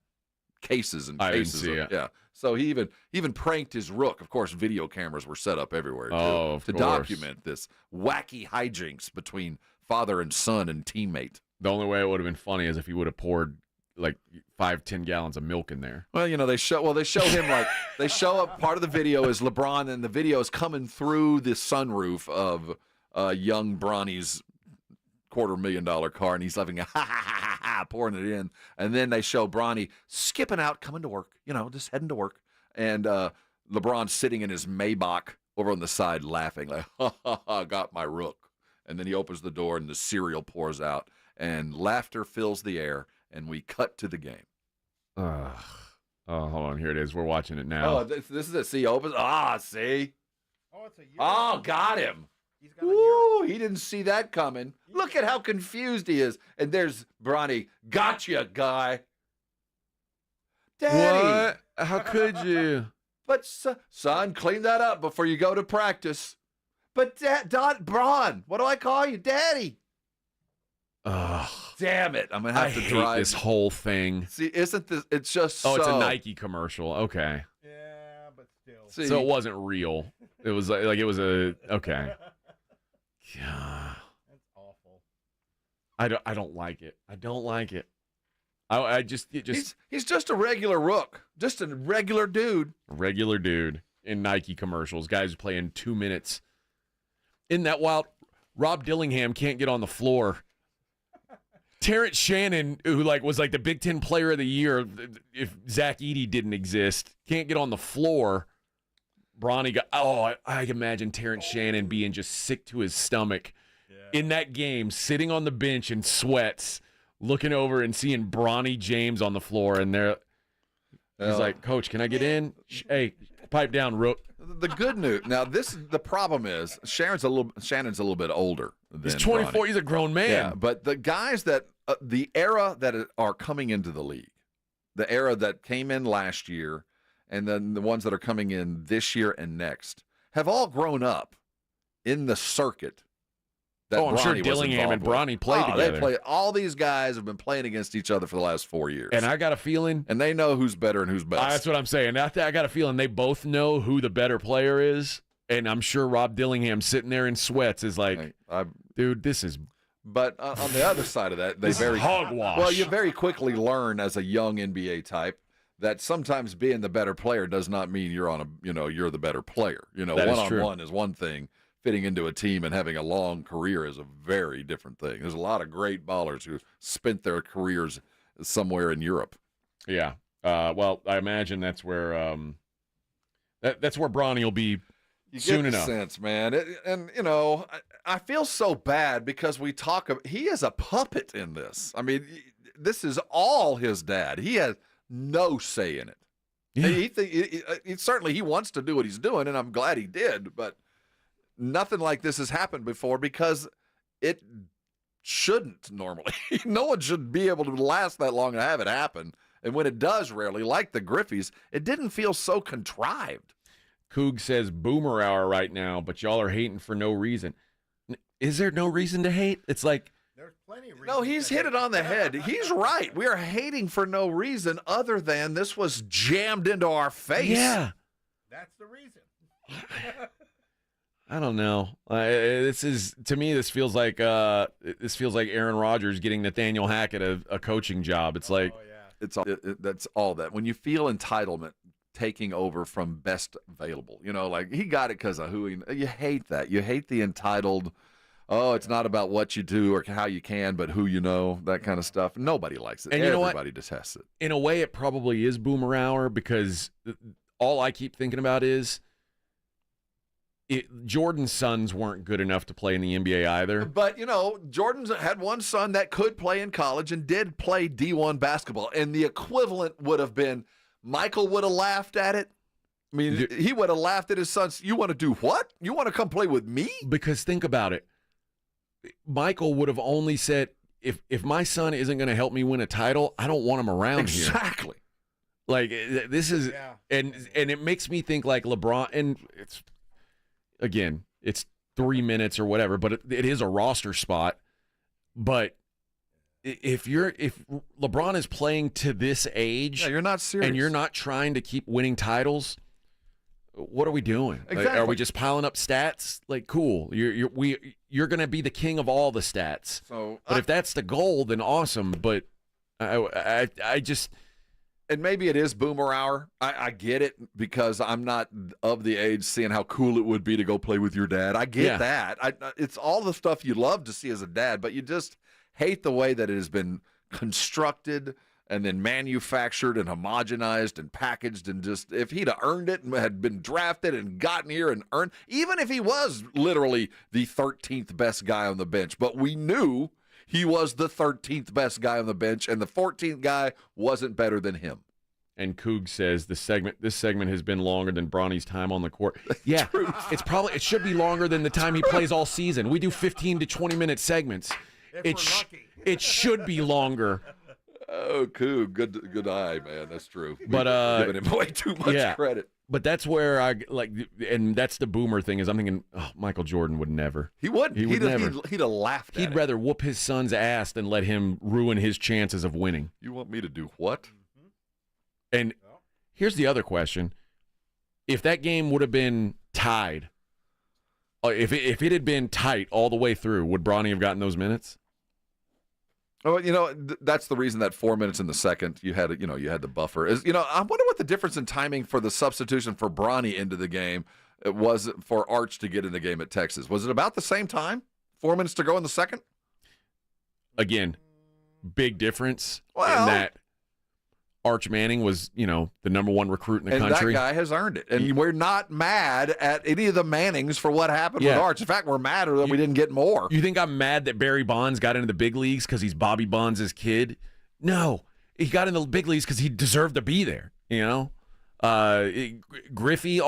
cases and cases. I didn't see it. Yeah. So he even pranked his rook. Of course, video cameras were set up everywhere to course. document this wacky hijinks between father and son and teammate. The only way it would have been funny is if he would have poured like 5-10 gallons of milk in there. Well, they show him like they show up. Part of the video is LeBron, and the video is coming through the sunroof of young Bronny's $250,000 car, and he's having pouring it in, and then they show Bronny skipping out, coming to work, just heading to work, and LeBron sitting in his Maybach over on the side laughing like, got my rook, and then he opens the door and the cereal pours out, and laughter fills the air, and we cut to the game. Oh, hold on, here it is. We're watching it now. Oh, this is it. See, he opens. See. Oh, it's a year. Oh, got him. He's got a year. He didn't see that coming. Look at how confused he is. And there's Bronny. Gotcha, guy. Daddy. What? How could you? But, son, clean that up before you go to practice. But, Bron, what do I call you? Daddy. Ugh. Damn it. I'm going to have to hate drive. this whole thing. See, isn't this, it's just it's a Nike commercial. Okay. Yeah, but still. See, so it wasn't real. It was like it was okay. Yeah. That's awful. I don't like it. I don't like it. He's just a regular rook. Just a regular dude. Regular dude in Nike commercials. Guys playing 2 minutes. Isn't that wild? Rob Dillingham can't get on the floor. Terrence Shannon, who was the Big Ten Player of the Year, if Zach Edey didn't exist, can't get on the floor. Bronny got. Oh, I imagine Terrence Shannon being just sick to his stomach in that game, sitting on the bench in sweats, looking over and seeing Bronny James on the floor, and he's like, "Coach, can I get in? Hey, pipe down, rook." The good news. Now, the problem is Shannon's a little bit older than He's 24. Bronny. He's a grown man. Yeah, but the guys that the era that are coming into the league, the era that came in last year, and then the ones that are coming in this year and next, have all grown up in the circuit. I'm sure Dillingham and Bronny played together. All these guys have been playing against each other for the last 4 years. And I got a feeling. And they know who's better and who's best. That's what I'm saying. I got a feeling they both know who the better player is. And I'm sure Rob Dillingham sitting there in sweats is like, dude, this is. But on the other side of that, they very hogwash. Well, you very quickly learn as a young NBA type that sometimes being the better player does not mean you're the better player. One-on-one is one thing. Fitting into a team and having a long career is a very different thing. There's a lot of great ballers who spent their careers somewhere in Europe. Yeah. Well, I imagine that's where that's where Bronny will be soon enough. Sense, man. I feel so bad because he is a puppet in this. I mean, this is all his dad. He has no say in it. Yeah. Certainly he wants to do what he's doing, and I'm glad he did, but nothing like this has happened before because it shouldn't normally. No one should be able to last that long to have it happen. And when it does rarely, like the Griffies, it didn't feel so contrived. Coog says boomer hour right now, but y'all are hating for no reason. Is there no reason to hate? It's like there's plenty No, he's hit it on the head. He's right. We are hating for no reason other than this was jammed into our face. Yeah. That's the reason. I don't know. To me, this feels like Aaron Rodgers getting Nathaniel Hackett a coaching job. It's like, that's all that. When you feel entitlement taking over from best available, like he got it because of who you hate that. You hate the entitled. Oh, it's not about what you do or how you can, but who you know, that kind of stuff. Nobody likes it. And everybody detests it. In a way, it probably is boomer hour because all I keep thinking about is Jordan's sons weren't good enough to play in the NBA either. But, Jordan's had one son that could play in college and did play D1 basketball. And the equivalent would have been Michael would have laughed at it. I mean, he would have laughed at his sons. You want to do what? You want to come play with me? Because think about it. Michael would have only said, if my son isn't going to help me win a title, I don't want him around here. Exactly. Like, this is, and it makes me think like LeBron, and it's 3 minutes or whatever, but it is a roster spot. But if LeBron is playing to this age, you're not serious, and you're not trying to keep winning titles, what are we doing? Exactly. Like, are we just piling up stats? Like, cool, you're going to be the king of all the stats. But if that's the goal, then awesome. But I just. And maybe it is boomer hour. I get it because I'm not of the age seeing how cool it would be to go play with your dad. I get that. It's all the stuff you love to see as a dad, but you just hate the way that it has been constructed and then manufactured and homogenized and packaged. And just if he'd have earned it and had been drafted and gotten here and earned, even if he was literally the 13th best guy on the bench, but we knew he was the 13th best guy on the bench, and the 14th guy wasn't better than him. And Coog says this segment has been longer than Bronny's time on the court. Yeah, it should be longer than the time he plays all season. We do 15 to 20-minute segments. It should be longer. Oh, Coog, good eye, man. That's true. But giving him way too much credit. But that's where I like, and that's the boomer thing is I'm thinking, Michael Jordan would never. He would. He'd never. He'd have laughed at He'd rather whoop his son's ass than let him ruin his chances of winning. You want me to do what? And here's the other question. If that game would have been tied, if it had been tight all the way through, would Bronny have gotten those minutes? Oh, that's the reason that 4 minutes in the second you had the buffer. I wonder what the difference in timing for the substitution for Bronny into the game was for Arch to get in the game at Texas. Was it about the same time? 4 minutes to go in the second? Again, big difference in that Arch Manning was, the number one recruit in the country. And that guy has earned it. And we're not mad at any of the Mannings for what happened with Arch. In fact, we're madder that we didn't get more. You think I'm mad that Barry Bonds got into the big leagues because he's Bobby Bonds' kid? No. He got into the big leagues because he deserved to be there, Griffey,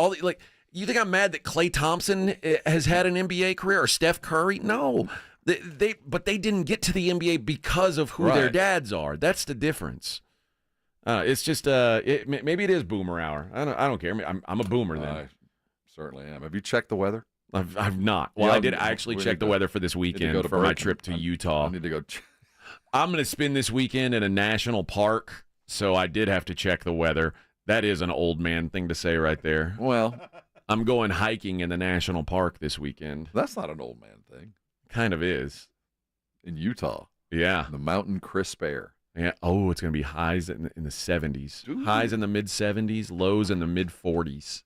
you think I'm mad that Klay Thompson has had an NBA career or Steph Curry? No. But they didn't get to the NBA because of who their dads are. That's the difference. It's just maybe it is boomer hour. I don't care. I'm a boomer then. I certainly am. Have you checked the weather? I've not. Well, I did. I actually checked the weather for this weekend for my trip to Utah. I need to go. I'm going to spend this weekend in a national park, so I did have to check the weather. That is an old man thing to say right there. Well, I'm going hiking in the national park this weekend. That's not an old man thing. Kind of is. In Utah. Yeah. The mountain crisp air. Yeah. Oh, it's going to be highs in the 70s. Ooh. Highs in the mid-70s, lows in the mid-40s.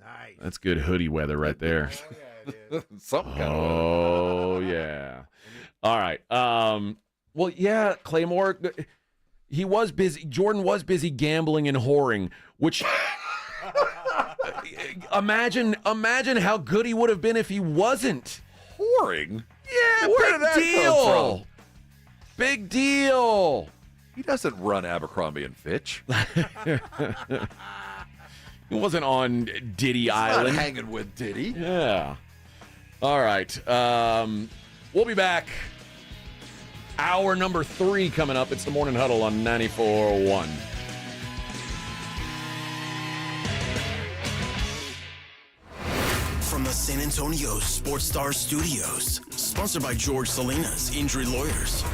Nice. That's good hoodie weather right there. Oh, yeah, it is. Something kind of weather. Oh, yeah. All right. Well, yeah, Claymore, he was busy. Jordan was busy gambling and whoring, which imagine how good he would have been if he wasn't. Whoring? Yeah, where did that come from? Big deal. He doesn't run Abercrombie and Fitch. He wasn't on Diddy Island. Not hanging with Diddy. Yeah. All right. We'll be back. Hour number 3 coming up. It's the Morning Huddle on 94.1. From the San Antonio Sports Star Studios, sponsored by George Salinas, Injury Lawyers.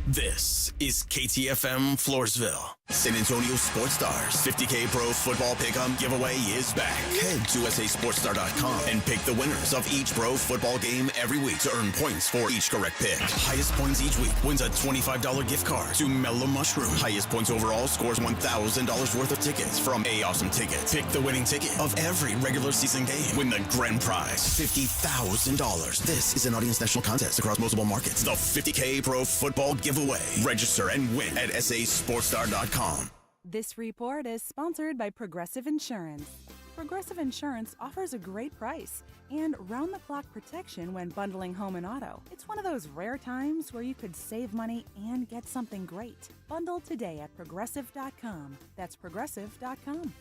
This is KTFM Floresville. San Antonio Sports Stars 50K Pro Football Pick'em giveaway is back. Head to sasportstar.com and pick the winners of each pro football game every week to earn points for each correct pick. Highest points each week wins a $25 gift card to Mellow Mushroom. Highest points overall scores $1,000 worth of tickets from A Awesome Tickets. Pick the winning ticket of every regular season game. Win the grand prize, $50,000. This is an Audience National contest across multiple markets. The 50K Pro Football Giveaway. Register and win at sasportstar.com. This report is sponsored by Progressive Insurance. Progressive Insurance offers a great price and round-the-clock protection when bundling home and auto. It's one of those rare times where you could save money and get something great. Bundle today at progressive.com. That's progressive.com.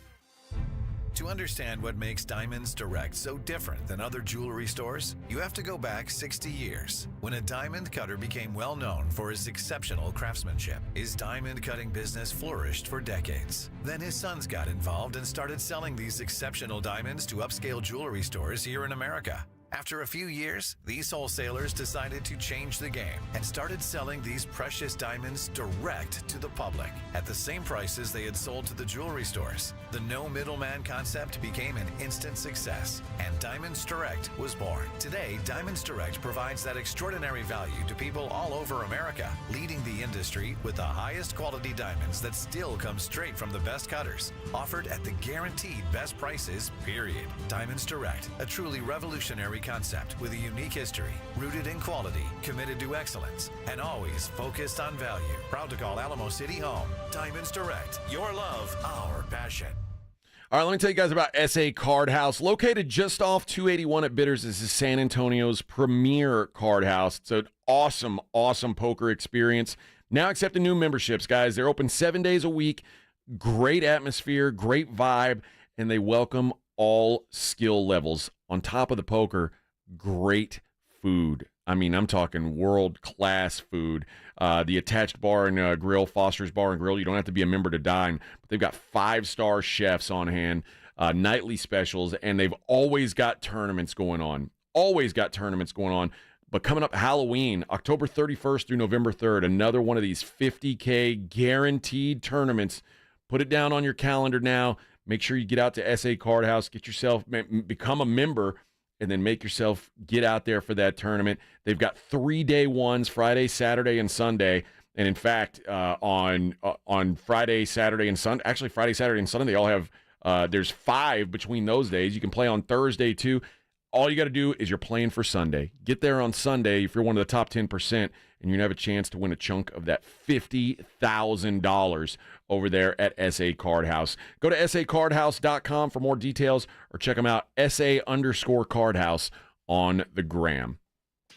To understand what makes Diamonds Direct so different than other jewelry stores, you have to go back 60 years, when a diamond cutter became well known for his exceptional craftsmanship. His diamond cutting business flourished for decades. Then his sons got involved and started selling these exceptional diamonds to upscale jewelry stores here in America. After a few years, these wholesalers decided to change the game and started selling these precious diamonds direct to the public at the same prices they had sold to the jewelry stores. The no middleman concept became an instant success, and Diamonds Direct was born. Today, Diamonds Direct provides that extraordinary value to people all over America, leading the industry with the highest quality diamonds that still come straight from the best cutters, offered at the guaranteed best prices, period. Diamonds Direct, a truly revolutionary concept with a unique history, rooted in quality, committed to excellence, and always focused on value. Proud to call Alamo City home. Diamonds Direct, your love, our passion. All right, let me tell you guys about SA Card House. Located just off 281 at Bitters, this is San Antonio's premier card house. It's an awesome, awesome poker experience. Now accepting new memberships, guys. They're open 7 days a week. Great atmosphere, great vibe, and they welcome all skill levels. On top of the poker, great food. I mean, I'm talking world-class food. The attached bar and grill, Foster's Bar and Grill, you don't have to be a member to dine, but they've got 5-star chefs on hand, nightly specials, and they've always got tournaments going on. Always got tournaments going on. But coming up Halloween, October 31st through November 3rd, another one of these 50K guaranteed tournaments. Put it down on your calendar now. Make sure you get out to SA Card House, get yourself, become a member, and then make yourself get out there for that tournament. They've got 3-day ones, Friday, Saturday, and Sunday. And in fact, on Friday, Saturday, and Sunday, actually Friday, Saturday, and Sunday, they all have, there's 5 between those days. You can play on Thursday too. All you got to do is you're playing for Sunday. Get there on Sunday if you're one of the top 10%, and you're going to have a chance to win a chunk of that $50,000 over there at SA Card House. Go to sacardhouse.com for more details, or check them out, SA_Cardhouse on the gram.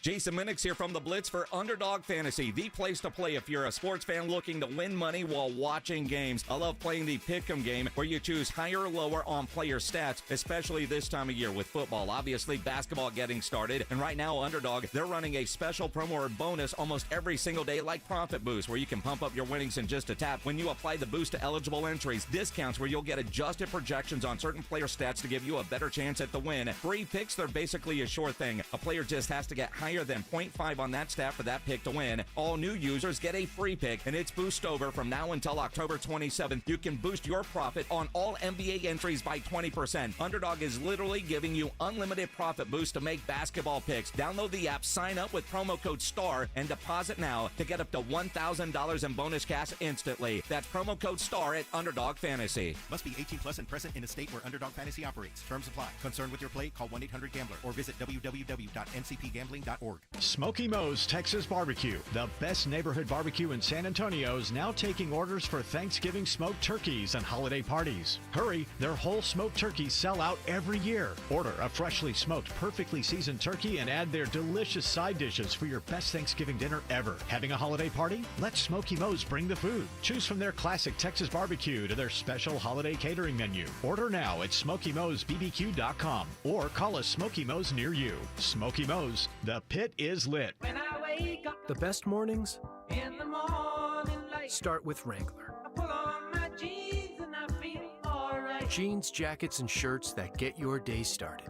Jason Minix here from the Blitz for Underdog Fantasy, the place to play if you're a sports fan looking to win money while watching games. I love playing the Pick'em game where you choose higher or lower on player stats, especially this time of year with football. Obviously, basketball getting started, and right now, Underdog, they're running a special promo or bonus almost every single day like Profit Boost, where you can pump up your winnings in just a tap. When you apply the boost to eligible entries, discounts where you'll get adjusted projections on certain player stats to give you a better chance at the win. Free picks, they're basically a sure thing. A player just has to get higher than 0.5 on that stat for that pick to win. All new users get a free pick, and it's boost over from now until October 27th. You can boost your profit on all NBA entries by 20%. Underdog is literally giving you unlimited profit boost to make basketball picks. Download the app, sign up with promo code STAR, and deposit now to get up to $1,000 in bonus cash instantly. That's promo code STAR at Underdog Fantasy. Must be 18 plus and present in a state where Underdog Fantasy operates. Terms apply. Concerned with your play? Call 1-800-GAMBLER or visit www.ncpgambling.org. Smoky Mo's Texas Barbecue, the best neighborhood barbecue in San Antonio, is now taking orders for Thanksgiving smoked turkeys and holiday parties. Hurry, their whole smoked turkeys sell out every year. Order a freshly smoked, perfectly seasoned turkey and add their delicious side dishes for your best Thanksgiving dinner ever. Having a holiday party? Let Smoky Mo's bring the food. Choose from their classic Texas barbecue to their special holiday catering menu. Order now at SmokyMo'sBBQ.com or call a Smoky Mo's near you. Smoky Mo's, the pit is lit. When I wake up, the best mornings in the morning light, start with Wrangler. I pull on my jeans and I feel alright. Jeans, jackets, and shirts that get your day started.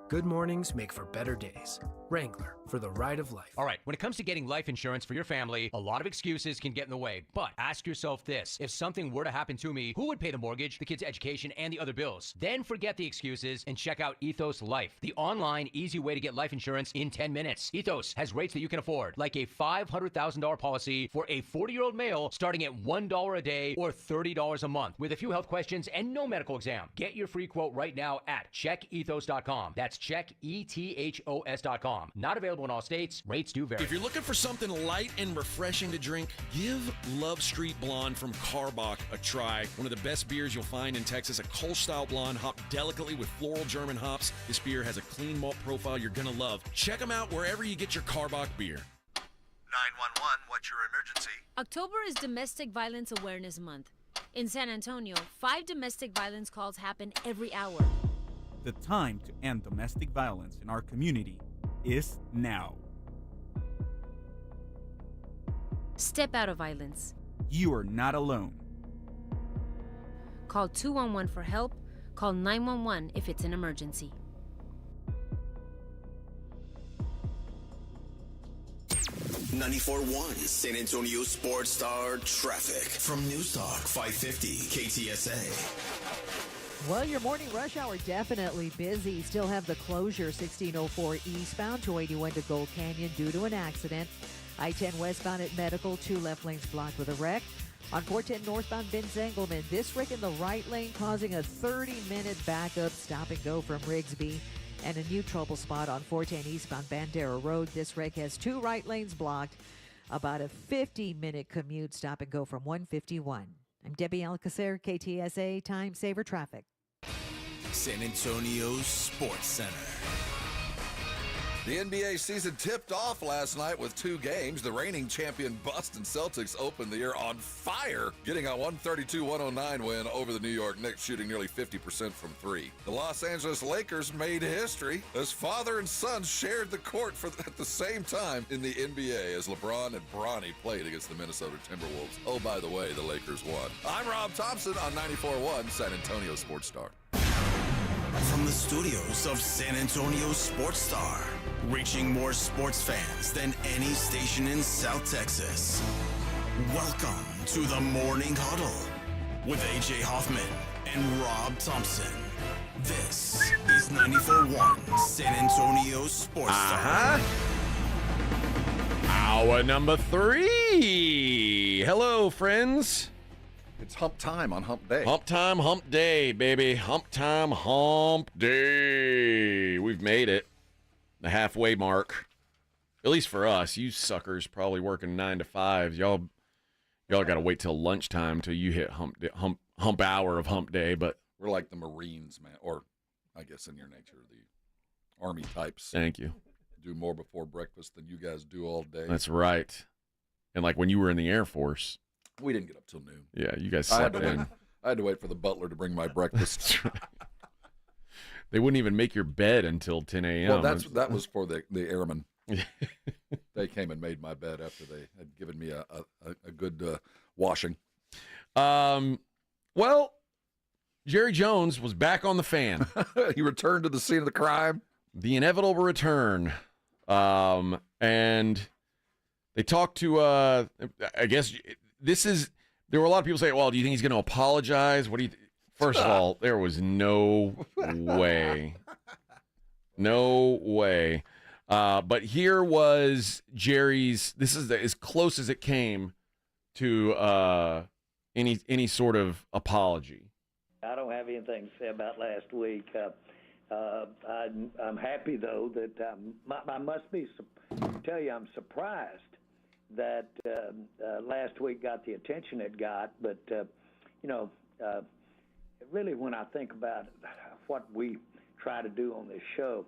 Good mornings make for better days. Wrangler, for the ride of life. All right, when it comes to getting life insurance for your family, a lot of excuses can get in the way. But ask yourself this: if something were to happen to me, who would pay the mortgage, the kids' education, and the other bills? Then forget the excuses and check out Ethos Life, the online, easy way to get life insurance in 10 minutes. Ethos has rates that you can afford, like a $500,000 policy for a 40-year-old male starting at $1 a day or $30 a month, with a few health questions and no medical exam. Get your free quote right now at checkethos.com. That's checkethos.com. Not available in all states. Rates do vary. If you're looking for something light and refreshing to drink, give Love Street Blonde from Karbach a try. One of the best beers you'll find in Texas, a Kolsch-style blonde hopped delicately with floral German hops. This beer has a clean malt profile you're going to love. Check them out wherever you get your Karbach beer. 911, what's your emergency? October is Domestic Violence Awareness Month. In San Antonio, 5 domestic violence calls happen every hour. The time to end domestic violence in our community is now. Step out of violence. You are not alone. Call 211 for help. Call 911 if it's an emergency. .94.1 San Antonio Sports Star Traffic from News Talk 550 KTSA. Well, your morning rush hour definitely busy. Still have the closure 1604 eastbound 281 to Gold Canyon due to an accident. I-10 westbound at Medical, 2 left lanes blocked with a wreck. On 410 northbound Ben Zengelman, this wreck in the right lane causing a 30-minute backup stop and go from Rigsby. And a new trouble spot on 410 eastbound Bandera Road. This wreck has 2 right lanes blocked. About a 50-minute commute stop and go from 151. I'm Debbie Alcacer, KTSA Time Saver Traffic. San Antonio Sports Center. The NBA season tipped off last night with 2 games. The reigning champion Boston Celtics opened the year on fire, getting a 132-109 win over the New York Knicks, shooting nearly 50% from 3. The Los Angeles Lakers made history as father and son shared the court at the same time in the NBA as LeBron and Bronny played against the Minnesota Timberwolves. Oh, by the way, the Lakers won. I'm Rob Thompson on 94.1 San Antonio Sports Star. From the studios of San Antonio Sports Star, reaching more sports fans than any station in South Texas. Welcome to the Morning Huddle with A.J. Hoffman and Rob Thompson. This is 94.1 San Antonio Sports Star. Hour number 3. Hello, friends. It's hump time on hump day. Hump time, hump day, baby. Hump time, hump day. We've made it. The halfway mark. At least for us. You suckers probably working 9 to 5. Y'all got to wait till lunchtime till you hit hump hour of hump day. But we're like the Marines, man. Or I guess in your nature, the Army types. Thank you. Do more before breakfast than you guys do all day. That's right. And like when you were in the Air Force. We didn't get up till noon. Yeah, you guys slept in. I had to wait for the butler to bring my breakfast. They wouldn't even make your bed until 10 a.m. Well, that was for the airmen. They came and made my bed after they had given me a good washing. Well, Jerry Jones was back on the fan. He returned to the scene of the crime. The inevitable return. And they talked to, I guess... there were a lot of people saying, well, do you think he's going to apologize? What do you First of all, there was no way. No way. But here was Jerry's, this is as close as it came to any sort of apology. I don't have anything to say about last week. I'm happy, though, that I must tell you I'm surprised that last week got the attention it got. But, really when I think about what we try to do on this show,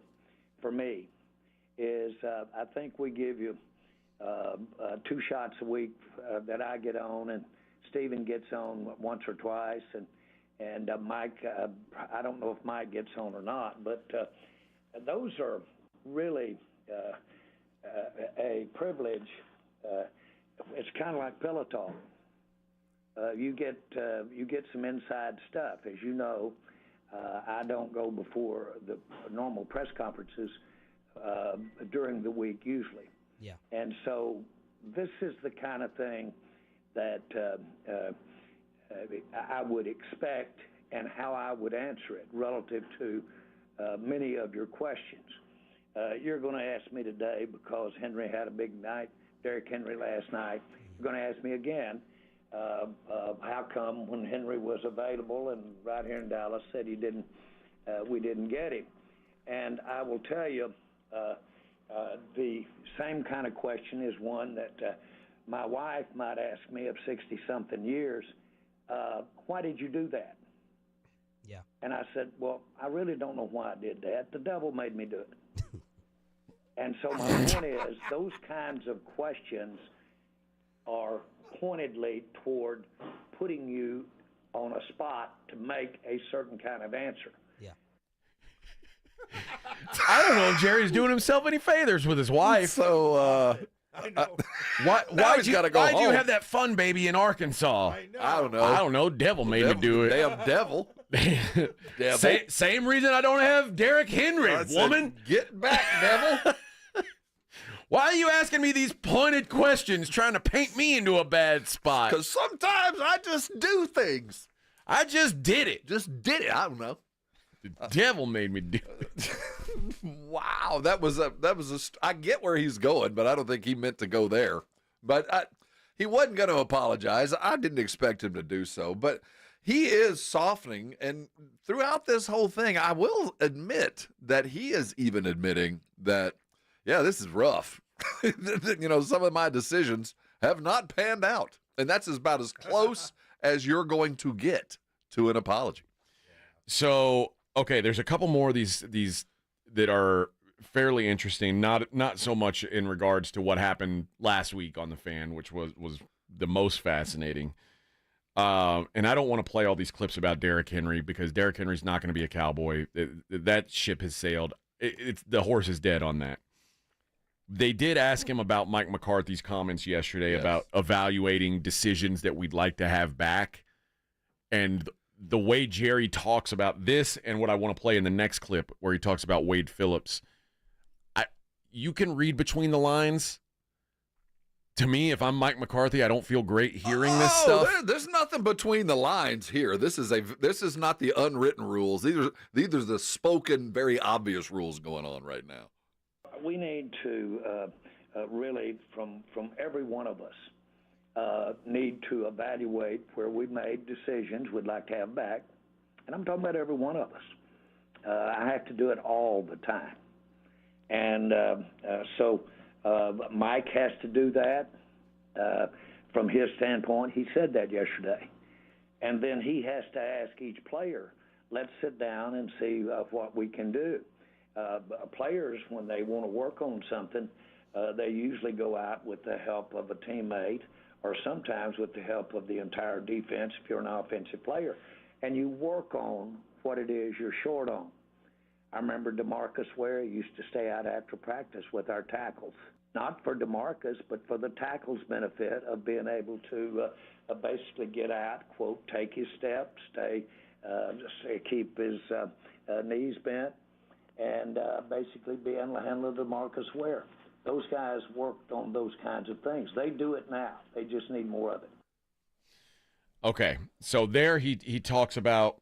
for me, is I think we give you 2 shots a week that I get on, and Stephen gets on once or twice, and Mike, I don't know if Mike gets on or not, but those are really a privilege. It's kind of like pillow talk. You get some inside stuff. As you know, I don't go before the normal press conferences during the week usually. Yeah. And so this is the kind of thing that I would expect and how I would answer it relative to many of your questions. You're going to ask me today because Henry had a big night, Derrick Henry last night. You're going to ask me again, how come when Henry was available and right here in Dallas said we didn't get him? And I will tell you, the same kind of question is one that my wife might ask me of 60-something years, why did you do that? Yeah. And I said, well, I really don't know why I did that. The devil made me do it. And so my point is, those kinds of questions are pointedly toward putting you on a spot to make a certain kind of answer. Yeah. I don't know if Jerry's doing himself any favors with his wife. So, I know. Why'd you home. have that fun baby in Arkansas? I know. I don't know. Devil made me do it. Damn devil. Devil. Same reason I don't have Derrick Henry, woman. Get back, devil. Why are you asking me these pointed questions trying to paint me into a bad spot? Because sometimes I just do things. I just did it. I don't know. The devil made me do it. Wow, that was a. I get where he's going, but I don't think he meant to go there. But he wasn't going to apologize. I didn't expect him to do so, but he is softening. And throughout this whole thing, I will admit that he is even admitting that, yeah, this is rough. Some of my decisions have not panned out, and that's about as close as you're going to get to an apology. So, okay, there's a couple more of these that are fairly interesting. Not so much in regards to what happened last week on the Fan, which was the most fascinating. And I don't want to play all these clips about Derrick Henry because Derrick Henry's not going to be a Cowboy. That ship has sailed. The horse is dead on that. They did ask him about Mike McCarthy's comments yesterday about evaluating decisions that we'd like to have back. And the way Jerry talks about this and what I want to play in the next clip where he talks about Wade Phillips, you can read between the lines. To me, if I'm Mike McCarthy, I don't feel great hearing this stuff. There's nothing between the lines here. This is not the unwritten rules. These are the spoken, very obvious rules going on right now. We need to really, from every one of us, need to evaluate where we've made decisions we'd like to have back. And I'm talking about every one of us. I have to do it all the time. And so Mike has to do that from his standpoint. He said that yesterday. And then he has to ask each player, let's sit down and see what we can do. Players, when they want to work on something, they usually go out with the help of a teammate or sometimes with the help of the entire defense if you're an offensive player, and you work on what it is you're short on. I remember DeMarcus Ware used to stay out after practice with our tackles, not for DeMarcus, but for the tackles' benefit of being able to basically get out, quote, take his steps, keep his knees bent, and basically be able to handle DeMarcus Ware. Those guys worked on those kinds of things. They do it now. They just need more of it. Okay, so there he talks about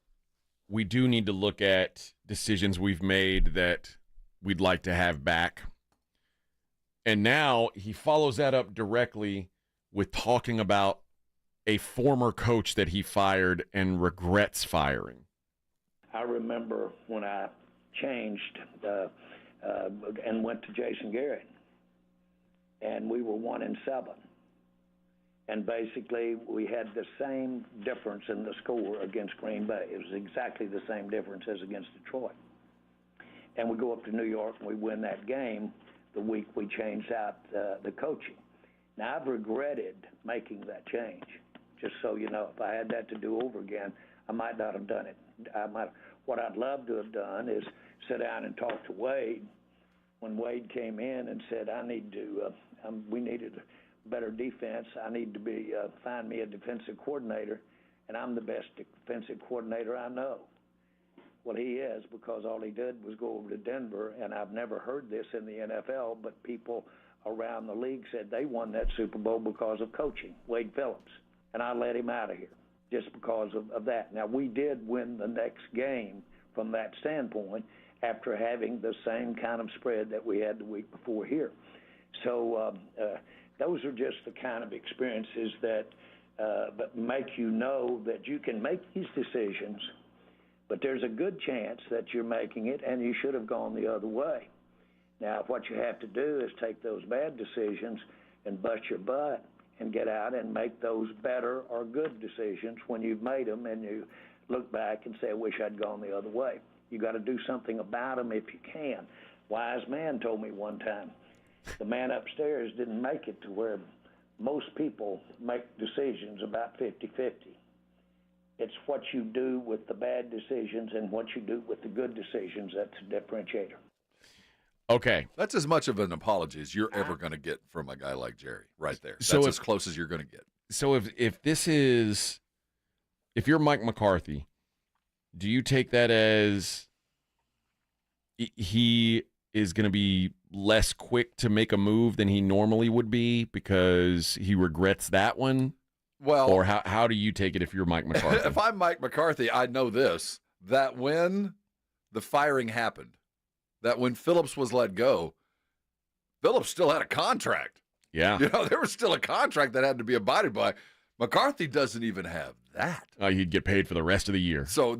we do need to look at decisions we've made that we'd like to have back. And now he follows that up directly with talking about a former coach that he fired and regrets firing. I remember when I changed and went to Jason Garrett, and we were 1-7. And basically, we had the same difference in the score against Green Bay. It was exactly the same difference as against Detroit. And we go up to New York, and we win that game the week we changed out the coaching. Now, I've regretted making that change, just so you know. If I had that to do over again, I might not have done it. What I'd love to have done is sit down and talk to Wade when Wade came in and said, we needed a better defense. I need to find me a defensive coordinator, and I'm the best defensive coordinator I know. Well, he is, because all he did was go over to Denver, and I've never heard this in the NFL, but people around the league said they won that Super Bowl because of coaching, Wade Phillips. And I let him out of here just because of that. Now, we did win the next game from that standpoint after having the same kind of spread that we had the week before here. So those are just the kind of experiences that make you know that you can make these decisions, but there's a good chance that you're making it and you should have gone the other way. Now, what you have to do is take those bad decisions and bust your butt and get out and make those better or good decisions when you've made them and you look back and say, I wish I'd gone the other way. You got to do something about them if you can. Wise man told me one time, the man upstairs didn't make it to where most people make decisions about 50-50. It's what you do with the bad decisions and what you do with the good decisions that's a differentiator. Okay. That's as much of an apology as you're ever going to get from a guy like Jerry right there. So That's as close as you're going to get. So if you're Mike McCarthy, do you take that as he is going to be less quick to make a move than he normally would be because he regrets that one? Well, or how do you take it if you're Mike McCarthy? If I'm Mike McCarthy, I know this, that when the firing happened, that when Phillips was let go, Phillips still had a contract. Yeah. There was still a contract that had to be abided by. McCarthy doesn't even have that. He'd get paid for the rest of the year. So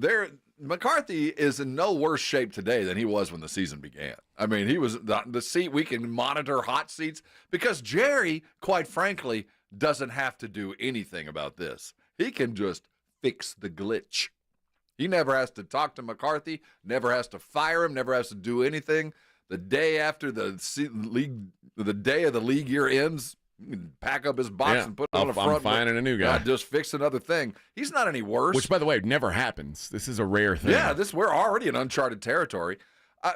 McCarthy is in no worse shape today than he was when the season began. I mean, he was the seat. We can monitor hot seats because Jerry, quite frankly, doesn't have to do anything about this. He can just fix the glitch. He never has to talk to McCarthy, never has to fire him, never has to do anything. The day after the day of the league year ends, he can pack up his box and put it on the front. I'm finding a new guy. Just fix another thing. He's not any worse. Which, by the way, never happens. This is a rare thing. Yeah, we're already in uncharted territory.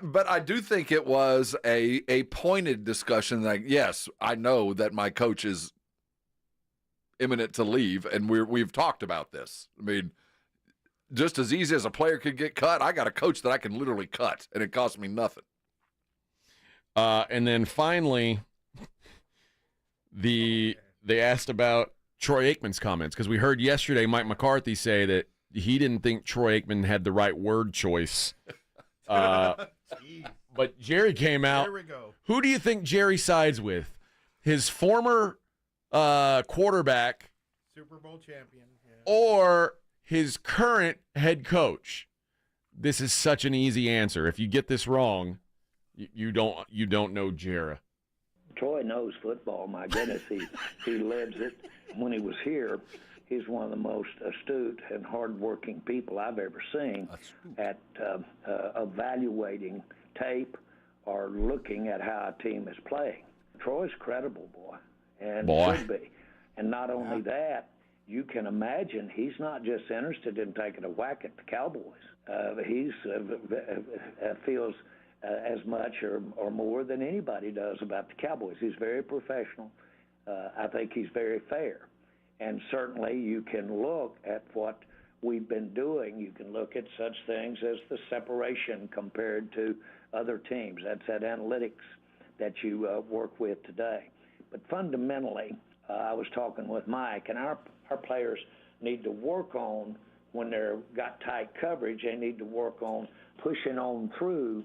But I do think it was a pointed discussion. Like, yes, I know that my coach is imminent to leave, and we've talked about this. I mean, just as easy as a player could get cut, I got a coach that I can literally cut, and it costs me nothing. And then finally, they asked about Troy Aikman's comments, because we heard yesterday Mike McCarthy say that he didn't think Troy Aikman had the right word choice. But Jerry came out. Here we go. Who do you think Jerry sides with? His former quarterback, Super Bowl champion, or his current head coach? This is such an easy answer. If you get this wrong, you don't know Jerry. Troy knows football. My goodness, he lives it. When he was here, he's one of the most astute and hardworking people I've ever seen at evaluating tape or looking at how a team is playing. Troy's credible, boy, and should be. And not only that, you can imagine he's not just interested in taking a whack at the Cowboys. He feels as much or more than anybody does about the Cowboys. He's very professional. I think he's very fair. And certainly you can look at what we've been doing. You can look at such things as the separation compared to other teams. That's that analytics that you work with today. But fundamentally, I was talking with Mike, and our players need to work on, when they've got tight coverage, they need to work on pushing on through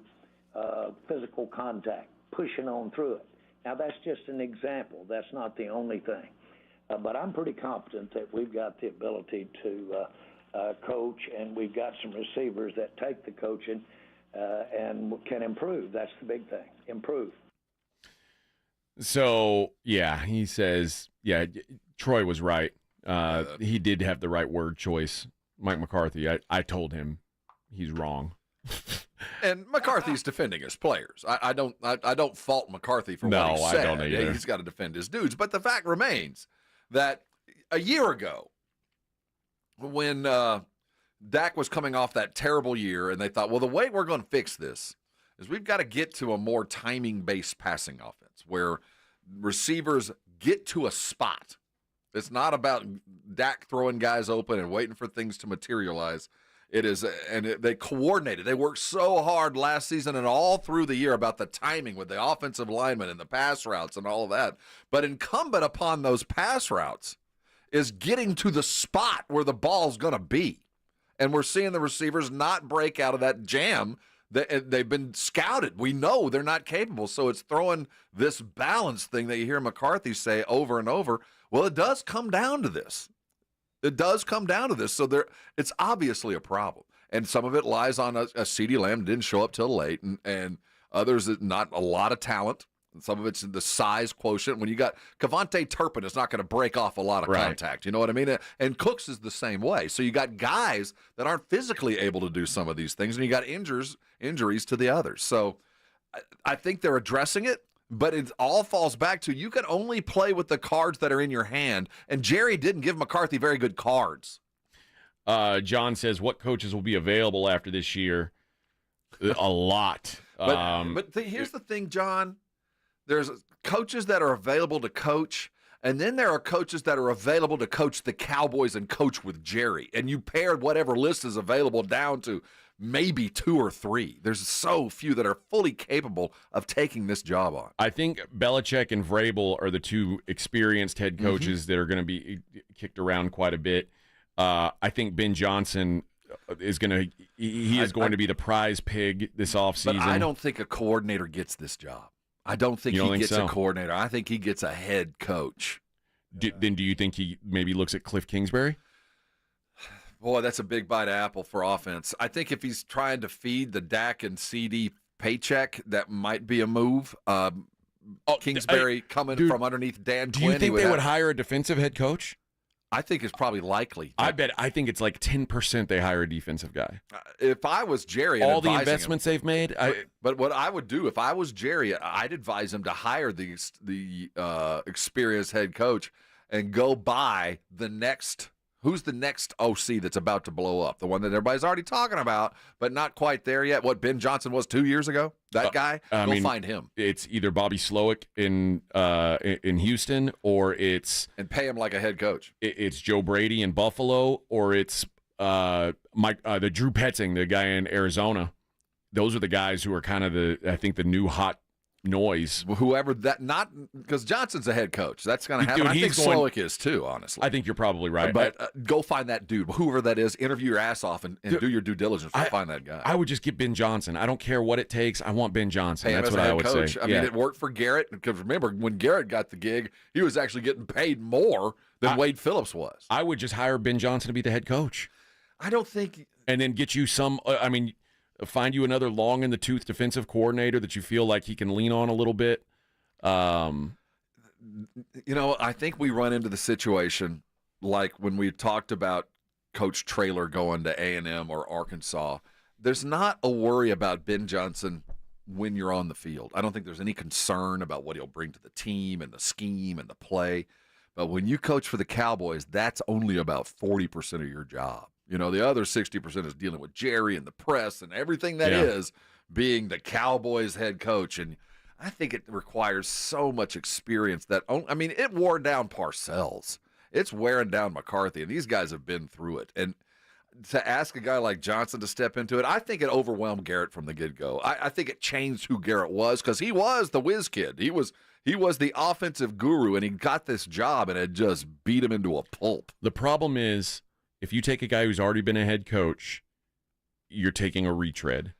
physical contact, pushing on through it. Now, that's just an example. That's not the only thing. But I'm pretty confident that we've got the ability to coach, and we've got some receivers that take the coaching and can improve. That's the big thing, improve. So, yeah, he says, Troy was right. He did have the right word choice. Mike McCarthy, I told him he's wrong. And McCarthy's defending his players. I don't fault McCarthy for what he said. I don't either. He's got to defend his dudes. But the fact remains that a year ago, when Dak was coming off that terrible year, and they thought, well, the way we're going to fix this is we've got to get to a more timing-based passing offense where receivers get to a spot. It's not about Dak throwing guys open and waiting for things to materialize. It is, they coordinated. They worked so hard last season and all through the year about the timing with the offensive linemen and the pass routes and all of that. But incumbent upon those pass routes is getting to the spot where the ball's going to be. And we're seeing the receivers not break out of that jam. They've been scouted. We know they're not capable. So it's throwing this balance thing that you hear McCarthy say over and over. Well, it does come down to this. It does come down to this. So it's obviously a problem. And some of it lies on a CeeDee Lamb didn't show up till late, and others not a lot of talent. And some of it's the size quotient. When you got Kevontae Turpin, it's not going to break off a lot of contact. You know what I mean? And Cooks is the same way. So you got guys that aren't physically able to do some of these things, and you got injuries to the others. So I think they're addressing it. But it all falls back to you can only play with the cards that are in your hand. And Jerry didn't give McCarthy very good cards. John says, what coaches will be available after this year? A lot. But here's the thing, John. There's coaches that are available to coach, and then there are coaches that are available to coach the Cowboys and coach with Jerry. And you paired whatever list is available down to maybe 2 or 3. There's so few that are fully capable of taking this job on. I think Belichick and Vrabel are the two experienced head coaches that are going to be kicked around quite a bit. I think Ben Johnson is going to to be the prize pig this offseason. But I don't think a coordinator gets this job. I don't think he gets a coordinator. I think he gets a head coach. Then do you think he maybe looks at Cliff Kingsbury? Boy, that's a big bite of apple for offense. I think if he's trying to feed the Dak and CD paycheck, that might be a move. Kingsbury coming from underneath Dan Quinn. Do you think they would hire a defensive head coach? I think it's probably likely. I think it's like 10% they hire a defensive guy. If I was Jerry, all the investments they've made. But what I would do if I was Jerry, I'd advise him to hire the experienced head coach and go buy the next. Who's the next OC that's about to blow up? The one that everybody's already talking about, but not quite there yet. What Ben Johnson was 2 years ago? That guy? Go find him. It's either Bobby Slowick in Houston, or it's and pay him like a head coach. It's Joe Brady in Buffalo, or it's the Drew Petzing, the guy in Arizona. Those are the guys who are kind of the new hot noise. Whoever that, not because Johnson's a head coach. That's going to happen. I think Slowick is too, honestly. I think you're probably right. But go find that dude, whoever that is, interview your ass off and do your due diligence to find that guy. I would just get Ben Johnson. I don't care what it takes. I want Ben Johnson. Hey, that's what I would coach. say. I mean, it worked for Garrett, because remember, when Garrett got the gig, he was actually getting paid more than Wade Phillips was. I would just hire Ben Johnson to be the head coach. I don't think. And then get you some, find you another long-in-the-tooth defensive coordinator that you feel like he can lean on a little bit. I think we run into the situation like when we talked about Coach Traylor going to A&M or Arkansas. There's not a worry about Ben Johnson when you're on the field. I don't think there's any concern about what he'll bring to the team and the scheme and the play. But when you coach for the Cowboys, that's only about 40% of your job. The other 60% is dealing with Jerry and the press and everything that is being the Cowboys head coach. And I think it requires so much experience that, it wore down Parcells. It's wearing down McCarthy, and these guys have been through it. And to ask a guy like Johnson to step into it, I think it overwhelmed Garrett from the get-go. I think it changed who Garrett was, because he was the whiz kid. He was the offensive guru, and he got this job, and it just beat him into a pulp. The problem is, if you take a guy who's already been a head coach, you're taking a retread.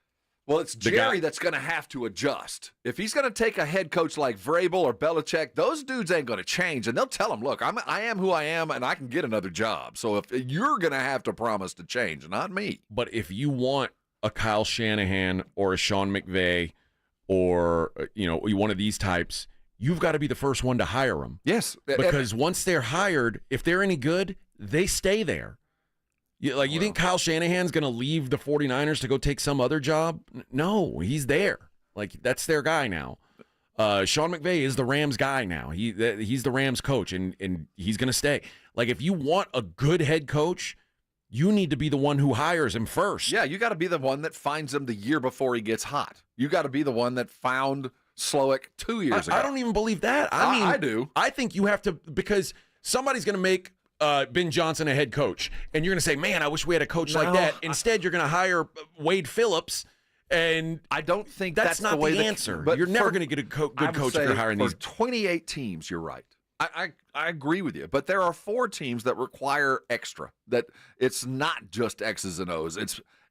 Well, it's Jerry that's going to have to adjust. If he's going to take a head coach like Vrabel or Belichick, those dudes ain't going to change. And they'll tell him, look, I am who I am, and I can get another job. So if you're going to have to promise to change, not me. But if you want a Kyle Shanahan or a Sean McVay or, one of these types, you've got to be the first one to hire them. Yes. Because once they're hired, if they're any good, they stay there. You think Kyle Shanahan's going to leave the 49ers to go take some other job? No, he's there. That's their guy now. Sean McVay is the Rams guy now. He's the Rams coach, and he's going to stay. If you want a good head coach, you need to be the one who hires him first. Yeah, you got to be the one that finds him the year before he gets hot. You got to be the one that found Slowick 2 years ago. I don't even believe that. I do. I think you have to, because somebody's going to make Ben Johnson a head coach. And you're going to say, man, I wish we had a coach like that. Instead, you're going to hire Wade Phillips. And I don't think that's not the way the answer. You're never going to get a good coach if you're hiring these. 28 teams, you're right. I agree with you, but there are 4 teams that require extra. That it's not just X's and O's.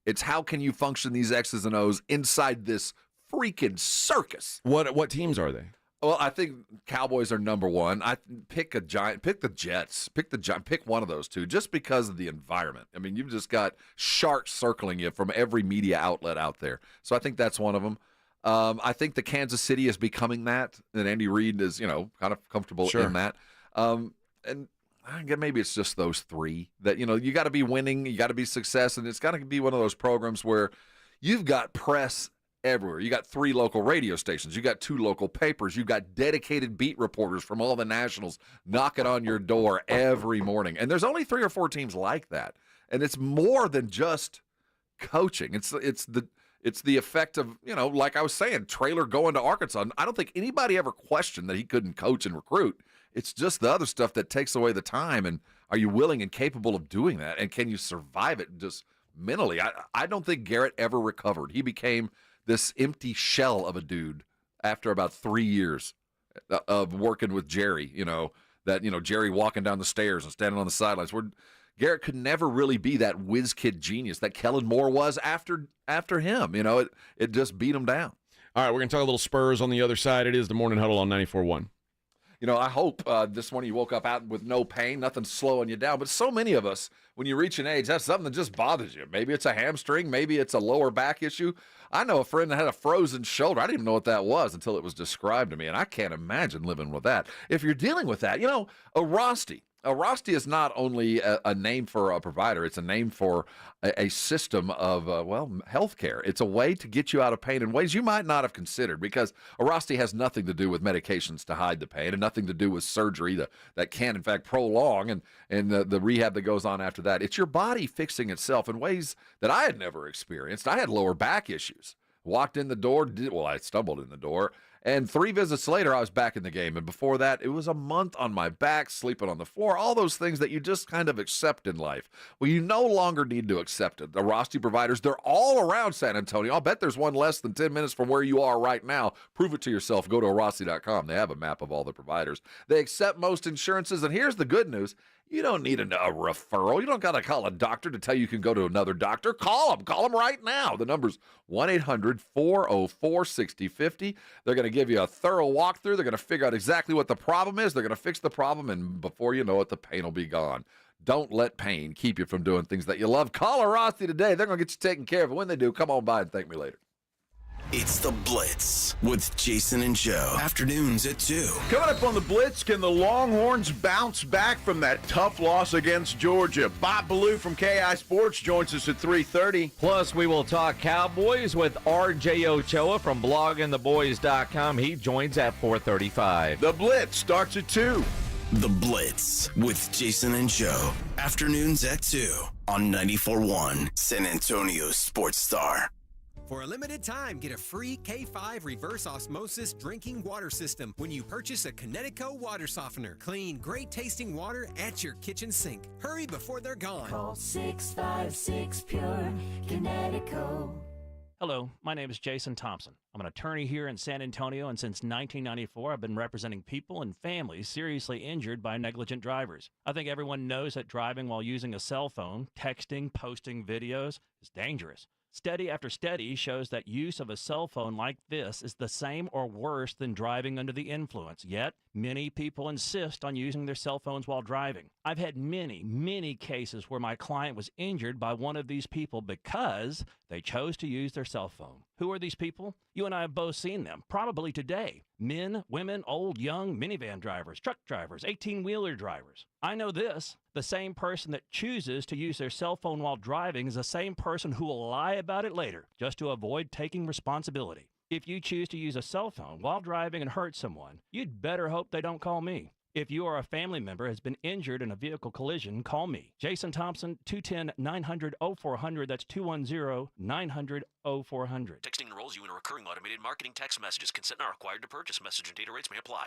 It's how can you function these X's and O's inside this freaking circus? What teams are they? Well, I think Cowboys are number 1. I pick the Jets, pick one of those two, just because of the environment. I mean, you've just got sharks circling you from every media outlet out there. So I think that's one of them. I think the Kansas City is becoming that, and Andy Reid is, kind of comfortable in that. And I guess maybe it's just those 3 that, you got to be winning, you got to be success, and it's got to be one of those programs where you've got press everywhere. You got 3 local radio stations. You got 2 local papers. You got dedicated beat reporters from all the nationals knocking on your door every morning. And there's only 3 or 4 teams like that. And it's more than just coaching. It's the effect of, like I was saying, Traylor going to Arkansas. I don't think anybody ever questioned that he couldn't coach and recruit. It's just the other stuff that takes away the time. And are you willing and capable of doing that? And can you survive it just mentally? I don't think Garrett ever recovered. He became this empty shell of a dude after about 3 years of working with Jerry, Jerry walking down the stairs and standing on the sidelines. Where Garrett could never really be that whiz kid genius that Kellen Moore was after him. It just beat him down. All right, we're going to talk a little Spurs on the other side. It is the Morning Huddle on 94.1. I hope this morning you woke up out with no pain, nothing slowing you down. But so many of us, when you reach an age, that's something that just bothers you. Maybe it's a hamstring. Maybe it's a lower back issue. I know a friend that had a frozen shoulder. I didn't even know what that was until it was described to me, and I can't imagine living with that. If you're dealing with that, a Rosti. A Rosti is not only a name for a provider, it's a name for a system of, healthcare. It's a way to get you out of pain in ways you might not have considered, because a Rosti has nothing to do with medications to hide the pain and nothing to do with surgery that can, in fact, prolong and the rehab that goes on after that. It's your body fixing itself in ways that I had never experienced. I had lower back issues. Walked in the door, I stumbled in the door. And 3 visits later, I was back in the game. And before that, it was a month on my back, sleeping on the floor, all those things that you just kind of accept in life. Well, you no longer need to accept it. The Rosti providers, they're all around San Antonio. I'll bet there's one less than 10 minutes from where you are right now. Prove it to yourself. Go to Rosti.com. They have a map of all the providers. They accept most insurances. And here's the good news. You don't need a referral. You don't got to call a doctor to tell you can go to another doctor. Call them. Call them right now. The number's 1-800-404-6050. They're going to give you a thorough walkthrough. They're going to figure out exactly what the problem is. They're going to fix the problem, and before you know it, the pain will be gone. Don't let pain keep you from doing things that you love. Call a Rosti today. They're going to get you taken care of. And when they do, come on by and thank me later. It's The Blitz with Jason and Joe. Afternoons at 2. Coming up on The Blitz, can the Longhorns bounce back from that tough loss against Georgia? Bob Ballou from KI Sports joins us at 3:30. Plus, we will talk Cowboys with RJ Ochoa from bloggingtheboys.com. He joins at 4:35. The Blitz starts at 2. The Blitz with Jason and Joe. Afternoons at 2 on 94.1 San Antonio Sports Star. For a limited time, get a free K5 reverse osmosis drinking water system when you purchase a Connecticut water softener. Clean, great-tasting water at your kitchen sink. Hurry before they're gone. Call 656-PURE Connecticut. Hello, my name is Jason Thompson. I'm an attorney here in San Antonio, and since 1994, I've been representing people and families seriously injured by negligent drivers. I think everyone knows that driving while using a cell phone, texting, posting videos is dangerous. Study after study shows that use of a cell phone like this is the same or worse than driving under the influence. Yet, many people insist on using their cell phones while driving. I've had many cases where my client was injured by one of these people because they chose to use their cell phone. Who are these people? You and I have both seen them, probably today. Men, women, old, young, minivan drivers, truck drivers, 18-wheeler drivers. I know this. The same person that chooses to use their cell phone while driving is the same person who will lie about it later, just to avoid taking responsibility. If you choose to use a cell phone while driving and hurt someone, you'd better hope they don't call me. If you or a family member has been injured in a vehicle collision, call me. Jason Thompson, 210-900-0400. That's 210-900-0400. Texting enrolls you in a recurring automated marketing text messages. Consent not required to purchase. Message and data rates may apply.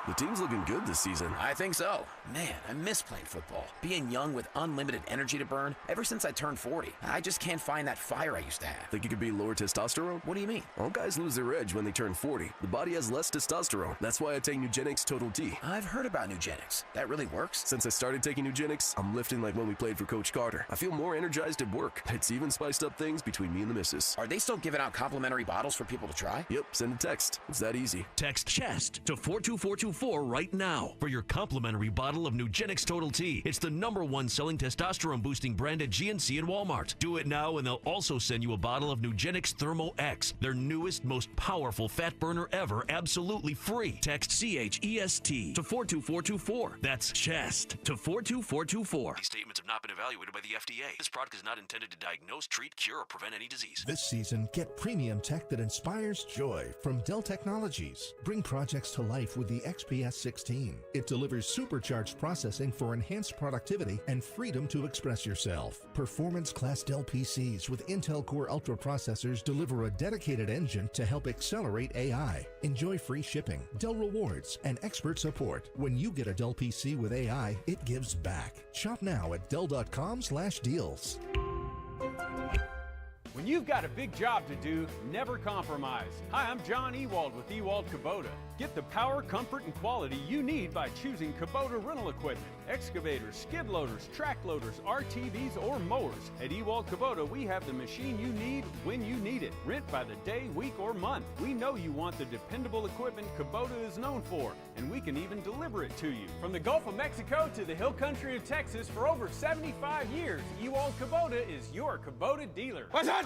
The team's looking good this season. I think so. Man, I miss playing football. Being young with unlimited energy to burn. Ever since I turned 40, I just can't find that fire I used to have. Think it could be lower testosterone? What do you mean? All guys lose their edge when they turn 40. The body has less testosterone. That's why I take Nugenix Total T. I've heard about Nugenix. That really works? Since I started taking Nugenix, I'm lifting like when we played for Coach Carter. I feel more energized at work. It's even spiced up things between me and the missus. Are they still giving out complimentary bottles for people to try? Yep, send a text. It's that easy. Text CHEST to 42424 right now for your complimentary bottle of Nugenix Total T. It's the #1 selling testosterone boosting brand at GNC and Walmart. Do it now and they'll also send you a bottle of Nugenix Thermo X, their newest, most powerful fat burner ever, absolutely free. Text CHEST to 42424. That's CHEST to 42424. These statements have not been evaluated by the FDA. This product is not intended to diagnose, treat, cure, or prevent any disease. This season, get premium tech that inspires joy from Dell Technologies. Bring projects to life with the XPS 16. It delivers supercharged processing for enhanced productivity and freedom to express yourself. Performance-class Dell PCs with Intel Core Ultra processors deliver a dedicated engine to help accelerate AI. Enjoy free shipping, Dell rewards, and expert support. When you get a Dell PC with AI, it gives back. Shop now at Dell.com/deals. When you've got a big job to do, never compromise. Hi, I'm John Ewald with Ewald Kubota. Get the power, comfort, and quality you need by choosing Kubota rental equipment. Excavators, skid loaders, track loaders, RTVs, or mowers. At Ewald Kubota, we have the machine you need when you need it. Rent by the day, week, or month. We know you want the dependable equipment Kubota is known for, and we can even deliver it to you. From the Gulf of Mexico to the hill country of Texas, for over 75 years, Ewald Kubota is your Kubota dealer. What's that?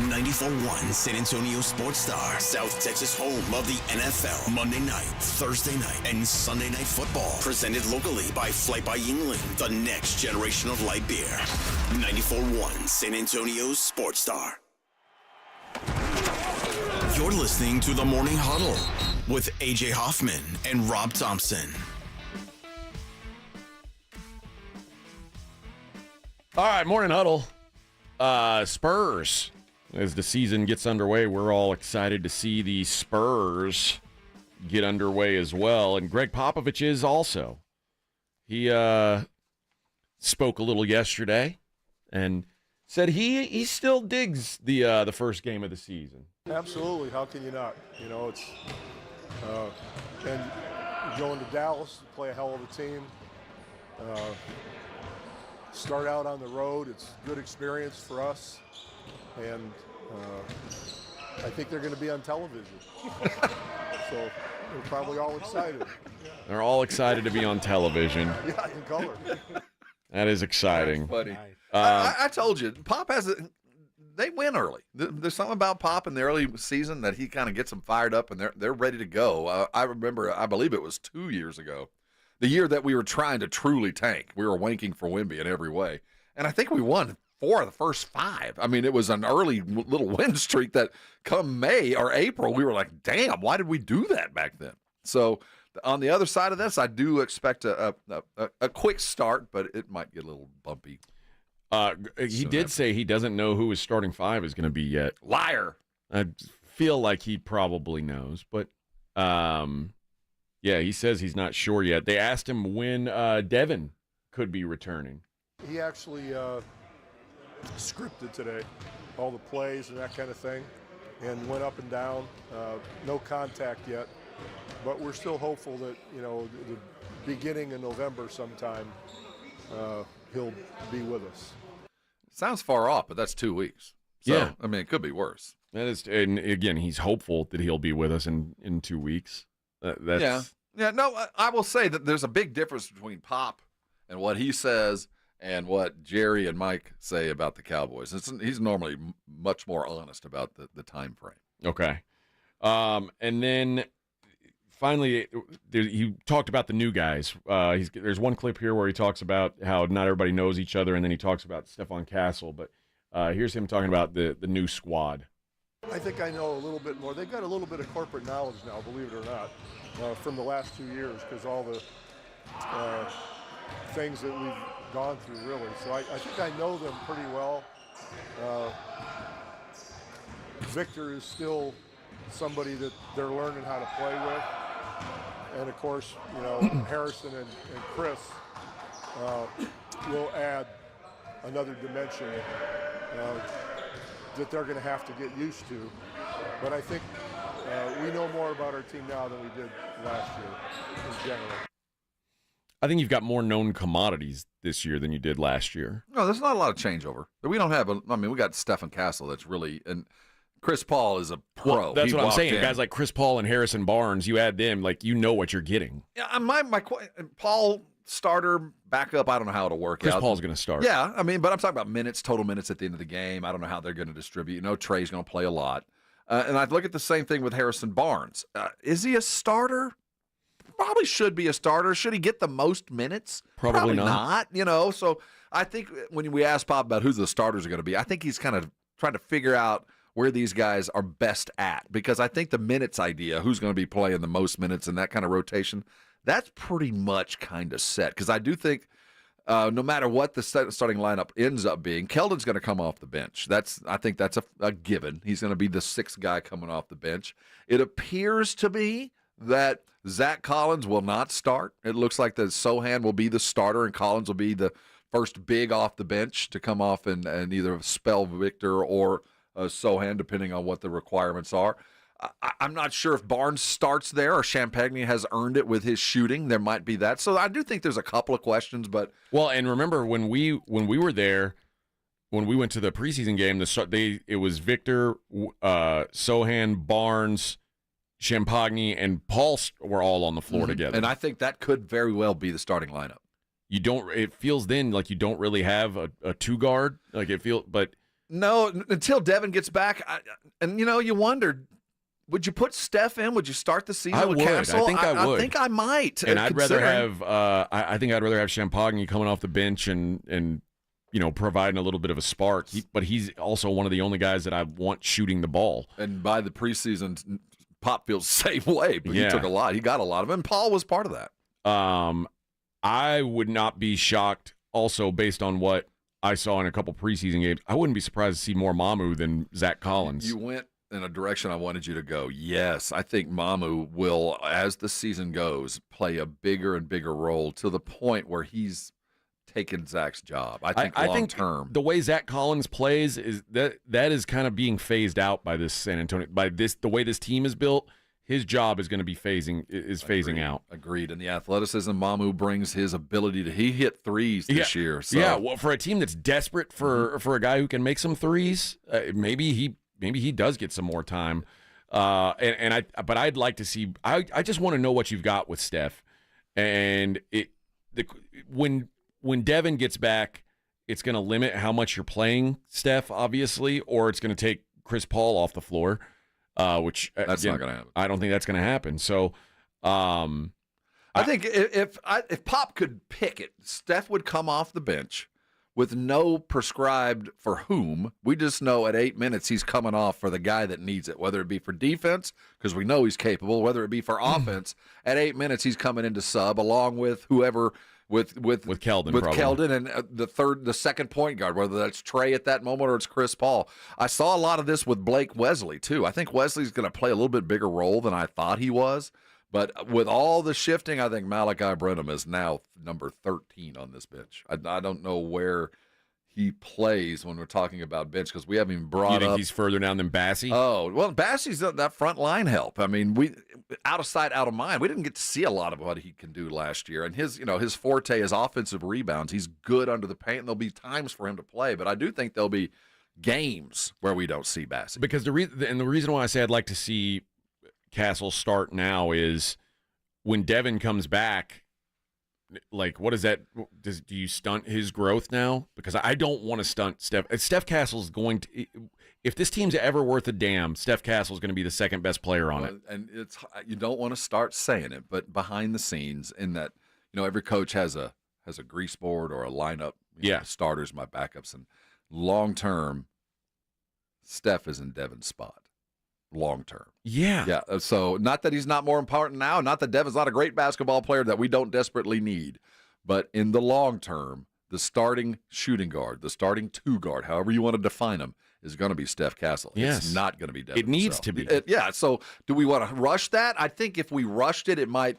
94.1 San Antonio Sports Star, South Texas home of the NFL. Monday night, Thursday night, and Sunday night football. Presented locally by Flight by Yingling, the next generation of light beer. 94.1 San Antonio Sports Star. You're listening to the Morning Huddle with AJ Hoffman and Rob Thompson. All right, Morning Huddle. Spurs. As the season gets underway, we're all excited to see the Spurs get underway as well. And Greg Popovich is also. He spoke a little yesterday and said he still digs the first game of the season. Absolutely. How can you not? You know, it's and going to Dallas to play a hell of a team. Start out on the road. It's a good experience for us, and I think they're going to be on television. So we're probably all excited. They're all excited to be on television. Yeah, in color. That is exciting. That's funny. I told you, Pop they win early. There's something about Pop in the early season that he kind of gets them fired up, and they're ready to go. I remember, I believe it was 2 years ago, the year that we were trying to truly tank. We were wanking for Wemby in every way. And I think we won 4 of the first 5. I mean, it was an early little win streak that come May or April, we were like, damn, why did we do that back then? So on the other side of this, I do expect a quick start, but it might get a little bumpy. He did say he doesn't know who his starting 5 is going to be yet. Liar. I feel like he probably knows, but yeah, he says he's not sure yet. They asked him when Devin could be returning. He actually scripted today, all the plays and that kind of thing, and went up and down. No contact yet, but we're still hopeful that, you know, the beginning of November sometime, he'll be with us. Sounds far off, but that's 2 weeks. So, Yeah. I mean, it could be worse. That is, and again, he's hopeful that he'll be with us in 2 weeks. That's, Yeah. No, I will say that there's a big difference between Pop and what he says and what Jerry and Mike say about the Cowboys. He's normally much more honest about the time frame. Okay. And then finally, he talked about the new guys. There's one clip here where he talks about how not everybody knows each other, and then he talks about Stephon Castle. But here's him talking about the new squad. I think I know a little bit more. They've got a little bit of corporate knowledge now, believe it or not, from the last 2 years, because all the things that we've gone through, really. So I think I know them pretty well. Victor is still somebody that they're learning how to play with. And of course, Harrison and Chris will add another dimension that they're going to have to get used to. But I think we know more about our team now than we did last year in general. I think you've got more known commodities this year than you did last year. No, there's not a lot of changeover. We don't have we got Stephen Castle that's really, and Chris Paul is a pro. Well, that's He what I'm walked saying. in. Guys like Chris Paul and Harrison Barnes, you add them, you know what you're getting. Yeah, Paul starter, backup, I don't know how it'll work Chris out. Paul's going to start. Yeah, but I'm talking about minutes, total minutes at the end of the game. I don't know how they're going to distribute. Trey's going to play a lot. And I look at the same thing with Harrison Barnes. Is he a starter? Probably should be a starter. Should he get the most minutes? Probably not. So I think when we ask Pop about who the starters are going to be, I think he's kind of trying to figure out where these guys are best at, because I think the minutes idea, who's going to be playing the most minutes in that kind of rotation, that's pretty much kind of set. Because I do think no matter what the starting lineup ends up being, Keldon's going to come off the bench. I think that's a given. He's going to be the sixth guy coming off the bench. It appears to be that Zach Collins will not start. It looks like that Sohan will be the starter and Collins will be the first big off the bench to come off and either spell Victor or Sohan, depending on what the requirements are. I'm not sure if Barnes starts there or Champagne has earned it with his shooting. There might be that. So I do think there's a couple of questions. But and remember when we were there, when we went to the preseason game, it was Victor, Sohan, Barnes, Champagne, and Paul were all on the floor together. And I think that could very well be the starting lineup. It feels then like you don't really have a two guard. But no, until Devin gets back, you wonder, would you put Steph in? Would you start the season with Castle? I think I would. I think I might. And I'd rather have I think I'd rather have Champagne coming off the bench and providing a little bit of a spark. But he's also one of the only guys that I want shooting the ball. And by the preseason, Pop feels the same way, but he took a lot. He got a lot of it, and Paul was part of that. I would not be shocked also based on what I saw in a couple preseason games. I wouldn't be surprised to see more Mamu than Zach Collins. You went in a direction I wanted you to go. Yes, I think Mamu will, as the season goes, play a bigger and bigger role to the point where he's taken Zach's job. I think long term. The way Zach Collins plays is that is kind of being phased out by this San Antonio. The way this team is built, his job is going to be phazing out. Agreed. And the athleticism, Mamu brings his ability to. He hit threes this year. So. Yeah. Well, for a team that's desperate for a guy who can make some threes, maybe he does get some more time. But I'd like to see. I just want to know what you've got with Steph, and when Devin gets back, it's going to limit how much you're playing Steph, obviously, or it's going to take Chris Paul off the floor, which that's not going to happen. I don't think that's going to happen. So, I think if Pop could pick it, Steph would come off the bench with no prescribed for whom. We just know at 8 minutes he's coming off for the guy that needs it, whether it be for defense, because we know he's capable, whether it be for offense. At 8 minutes, he's coming into sub along with whoever. With Keldon, with probably. Keldon and the second point guard, whether that's Trey at that moment or it's Chris Paul. I saw a lot of this with Blake Wesley too. I think Wesley's going to play a little bit bigger role than I thought he was. But with all the shifting, I think Malachi Brenham is now number 13 on this bench. I don't know where he plays when we're talking about bench because we haven't even brought up. You think he's further down than Bassey? Oh, well, Bassey's that front line help. I mean, we out of sight, out of mind. We didn't get to see a lot of what he can do last year. And his forte is offensive rebounds. He's good under the paint, and there'll be times for him to play. But I do think there'll be games where we don't see Bassey. Because the reason why I say I'd like to see Castle start now is when Devin comes back. Like, what is that? Do you stunt his growth now? Because I don't want to stunt Steph. Steph Castle's going to. If this team's ever worth a damn, Steph Castle's going to be the second best player on it. And you don't want to start saying it, but behind the scenes, in that every coach has a grease board or a lineup. Starters, my backups, and long term, Steph is in Devin's spot. Long term. Yeah. So not that he's not more important now, not that Devin's not a great basketball player that we don't desperately need, but in the long term, the starting shooting guard, the starting two guard, however you want to define him, is going to be Steph Castle. Yes. It's not going to be Devin. It needs to be. So do we want to rush that? I think if we rushed it, it might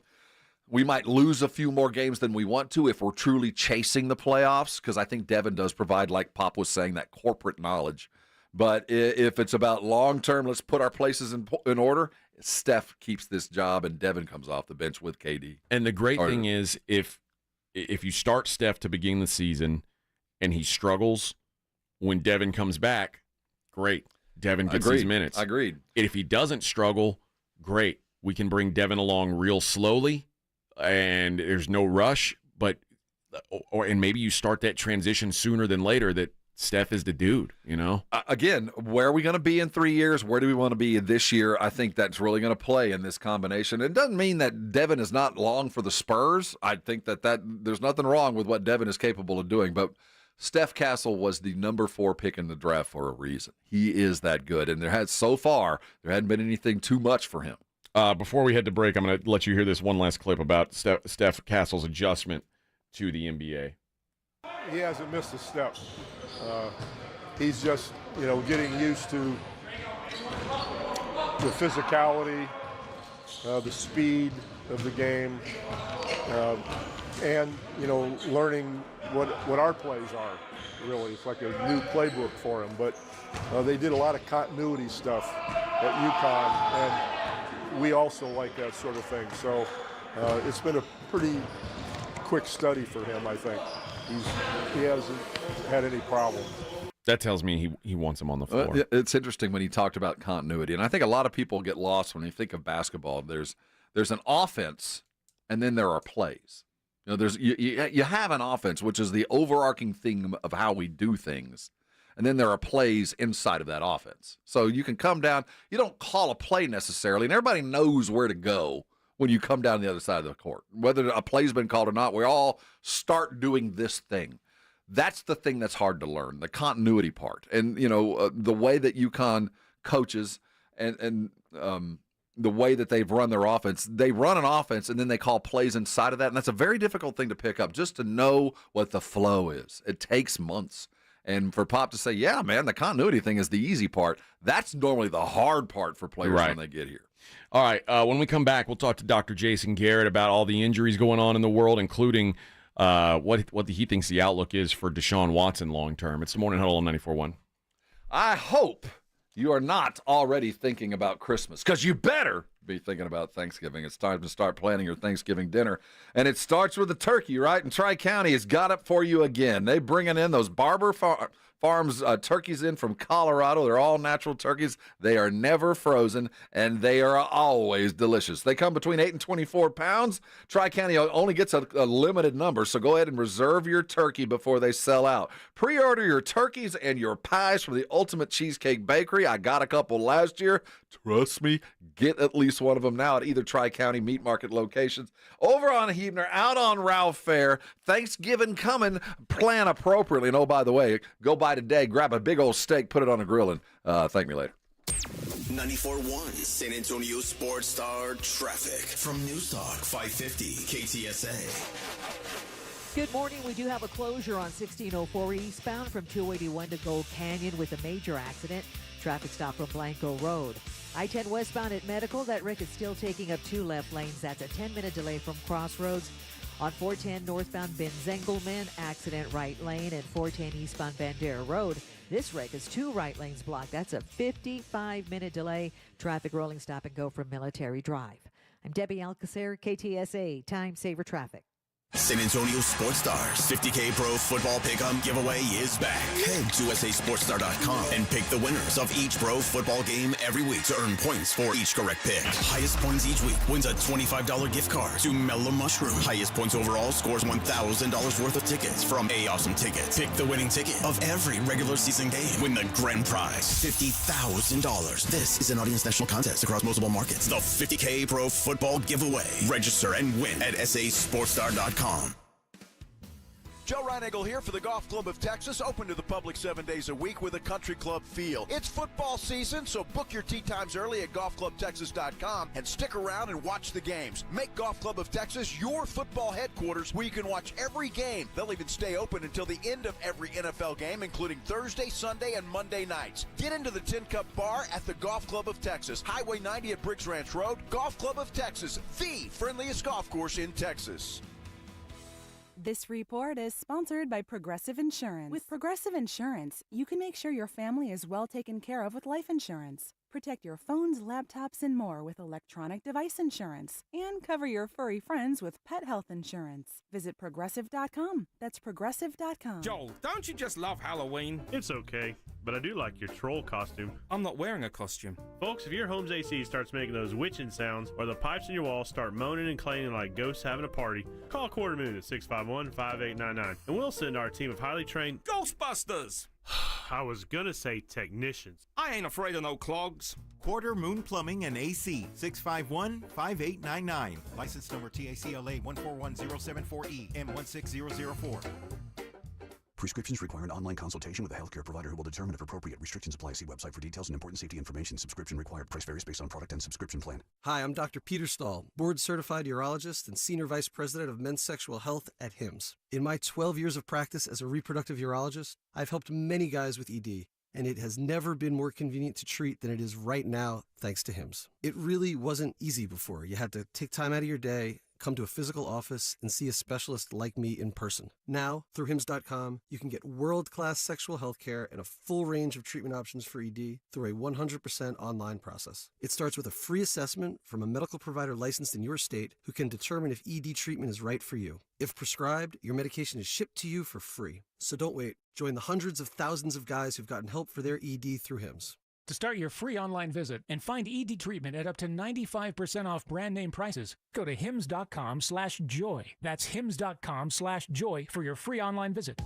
We might lose a few more games than we want to if we're truly chasing the playoffs, because I think Devin does provide, like Pop was saying, that corporate knowledge. But if it's about long-term, let's put our places in order, Steph keeps this job and Devin comes off the bench with KD. And the great thing is if you start Steph to begin the season and he struggles, when Devin comes back, great. Devin gets these minutes. Agreed. And if he doesn't struggle, great. We can bring Devin along real slowly, and there's no rush. And maybe you start that transition sooner than later that Steph is the dude, you know? Again, where are we going to be in 3 years? Where do we want to be this year? I think that's really going to play in this combination. It doesn't mean that Devin is not long for the Spurs. I think that there's nothing wrong with what Devin is capable of doing, but Steph Castle was the number 4 pick in the draft for a reason. He is that good, and there hadn't been anything too much for him. Before we head to break, I'm going to let you hear this one last clip about Steph Castle's adjustment to the NBA. He hasn't missed a step. He's just, getting used to the physicality, the speed of the game, and, learning what our plays are, really. It's like a new playbook for him. But they did a lot of continuity stuff at UConn, and we also like that sort of thing. So it's been a pretty quick study for him, I think. He hasn't had any problems. That tells me he wants him on the floor. It's interesting when he talked about continuity, and I think a lot of people get lost when you think of basketball. There's an offense, and then there are plays. You have an offense, which is the overarching theme of how we do things, and then there are plays inside of that offense. So you can come down. You don't call a play necessarily, and everybody knows where to go when you come down the other side of the court. Whether a play's been called or not, we all start doing this thing. That's the thing that's hard to learn, the continuity part. And, the way that UConn coaches and the way that they've run their offense, they run an offense and then they call plays inside of that. And that's a very difficult thing to pick up, just to know what the flow is. It takes months. And for Pop to say, yeah, man, the continuity thing is the easy part, that's normally the hard part for players when they get here. All right, when we come back, we'll talk to Dr. Jason Garrett about all the injuries going on in the world, including what he thinks the outlook is for Deshaun Watson long term. It's the Morning Huddle on 94.1. I hope you are not already thinking about Christmas, because you better be thinking about Thanksgiving. It's time to start planning your Thanksgiving dinner. And it starts with the turkey, right? And Tri-County has got it for you again. They're bringing in those Barber Farms turkeys in from Colorado. They're all natural turkeys. They are never frozen, and they are always delicious. They come between 8 and 24 pounds. Tri-County only gets a limited number, so go ahead and reserve your turkey before they sell out. Pre-order your turkeys and your pies from the Ultimate Cheesecake Bakery. I got a couple last year. Trust me, get at least one of them now at either Tri-County Meat Market locations. Over on Huebner, out on Ralph Fair. Thanksgiving coming. Plan appropriately. And oh, by the way, go by today, grab a big old steak, put it on a grill, and thank me later. 94.1 San Antonio Sports Star Traffic from News Talk 550 KTSA. Good morning. We do have a closure on 1604 eastbound from 281 to Gold Canyon with a major accident. Traffic stop from Blanco Road. I-10 westbound at Medical. That wreck is still taking up 2 left lanes. That's a 10-minute delay from Crossroads. On 410 northbound Ben Zengelman, accident right lane, and 410 eastbound Bandera Road. This wreck is 2 right lanes blocked. That's a 55-minute delay. Traffic rolling stop and go from Military Drive. I'm Debbie Alcacer, KTSA, Time Saver Traffic. San Antonio Sports Stars 50K Pro Football Pick'em giveaway is back. Head to SASportsStar.com and pick the winners of each pro football game every week to earn points for each correct pick. Highest points each week wins a $25 gift card to Mellow Mushroom. Highest points overall scores $1,000 worth of tickets from A Awesome Tickets. Pick the winning ticket of every regular season game. Win the grand prize, $50,000. This is an Audience National contest across multiple markets. The 50K Pro Football Giveaway. Register and win at SASportsStar.com. Joe Reinagle here for the Golf Club of Texas, open to the public 7 days a week with a country club feel. It's football season, so book your tee times early at golfclubtexas.com and stick around and watch the games. Make Golf Club of Texas your football headquarters where you can watch every game. They'll even stay open until the end of every NFL game, including Thursday, Sunday, and Monday nights. Get into the Tin Cup Bar at the Golf Club of Texas, Highway 90 at Briggs Ranch Road. Golf Club of Texas, the friendliest golf course in Texas. This report is sponsored by Progressive Insurance. With Progressive Insurance, you can make sure your family is well taken care of with life insurance. Protect your phones, laptops, and more with electronic device insurance. And cover your furry friends with pet health insurance. Visit Progressive.com. That's Progressive.com. Joel, don't you just love Halloween? It's okay, but I do like your troll costume. I'm not wearing a costume. Folks, if your home's AC starts making those witching sounds or the pipes in your walls start moaning and clanging like ghosts having a party, call Quarter Moon at 651-5899 and we'll send our team of highly trained Ghostbusters! I was gonna say technicians. I ain't afraid of no clogs. Quarter Moon Plumbing and AC, 651-5899. License number TACLA 141074E M16004. Prescriptions require an online consultation with a healthcare provider who will determine if appropriate. Restrictions apply. See website for details and important safety information. Subscription required. Price varies based on product and subscription plan. Hi, I'm Dr. Peter Stahl, board-certified urologist and senior vice president of men's sexual health at HIMSS. In my 12 years of practice as a reproductive urologist, I've helped many guys with ED, and it has never been more convenient to treat than it is right now, thanks to HIMSS. It really wasn't easy before. You had to take time out of your day, come to a physical office, and see a specialist like me in person. Now, through HIMSS.com, you can get world-class sexual health care and a full range of treatment options for ED through a 100% online process. It starts with a free assessment from a medical provider licensed in your state who can determine if ED treatment is right for you. If prescribed, your medication is shipped to you for free. So don't wait. Join the hundreds of thousands of guys who've gotten help for their ED through HIMSS. To start your free online visit and find ED treatment at up to 95% off brand name prices, go to hims.com/joy. That's hims.com/joy for your free online visit.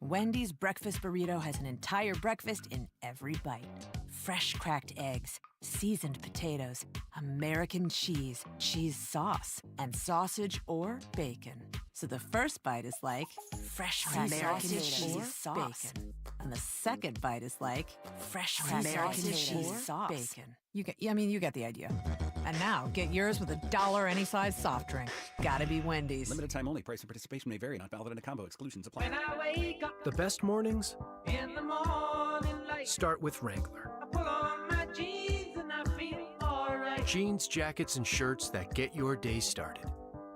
Wendy's breakfast burrito has an entire breakfast in every bite. Fresh cracked eggs, seasoned potatoes, American cheese, cheese sauce, and sausage or bacon. So the first bite is like fresh cracked American cheese sauce. Bacon. And the second bite is like fresh American cheese sauce. Bacon. You get the idea. And now, get yours with $1 any size soft drink. Gotta be Wendy's. Limited time only. Price and participation may vary. Not valid in a combo. Exclusions apply. When I wake up The best mornings in the morning light, start with Wrangler. I pull on my jeans and I feel alright. Jeans, jackets, and shirts that get your day started.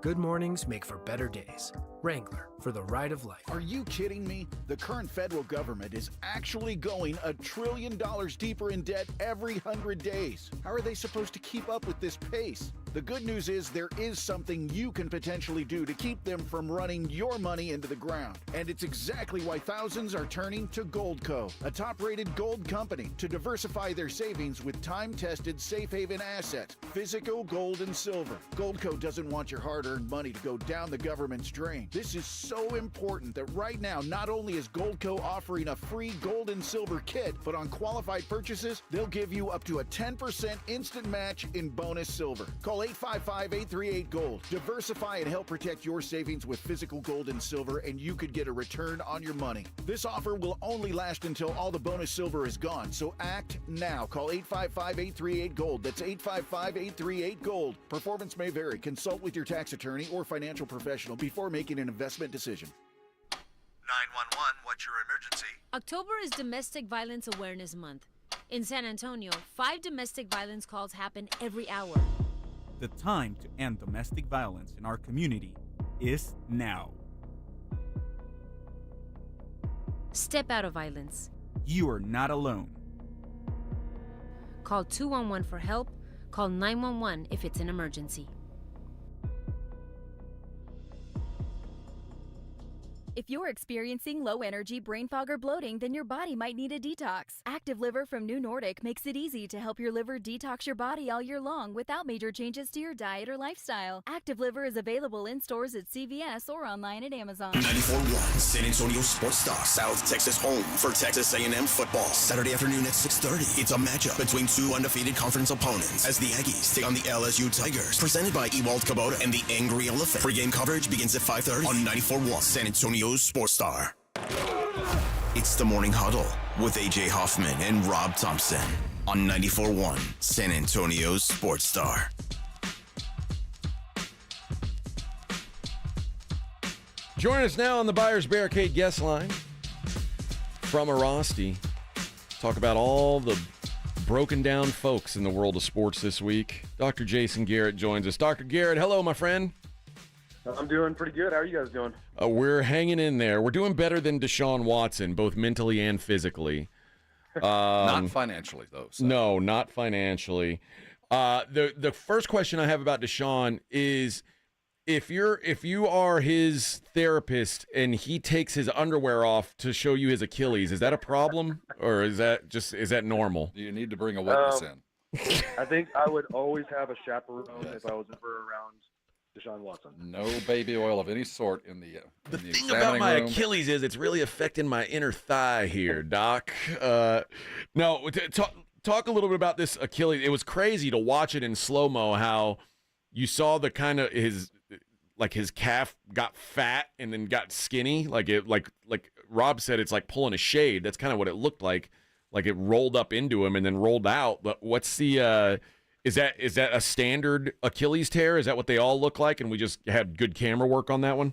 Good mornings make for better days. Wrangler, for the ride of life. Are you kidding me? The current federal government is actually going $1 trillion deeper in debt every 100 days. How are they supposed to keep up with this pace? The good news is there is something you can potentially do to keep them from running your money into the ground. And it's exactly why thousands are turning to Goldco, a top-rated gold company, to diversify their savings with time-tested safe haven asset, physical gold and silver. Goldco doesn't want your hard-earned money to go down the government's drain. This is so important that right now, not only is Goldco offering a free gold and silver kit, but on qualified purchases, they'll give you up to a 10% instant match in bonus silver. Call 855-838-GOLD. Diversify and help protect your savings with physical gold and silver, and you could get a return on your money. This offer will only last until all the bonus silver is gone, so act now. Call 855-838-GOLD. That's 855-838-GOLD. Performance may vary. Consult with your tax attorney or financial professional before making an investment decision. 911, what's your emergency? October is Domestic Violence Awareness Month. In San Antonio, 5 domestic violence calls happen every hour. The time to end domestic violence in our community is now. Step out of violence. You are not alone. Call 211 for help. Call 911 if it's an emergency. If you're experiencing low energy, brain fog, or bloating, then your body might need a detox. Active Liver from New Nordic makes it easy to help your liver detox your body all year long without major changes to your diet or lifestyle. Active Liver is available in stores at CVS or online at Amazon. 94.1 San Antonio Sports Star, South Texas home for Texas A&M football. Saturday afternoon at 6:30. It's a matchup between two undefeated conference opponents as the Aggies take on the LSU Tigers. Presented by Ewald Kubota and the Angry Elephant. Pre-game coverage begins at 5:30 on 94.1 San Antonio Antonio's Sports Star. It's the Morning Huddle with AJ Hoffman and Rob Thompson on 94.1 San Antonio's Sports Star. Join us now on the Buyers Barricade guest line from Arasti. Talk about all the broken down folks in the world of sports this week. Dr. Jason Garrett joins us. Dr. Garrett, hello, my friend. I'm doing pretty good. How are you guys doing? We're hanging in there. We're doing better than Deshaun Watson, both mentally and physically. Not financially, though. So. No, not financially. The first question I have about Deshaun is, if you are his therapist and he takes his underwear off to show you his Achilles, is that a problem, or is that normal? Do you need to bring a witness in? I think I would always have a chaperone if I was ever around Deshaun Watson. No baby oil of any sort in the thing about my Achilles is it's really affecting my inner thigh here, Doc. No, talk a little bit about this Achilles. It was crazy to watch it in slow-mo, how you saw the kind of his calf got fat and then got skinny. Like Rob said, it's like pulling a shade. That's kind of what it looked like. Like it rolled up into him and then rolled out. But what's the is that a standard Achilles tear? Is that what they all look like? And we just had good camera work on that one?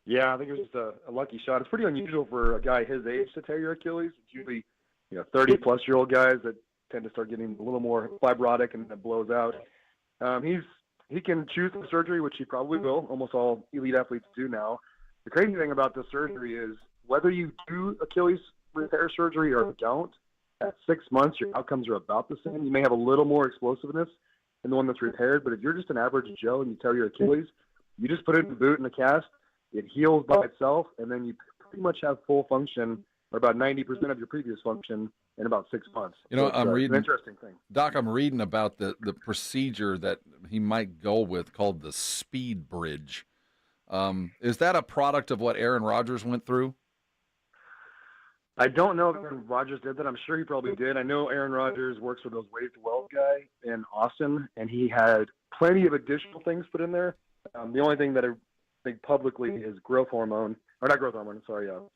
Yeah, I think it was just a lucky shot. It's pretty unusual for a guy his age to tear your Achilles. It's usually 30-plus-year-old guys that tend to start getting a little more fibrotic and it blows out. He can choose the surgery, which he probably will. Almost all elite athletes do now. The crazy thing about this surgery is whether you do Achilles repair surgery or don't, at 6 months, your outcomes are about the same. You may have a little more explosiveness than the one that's repaired, but if you're just an average Joe and you tear your Achilles, you just put it in the boot and the cast, it heals by itself, and then you pretty much have full function, or about 90% of your previous function, in about 6 months. I'm reading an interesting thing. Doc, I'm reading about the procedure that he might go with called the speed bridge. Is that a product of what Aaron Rodgers went through? I don't know if Aaron Rodgers did that. I'm sure he probably did. I know Aaron Rodgers works for those Wave to Wealth guy in Austin, and he had plenty of additional things put in there. The only thing that I think publicly is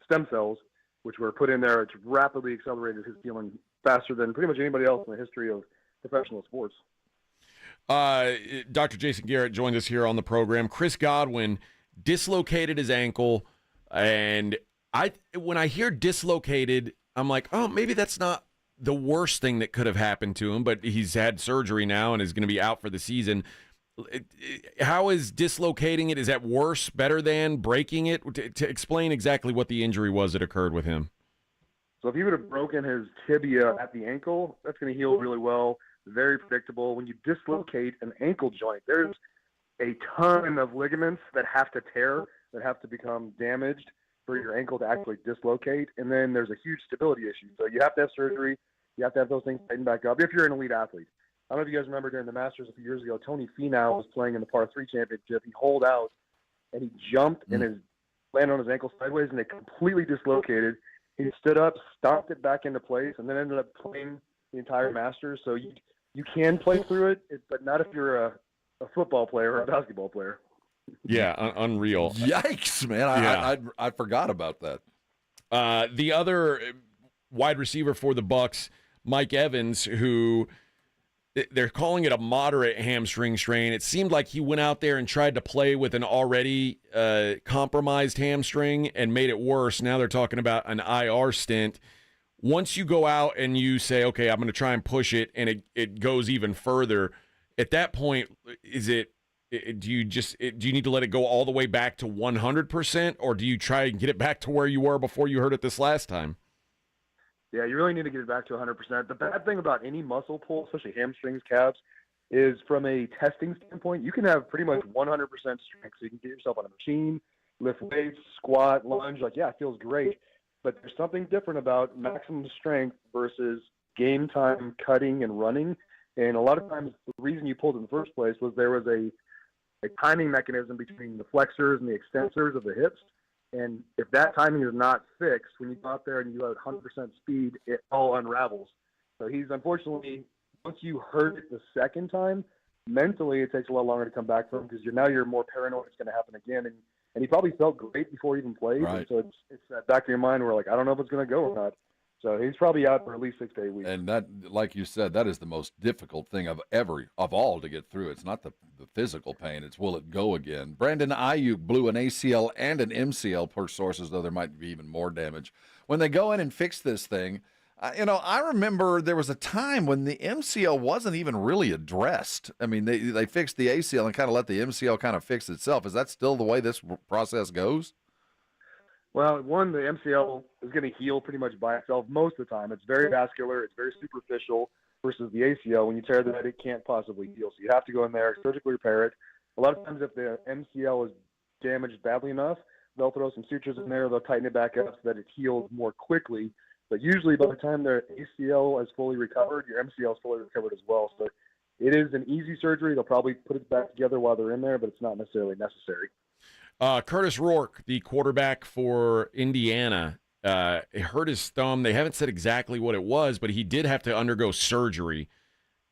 stem cells, which were put in there, which rapidly accelerated his healing faster than pretty much anybody else in the history of professional sports. Dr. Jason Garrett joined us here on the program. Chris Godwin dislocated his ankle, and when I hear dislocated, I'm like, oh, maybe that's not the worst thing that could have happened to him, but he's had surgery now and is going to be out for the season. How is dislocating it? Is that worse, better than breaking it? To explain exactly what the injury was that occurred with him. So if he would have broken his tibia at the ankle, that's going to heal really well, very predictable. When you dislocate an ankle joint, there's a ton of ligaments that have to tear, that have to become damaged for your ankle to actually dislocate, and then there's a huge stability issue. So you have to have surgery. You have to have those things tightened back up if you're an elite athlete. I don't know if you guys remember during the Masters a few years ago, Tony Finau was playing in the par 3 championship. He holed out, and he jumped and landed on his ankle sideways, and it completely dislocated. He stood up, stomped it back into place, and then ended up playing the entire Masters. So you can play through it, but not if you're a football player or a basketball player. Yeah, unreal. Yikes, man. I forgot about that. The other wide receiver for the Bucs, Mike Evans, who they're calling it a moderate hamstring strain. It seemed like he went out there and tried to play with an already compromised hamstring and made it worse. Now they're talking about an IR stint. Once you go out and you say, okay, I'm going to try and push it, and it goes even further, at that point, do you need to let it go all the way back to 100%, or do you try and get it back to where you were before you hurt it this last time? Yeah, you really need to get it back to 100%. The bad thing about any muscle pull, especially hamstrings, calves, is from a testing standpoint, you can have pretty much 100% strength. So you can get yourself on a machine, lift weights, squat, lunge. Like, yeah, it feels great. But there's something different about maximum strength versus game time cutting and running. And a lot of times the reason you pulled in the first place was there was a timing mechanism between the flexors and the extensors of the hips. And if that timing is not fixed, when you go out there and you have 100% speed, it all unravels. So he's unfortunately, once you hurt it the second time, mentally it takes a lot longer to come back from, because you're more paranoid it's going to happen again. And and he probably felt great before he even played. Right. And so it's that back of your mind where, like, I don't know if it's going to go or not. So he's probably out for at least 6 to 8 weeks. And that, like you said, that is the most difficult thing of all to get through. It's not the physical pain; it's will it go again. Brandon Ayuk blew an ACL and an MCL per sources, though there might be even more damage. When they go in and fix this thing, I remember there was a time when the MCL wasn't even really addressed. I mean, they fixed the ACL and kind of let the MCL kind of fix itself. Is that still the way this process goes? Well, one, the MCL is going to heal pretty much by itself most of the time. It's very vascular. It's very superficial versus the ACL. When you tear that, it can't possibly heal. So you have to go in there, surgically repair it. A lot of times if the MCL is damaged badly enough, they'll throw some sutures in there. They'll tighten it back up so that it heals more quickly. But usually by the time their ACL is fully recovered, your MCL is fully recovered as well. So it is an easy surgery. They'll probably put it back together while they're in there, but it's not necessarily necessary. Curtis Rourke, the quarterback for Indiana, hurt his thumb. They haven't said exactly what it was, but he did have to undergo surgery.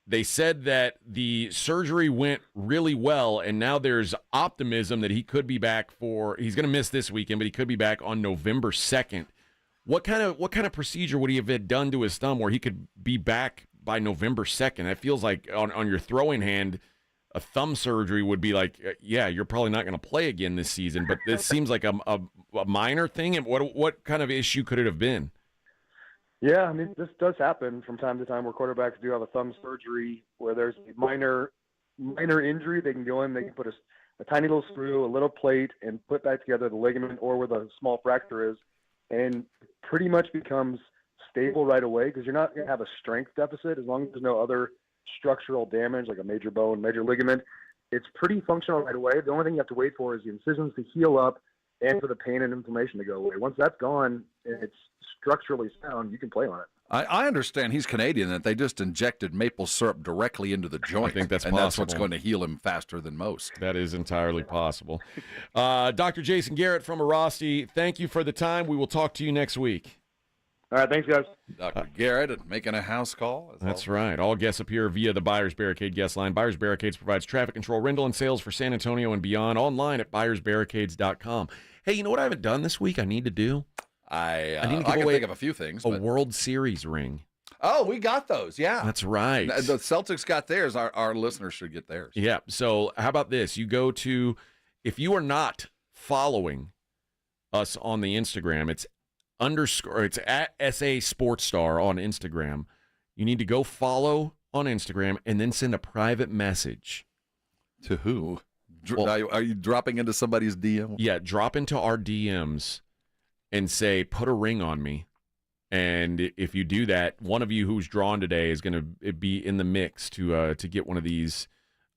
They said that the surgery went really well, and now there's optimism that he could be back he's going to miss this weekend, but he could be back on November 2nd. What kind of procedure would he have had done to his thumb where he could be back by November 2nd? That feels like on your throwing hand, a thumb surgery would be like, yeah, you're probably not going to play again this season, but this seems like a minor thing. And what kind of issue could it have been? Yeah, I mean, this does happen from time to time where quarterbacks do have a thumb surgery where there's a minor injury. They can go in, they can put a tiny little screw, a little plate, and put back together the ligament or where the small fracture is, and pretty much becomes stable right away because you're not going to have a strength deficit as long as there's no other structural damage like a major bone, major ligament. It's pretty functional right away. The only thing you have to wait for is the incisions to heal up and for the pain and inflammation to go away. Once that's gone and it's structurally sound, you can play on it. I understand he's Canadian, that they just injected maple syrup directly into the joint. I think that's and possible. That's what's going to heal him faster than most. That is entirely possible. Dr. Jason Garrett from Arasti, thank you for the time. We will talk to you next week. All right, thanks, guys. Dr. Garrett making a house call. That's right. All guests appear via the Buyers Barricade guest line. Buyers Barricades provides traffic control, rental, and sales for San Antonio and beyond online at buyersbarricades.com. Hey, you know what I haven't done this week I need to do? I need to give can away think of a few things. A World Series ring. Oh, we got those, yeah. That's right. The Celtics got theirs. Our listeners should get theirs. Yeah, so how about this? You go to, if you are not following us on the Instagram, it's at SA Sports Star on Instagram. You need to go follow on Instagram and then send a private message. To who? Are you dropping into somebody's DM? Yeah, drop into our DMs and say, put a ring on me. And if you do that, one of you who's drawn today is going to be in the mix to get one of these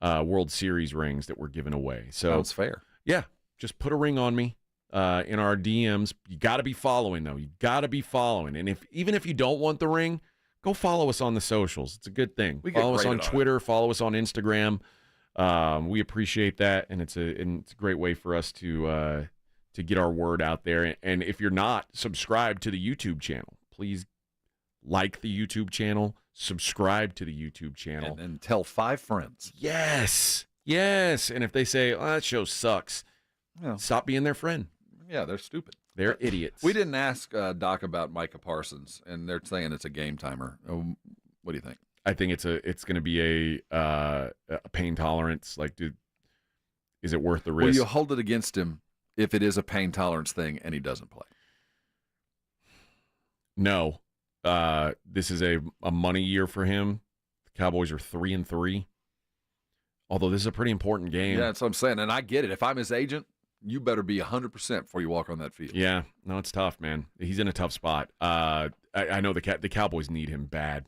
World Series rings that we're giving away. So sounds fair. Yeah, just put a ring on me in our DMs. You got to be following, though. You got to be following. And even if you don't want the ring, go follow us on the socials. It's a good thing. Follow us on Twitter. Follow us on Instagram. We appreciate that, and it's a great way for us to get our word out there. And if you're not subscribed to the YouTube channel, please like the YouTube channel, subscribe to the YouTube channel. And tell 5 friends. Yes. And if they say, oh, that show sucks, stop being their friend. Yeah, they're stupid. They're idiots. We didn't ask Doc about Micah Parsons, and they're saying it's a game timer. What do you think? I think it's going to be a pain tolerance. Like, dude, is it worth the risk? Will you hold it against him if it is a pain tolerance thing and he doesn't play? No. This is a money year for him. The Cowboys are 3-3. Although this is a pretty important game. Yeah, that's what I'm saying. And I get it. If I'm his agent, you better be 100% before you walk on that field. Yeah. No, it's tough, man. He's in a tough spot. I know the Cowboys need him bad.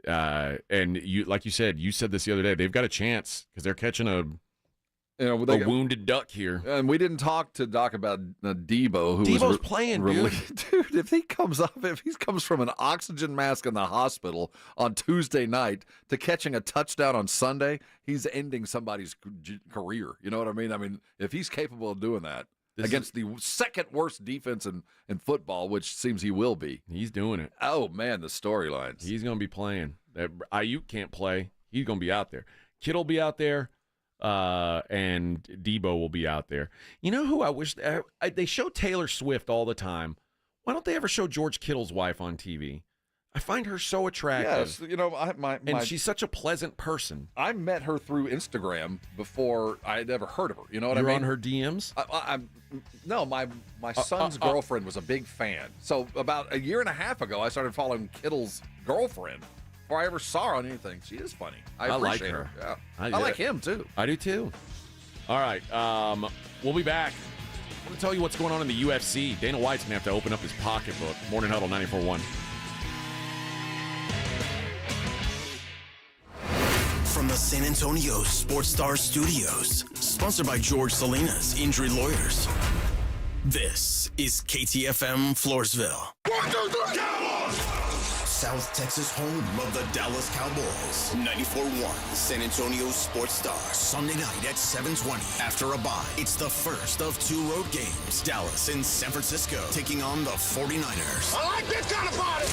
And like you said this the other day, they've got a chance because they're catching a wounded duck here. And we didn't talk to Doc about Debo, Debo's playing, dude. Dude, if he comes from an oxygen mask in the hospital on Tuesday night to catching a touchdown on Sunday, he's ending somebody's career. You know what I mean? I mean, if he's capable of doing that against the second worst defense in football, which seems he will be. He's doing it. Oh, man, the storylines. He's going to be playing. Ayuk can't play. He's going to be out there. Kittle will be out there. and Debo will be out there. You know who I wish they show Taylor Swift all the time. Why don't they ever show George Kittle's wife on TV? I find her so attractive. Yes, you know, and she's such a pleasant person. I met her through Instagram before I had ever heard of her. You know what I You're mean? on her DMs? No, my son's girlfriend was a big fan. So about a year and a half ago, I started following Kittle's girlfriend before I ever saw her on anything. She is funny. I like appreciate her. Yeah. I like him, too. I do, too. All right. We'll be back. I'm going to tell you what's going on in the UFC. Dana White's going to have to open up his pocketbook. Morning Huddle 94.1. From the San Antonio Sports Star Studios, sponsored by George Salinas Injury Lawyers. This is KTFM Floresville. 1, 2, 3, Cowboys! South Texas home of the Dallas Cowboys. 94.1 San Antonio Sports Star. Sunday night at 7:20 after a bye. It's the first of 2 road games. Dallas and San Francisco taking on the 49ers. I like this kind of party.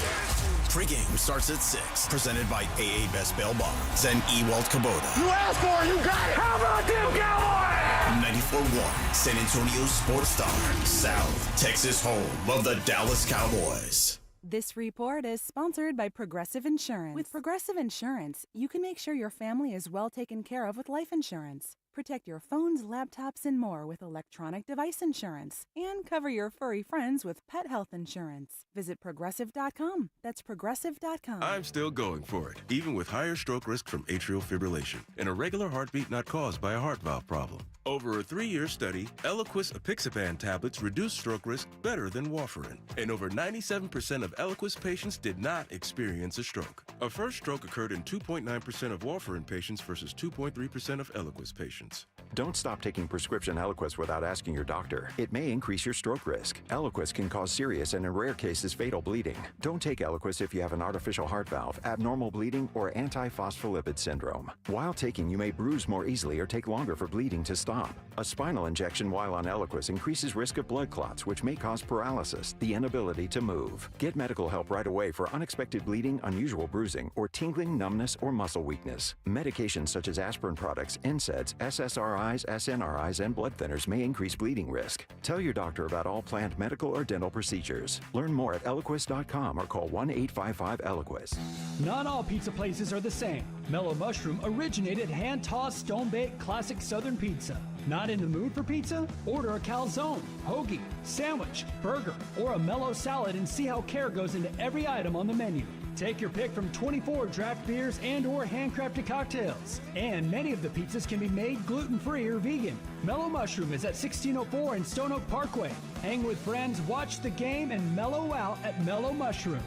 Pre-game starts at 6. Presented by AA Best Bail Bonds and Ewald Kubota. You asked for it, you got it. How about them Cowboys? 94.1 San Antonio Sports Star. South Texas home of the Dallas Cowboys. This report is sponsored by Progressive Insurance. With Progressive Insurance, you can make sure your family is well taken care of with life insurance. Protect your phones, laptops, and more with electronic device insurance. And cover your furry friends with pet health insurance. Visit Progressive.com. That's Progressive.com. I'm still going for it, even with higher stroke risk from atrial fibrillation, and a regular heartbeat not caused by a heart valve problem. Over a 3-year study, Eliquis apixaban tablets reduced stroke risk better than warfarin, and over 97% of Eliquis patients did not experience a stroke. A first stroke occurred in 2.9% of warfarin patients versus 2.3% of Eliquis patients. Don't stop taking prescription Eliquis without asking your doctor. It may increase your stroke risk. Eliquis can cause serious and in rare cases fatal bleeding. Don't take Eliquis if you have an artificial heart valve, abnormal bleeding, or antiphospholipid syndrome. While taking, you may bruise more easily or take longer for bleeding to stop. A spinal injection while on Eliquis increases risk of blood clots, which may cause paralysis, the inability to move. Get medical help right away for unexpected bleeding, unusual bruising, or tingling, numbness, or muscle weakness. Medications such as aspirin products, NSAIDs, SSRIs, SNRIs, and blood thinners may increase bleeding risk. Tell your doctor about all planned medical or dental procedures. Learn more at Eliquis.com or call 1-855-ELIQUIS. Not all pizza places are the same. Mellow Mushroom originated hand-tossed, stone-baked classic Southern pizza. Not in the mood for pizza? Order a calzone, hoagie, sandwich, burger, or a mellow salad and see how care goes into every item on the menu. Take your pick from 24 draft beers and or handcrafted cocktails. And many of the pizzas can be made gluten-free or vegan. Mellow Mushroom is at 1604 in Stone Oak Parkway. Hang with friends, watch the game, and mellow out at Mellow Mushroom.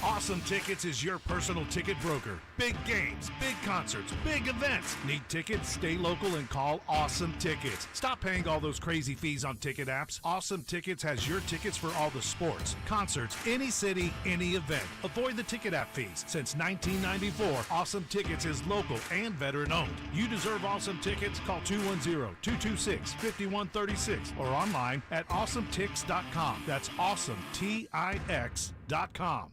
Awesome Tickets is your personal ticket broker. Big games, big concerts, big events. Need tickets? Stay local and call Awesome Tickets. Stop paying all those crazy fees on ticket apps. Awesome Tickets has your tickets for all the sports, concerts, any city, any event. Avoid the ticket app fees. Since 1994, Awesome Tickets is local and veteran owned. You deserve Awesome Tickets. Call 210-226-5136 or online at awesometix.com. That's awesometix.com.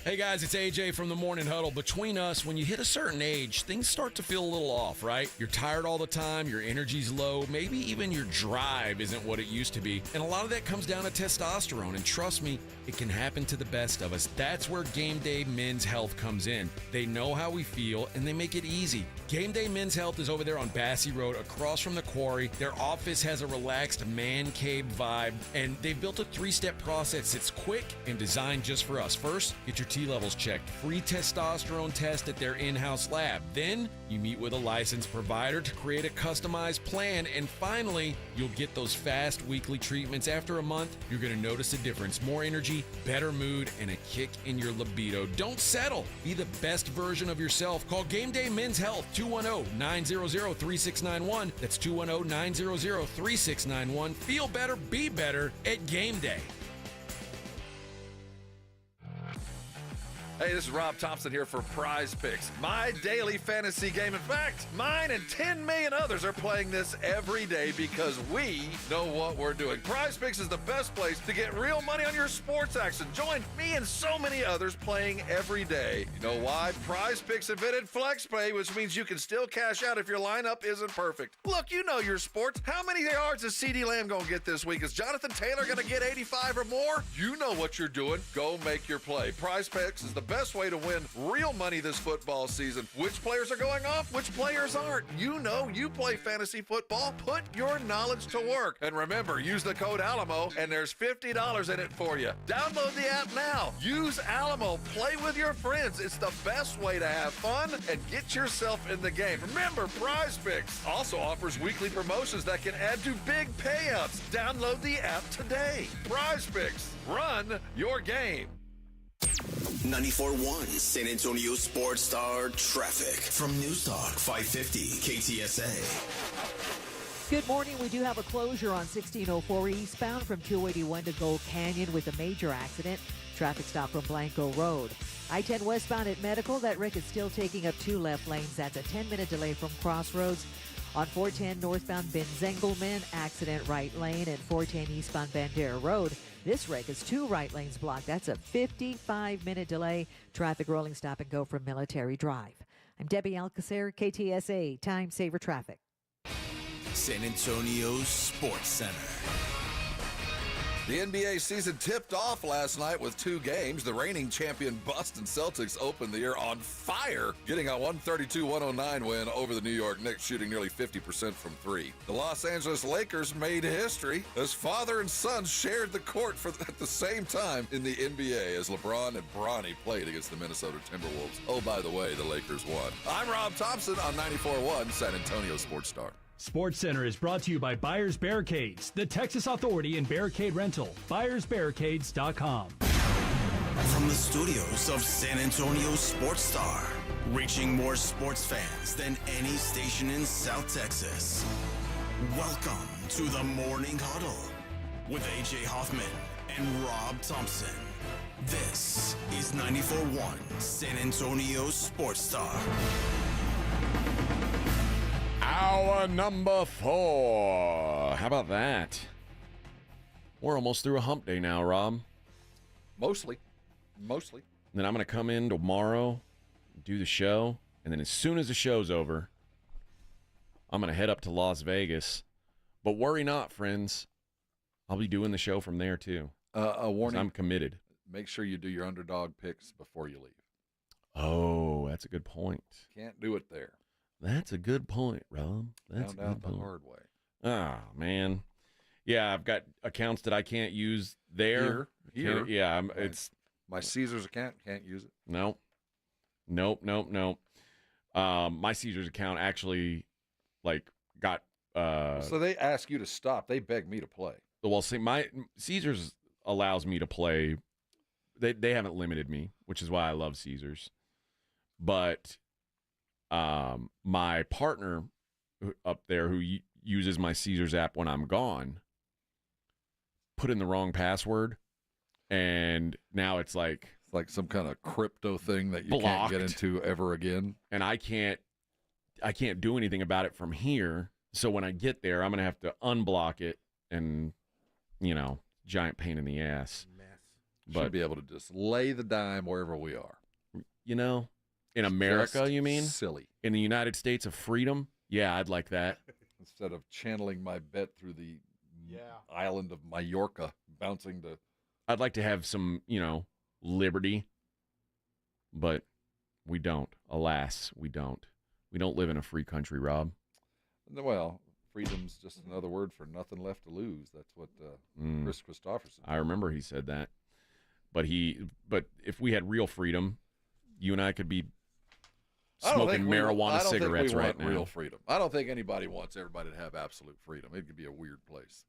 Hey guys, it's AJ from the Morning Huddle. Between us, when you hit a certain age, things start to feel a little off, right? You're tired all the time, your energy's low, maybe even your drive isn't what it used to be. And a lot of that comes down to testosterone, and trust me, it can happen to the best of us. That's where Game Day Men's Health comes in. They know how we feel, and they make it easy. Game Day Men's Health is over there on Bassey Road, across from the quarry. Their office has a relaxed man cave vibe, and they've built a 3-step process that's quick and designed just for us. First, get your T-levels checked. Free testosterone test at their in-house lab. Then, you meet with a licensed provider to create a customized plan. And finally, you'll get those fast weekly treatments. After a month, you're going to notice a difference. More energy, better mood, and a kick in your libido. Don't settle. Be the best version of yourself. Call Game Day Men's Health, 210-900-3691. That's 210-900-3691. Feel better, be better at Game Day. Hey, this is Rob Thompson here for Prize Picks, my daily fantasy game. In fact, mine and 10 million others are playing this every day because we know what we're doing. Prize Picks is the best place to get real money on your sports action. Join me and so many others playing every day. You know why? Prize Picks invented FlexPay, which means you can still cash out if your lineup isn't perfect. Look, you know your sports. How many yards is CeeDee Lamb going to get this week? Is Jonathan Taylor going to get 85 or more? You know what you're doing. Go make your play. Prize Picks is the best way to win real money this football season. Which players are going off? Which players aren't? You know you play fantasy football. Put your knowledge to work. And remember, use the code Alamo, and there's $50 in it for you. Download the app now. Use Alamo. Play with your friends. It's the best way to have fun and get yourself in the game. Remember, Prize Picks also offers weekly promotions that can add to big payouts. Download the app today. Prize Picks. Run your game. 94.1 San Antonio Sports Star traffic from News Talk 550 KTSA. Good morning. We do have a closure on 1604 eastbound from 281 to Gold Canyon with a major accident. Traffic stop from Blanco Road. I-10 westbound at Medical. That wreck is still taking up 2 left lanes. That's a 10-minute delay from Crossroads. On 410 northbound Ben Zengelman, accident right lane, and 410 eastbound Bandera Road. This wreck is 2 right lanes blocked. That's a 55-minute delay. Traffic rolling stop and go from Military Drive. I'm Debbie Alcacer, KTSA, Time Saver Traffic. San Antonio Sports Center. The NBA season tipped off last night with 2 games. The reigning champion Boston Celtics opened the year on fire, getting a 132-109 win over the New York Knicks, shooting nearly 50% from 3. The Los Angeles Lakers made history as father and son shared the court at the same time in the NBA as LeBron and Bronny played against the Minnesota Timberwolves. Oh, by the way, the Lakers won. I'm Rob Thompson on 94.1 San Antonio Sports Star. Sports Center is brought to you by Buyers Barricades, the Texas Authority in Barricade Rental. BuyersBarricades.com. From the studios of San Antonio Sports Star, reaching more sports fans than any station in South Texas. Welcome to the Morning Huddle with AJ Hoffman and Rob Thompson. This is 94.1 San Antonio Sports Star. Hour number 4. How about that? We're almost through a hump day now, Rob. Mostly. And then I'm going to come in tomorrow, do the show, and then as soon as the show's over, I'm going to head up to Las Vegas. But worry not, friends. I'll be doing the show from there, too. A warning. I'm committed. Make sure you do your underdog picks before you leave. Oh, that's a good point. Can't do it there. That's a good point, Rob. That's Found out the hard way. Oh, man. Yeah, I've got accounts that I can't use there. Here. Yeah, it's my Caesars account. Can't use it. Nope. My Caesars account actually, got. So they ask you to stop. They beg me to play. Well, see, my Caesars allows me to play. They haven't limited me, which is why I love Caesars. But my partner up there who uses my Caesars app when I'm gone put in the wrong password, and now it's like some kind of crypto thing that you blocked. Can't get into ever again. And I can't do anything about it from here. So when I get there, I'm gonna have to unblock it, and giant pain in the ass. But should be able to just lay the dime wherever we are. In America, just you mean? Silly. In the United States of freedom? Yeah, I'd like that. Instead of channeling my bet through the island of Mallorca, bouncing to... I'd like to have some, liberty. But we don't. Alas, we don't. We don't live in a free country, Rob. Well, freedom's just another word for nothing left to lose. That's what Chris Christopherson said. I remember he said that. But if we had real freedom, you and I could be smoking marijuana cigarettes right now. Real freedom. I don't think anybody wants everybody to have absolute freedom. It could be a weird place.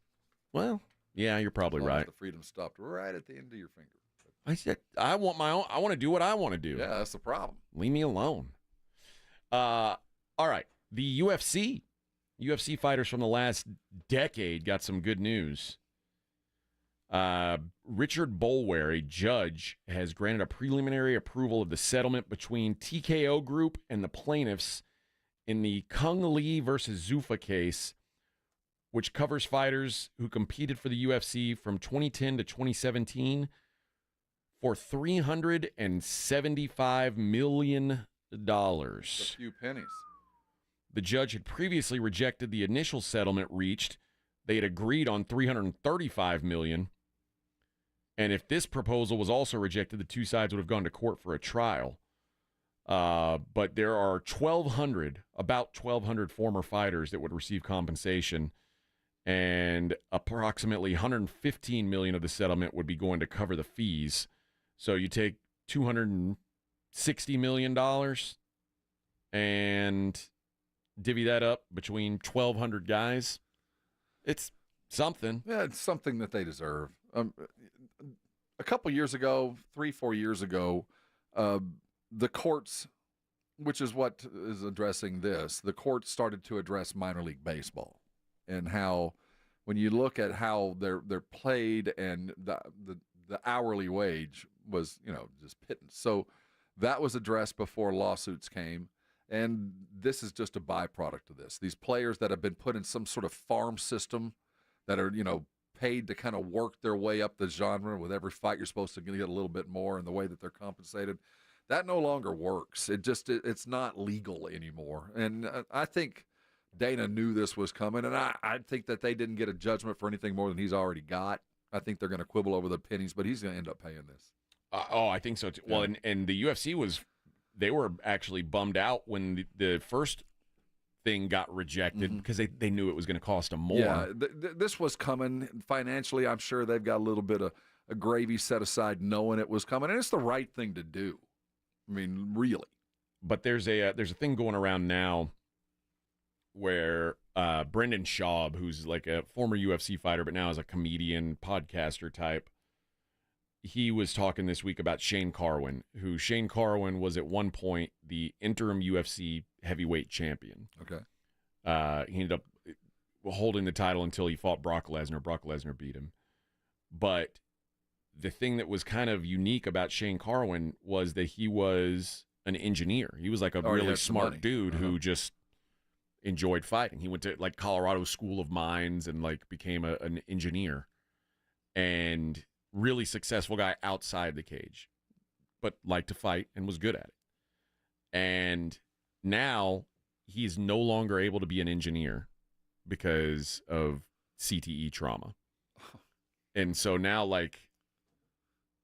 Well, yeah, you're probably right. The freedom stopped right at the end of your finger. I said I want my own. I want to do what I want to do. Yeah, that's the problem. Leave me alone. All right, the UFC fighters from the last decade got some good news. Richard Boulware, a judge, has granted a preliminary approval of the settlement between TKO Group and the plaintiffs in the Kung Lee versus Zuffa case, which covers fighters who competed for the UFC from 2010 to 2017 for $375 million. A few pennies. The judge had previously rejected the initial settlement reached. They had agreed on $335 million. And if this proposal was also rejected, the two sides would have gone to court for a trial. But there are about 1,200 former fighters that would receive compensation, and approximately $115 million of the settlement would be going to cover the fees. So you take $260 million and divvy that up between 1,200 guys. It's something. Yeah, it's something that they deserve. A couple years ago, 3-4 years ago, the courts, which is what is addressing this, the courts started to address minor league baseball and how, when you look at how they're played and the hourly wage was, just pittance. So that was addressed before lawsuits came, and this is just a byproduct of this. These players that have been put in some sort of farm system that are, paid to kind of work their way up the genre. With every fight, you're supposed to get a little bit more in the way that they're compensated. That no longer works. It's not legal anymore. And I think Dana knew this was coming, and I think that they didn't get a judgment for anything more than he's already got. I think they're going to quibble over the pennies, but he's going to end up paying this. I think so too. Yeah. Well, and the UFC they were actually bummed out when the first thing got rejected because they knew it was going to cost them more. Yeah, this was coming financially. I'm sure they've got a little bit of a gravy set aside knowing it was coming, and it's the right thing to do. I mean, really. But there's a thing going around now where Brendan Schaub, who's like a former UFC fighter but now is a comedian, podcaster type, he was talking this week about Shane Carwin, who Shane Carwin was at one point the interim UFC heavyweight champion. Okay. He ended up holding the title until he fought Brock Lesnar. Brock Lesnar beat him. But the thing that was kind of unique about Shane Carwin was that he was an engineer. He was like a really smart dude who just enjoyed fighting. He went to like Colorado School of Mines and like became an engineer. And really successful guy outside the cage, but liked to fight and was good at it. And now he's no longer able to be an engineer because of CTE trauma. And so now, like,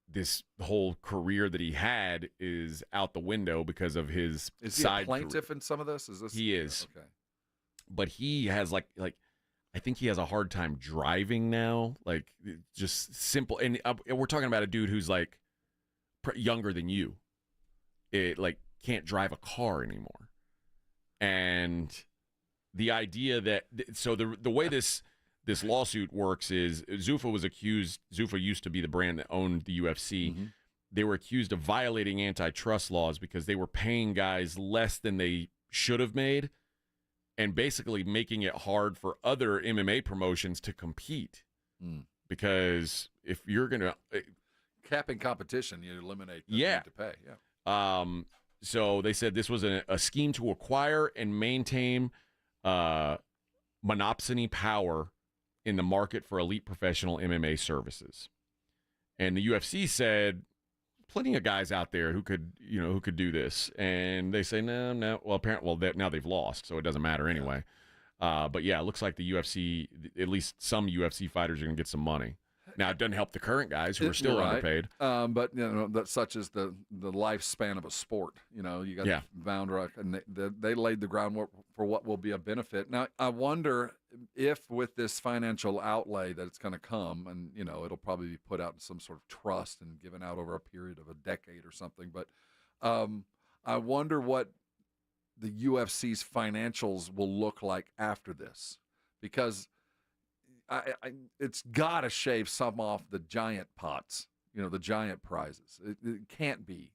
this whole career that he had is out the window because of his side. Is he a plaintiff in some of this? He is. Okay. But he has like I think he has a hard time driving now, like just simple. And we're talking about a dude who's like younger than you. It like can't drive a car anymore. And the idea that so the way this lawsuit works is Zuffa used to be the brand that owned the UFC. Mm-hmm. They were accused of violating antitrust laws because they were paying guys less than they should have made, and basically making it hard for other MMA promotions to compete. Because if you're going to... capping competition, you eliminate the need to pay. Yeah. So they said this was a scheme to acquire and maintain monopsony power in the market for elite professional MMA services. And the UFC said, plenty of guys out there who could do this, and they say no. Well, apparently, now they've lost, so it doesn't matter anyway. But yeah, it looks like the UFC, at least some UFC fighters, are going to get some money. Now, it doesn't help the current guys who are still underpaid. But that such is the lifespan of a sport. You got the founder, and they laid the groundwork for what will be a benefit. Now, I wonder if with this financial outlay that it's going to come, and it'll probably be put out in some sort of trust and given out over a period of a decade or something. But I wonder what the UFC's financials will look like after this, because it's got to shave some off the giant pots, the giant prizes. It can't be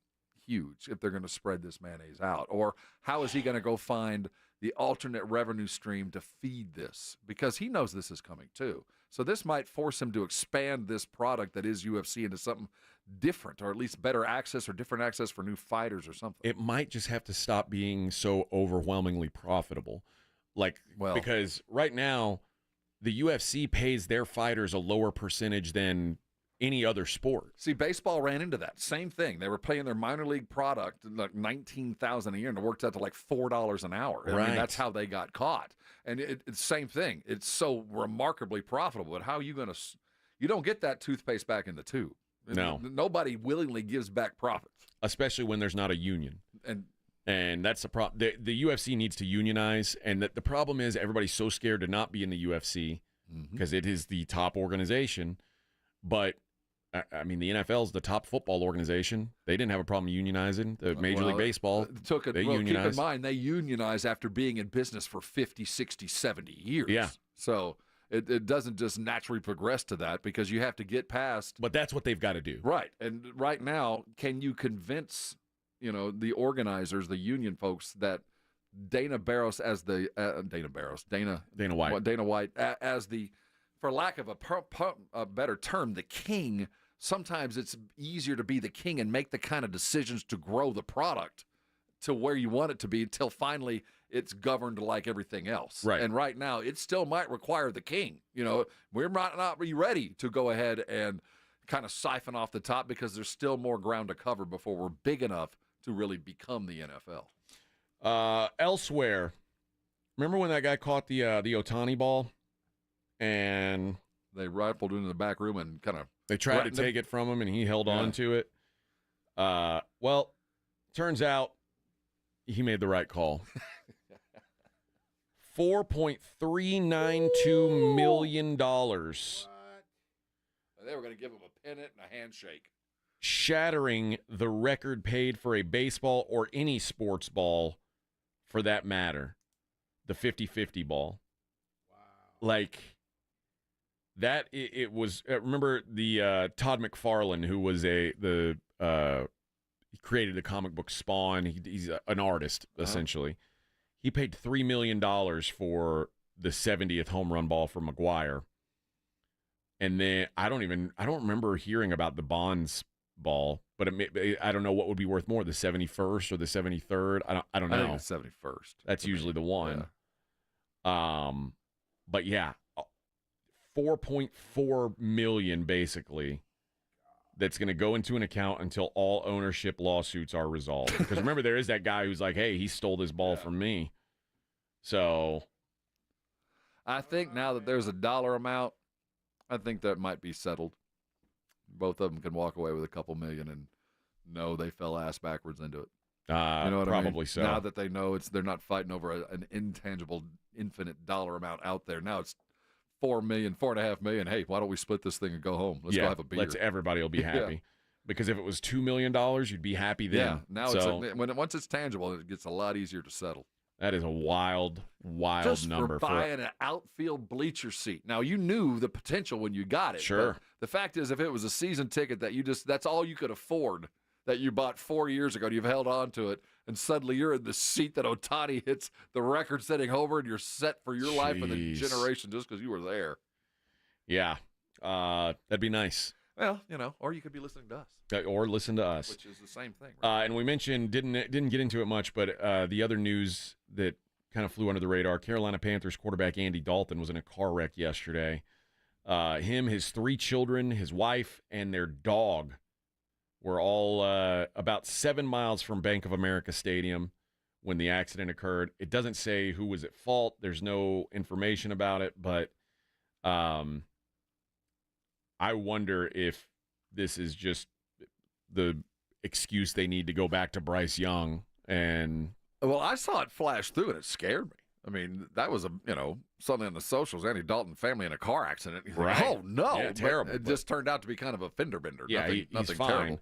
huge if they're going to spread this mayonnaise out. Or how is he going to go find the alternate revenue stream to feed this, because he knows this is coming too. So this might force him to expand this product that is UFC into something different, or at least better access or different access for new fighters or something. It might just have to stop being so overwhelmingly profitable. Because right now, the UFC pays their fighters a lower percentage than any other sport. See, baseball ran into that same thing. They were paying their minor league product like $19,000 a year, and it worked out to like $4 an hour. Right. I mean, that's how they got caught. And it's the same thing. It's so remarkably profitable. But how are you going to? You don't get that toothpaste back in the tube. No, nobody willingly gives back profits, especially when there's not a union. And that's the problem. The UFC needs to unionize, and the problem is everybody's so scared to not be in the UFC because it is the top organization. But I mean, the NFL is the top football organization. They didn't have a problem unionizing. The Major League Baseball, they unionized. Keep in mind, they unionized after being in business for 50, 60, 70 years. Yeah. So it doesn't just naturally progress to that, because you have to get past. But that's what they've got to do. Right. And right now, can you convince, the organizers, the union folks, that Dana White as the, for lack of a better term, the king. Sometimes it's easier to be the king and make the kind of decisions to grow the product to where you want it to be until finally it's governed like everything else. Right. And right now, it still might require the king. We might not be ready to go ahead and kind of siphon off the top, because there's still more ground to cover before we're big enough to really become the NFL. Elsewhere, remember when that guy caught the Ohtani ball and they rifled into the back room and kind of they tried to take it from him, and he held on to it. Well, turns out he made the right call. $4.392 million. They were going to give him a pennant and a handshake. Shattering the record paid for a baseball or any sports ball, for that matter, the 50-50 ball. Wow. That it was. Remember the Todd McFarlane, who was he created the comic book Spawn. He's an artist essentially. He paid $3 million for the 70th home run ball for McGuire, and then I don't remember hearing about the Bonds ball, but I don't know what would be worth more, the 71st or the 73rd. I don't know. I think the 71st. That's usually the one. Yeah. But yeah. $4.4 million basically that's going to go into an account until all ownership lawsuits are resolved. Because remember, there is that guy who's like, hey, he stole this ball from me. So I think now that there's a dollar amount, I think that might be settled. Both of them can walk away with a couple million and know they fell ass backwards into it. You know what probably I mean? So. Now that they know they're not fighting over an intangible, infinite dollar amount out there. Now it's $4 million, $4.5 million. Hey, why don't we split this thing and go home? Let's go have a beer. Everybody will be happy. Because if it was $2 million, you'd be happy then. Yeah. Now once it's tangible, it gets a lot easier to settle. That is a wild Just number for buying an outfield bleacher seat. Now you knew the potential when you got it. Sure. But the fact is, if it was a season ticket that's all you could afford, that you bought 4 years ago, and you've held on to it, and suddenly you're in the seat that Ohtani hits the record-setting homer, and you're set for your life and the generation just because you were there. Yeah, that'd be nice. Well, or you could be listening to us. Or listen to us. Which is the same thing. Right? And we mentioned, didn't get into it much, but the other news that kind of flew under the radar, Carolina Panthers quarterback Andy Dalton was in a car wreck yesterday. Him, his 3 children, his wife, and their dog were all about 7 miles from Bank of America Stadium when the accident occurred. It doesn't say who was at fault. There's no information about it, but I wonder if this is just the excuse they need to go back to Bryce Young. And well, I saw it flash through, and it scared me. I mean, that was something on the socials. Andy Dalton family in a car accident. He's right. Like, oh no, yeah, terrible. It just turned out to be kind of a fender bender. Yeah, nothing he's fine. Terrible.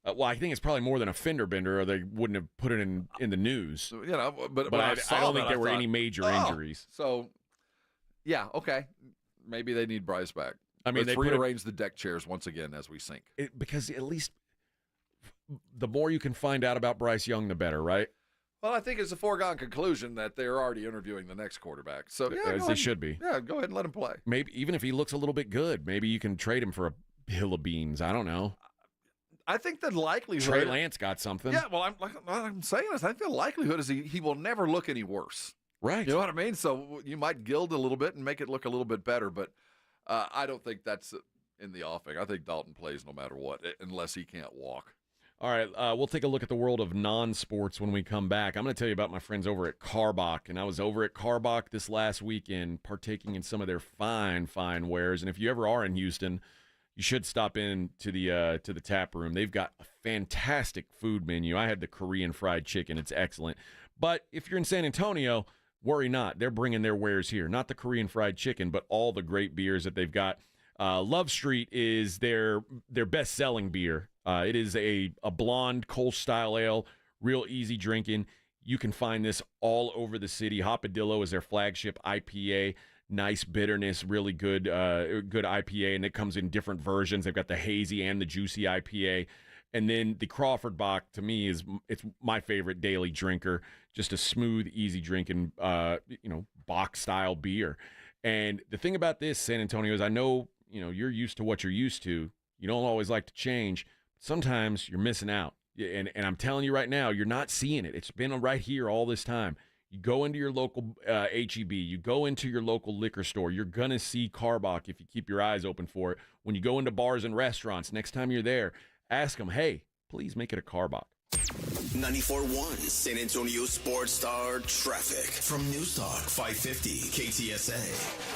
Well, I think it's probably more than a fender bender, or they wouldn't have put it in the news. But I don't think there were any major injuries. So, yeah, okay, maybe they need Bryce back. I mean, let's rearrange the deck chairs once again as we sink. Because at least the more you can find out about Bryce Young, the better, right? Well, I think it's a foregone conclusion that they're already interviewing the next quarterback. So yeah, as they should be. Yeah, go ahead and let him play. Maybe even if he looks a little bit good, maybe you can trade him for a hill of beans. I don't know. I think the likelihood. Trey Lance got something. Yeah, well, I'm saying is I think the likelihood is he will never look any worse. Right. You know what I mean? So you might gild a little bit and make it look a little bit better, but I don't think that's in the offing. I think Dalton plays no matter what, unless he can't walk. All right, we'll take a look at the world of non-sports when we come back. I'm going to tell you about my friends over at Carbach, and I was over at Carbach this last weekend partaking in some of their fine wares. And if you ever are in Houston, you should stop in to the tap room. They've got a fantastic food menu. I had the Korean fried chicken. It's excellent. But if you're in San Antonio, worry not. They're bringing their wares here. Not the Korean fried chicken, but all the great beers that they've got. Love Street is their best-selling beer. It is a blonde Kolsch-style ale, real easy drinking. You can find this all over the city. Hopadillo is their flagship IPA. Nice bitterness, really good IPA, and it comes in different versions. They've got the hazy and the juicy IPA. And then the Crawford Bock, to me, it's my favorite daily drinker. Just a smooth, easy drinking, Bock-style beer. And the thing about this, San Antonio, is I know, you're used to what you're used to. You don't always like to change. Sometimes you're missing out. And I'm telling you right now, you're not seeing it. It's been right here all this time. You go into your local HEB. You go into your local liquor store. You're going to see Carbach if you keep your eyes open for it. When you go into bars and restaurants, next time you're there, ask them, hey, please make it a Carbach. 94.1 San Antonio Sports Star traffic from News Talk 550 KTSA.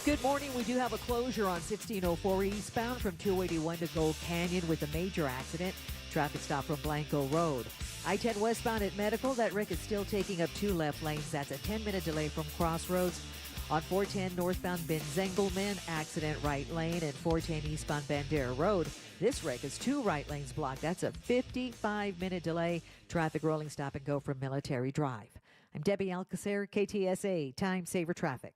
Good morning. We do have a closure on 1604 eastbound from 281 to Gold Canyon with a major accident. Traffic stop from Blanco Road. I-10 westbound at Medical. That wreck is still taking up 2 left lanes. That's a 10-minute delay from Crossroads. On 410 northbound Ben Zengelman, accident right lane, and 410 eastbound Bandera Road. This wreck is 2 right lanes blocked. That's a 55-minute delay. Traffic rolling stop and go from Military Drive. I'm Debbie Alcacer, KTSA, Time Saver Traffic.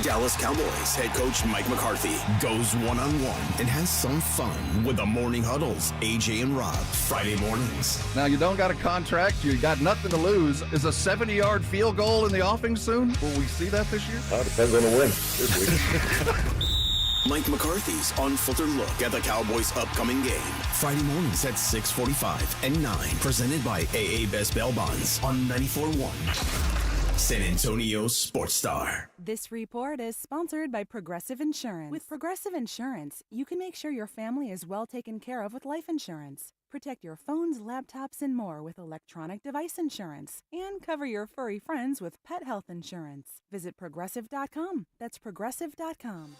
Dallas Cowboys head coach Mike McCarthy goes one-on-one and has some fun with the Morning Huddles, AJ and Rob, Friday mornings. Now, you don't got a contract. You got nothing to lose. Is a 70-yard field goal in the offing soon? Will we see that this year? Depends on the win this week. Mike McCarthy's unfiltered look at the Cowboys' upcoming game. Friday mornings at 6:45 and 9. Presented by AA Best Bail Bonds on 94.1. San Antonio Sports Star. This report is sponsored by Progressive Insurance. With Progressive Insurance, you can make sure your family is well taken care of with life insurance. Protect your phones, laptops, and more with electronic device insurance. And cover your furry friends with pet health insurance. Visit Progressive.com. That's Progressive.com.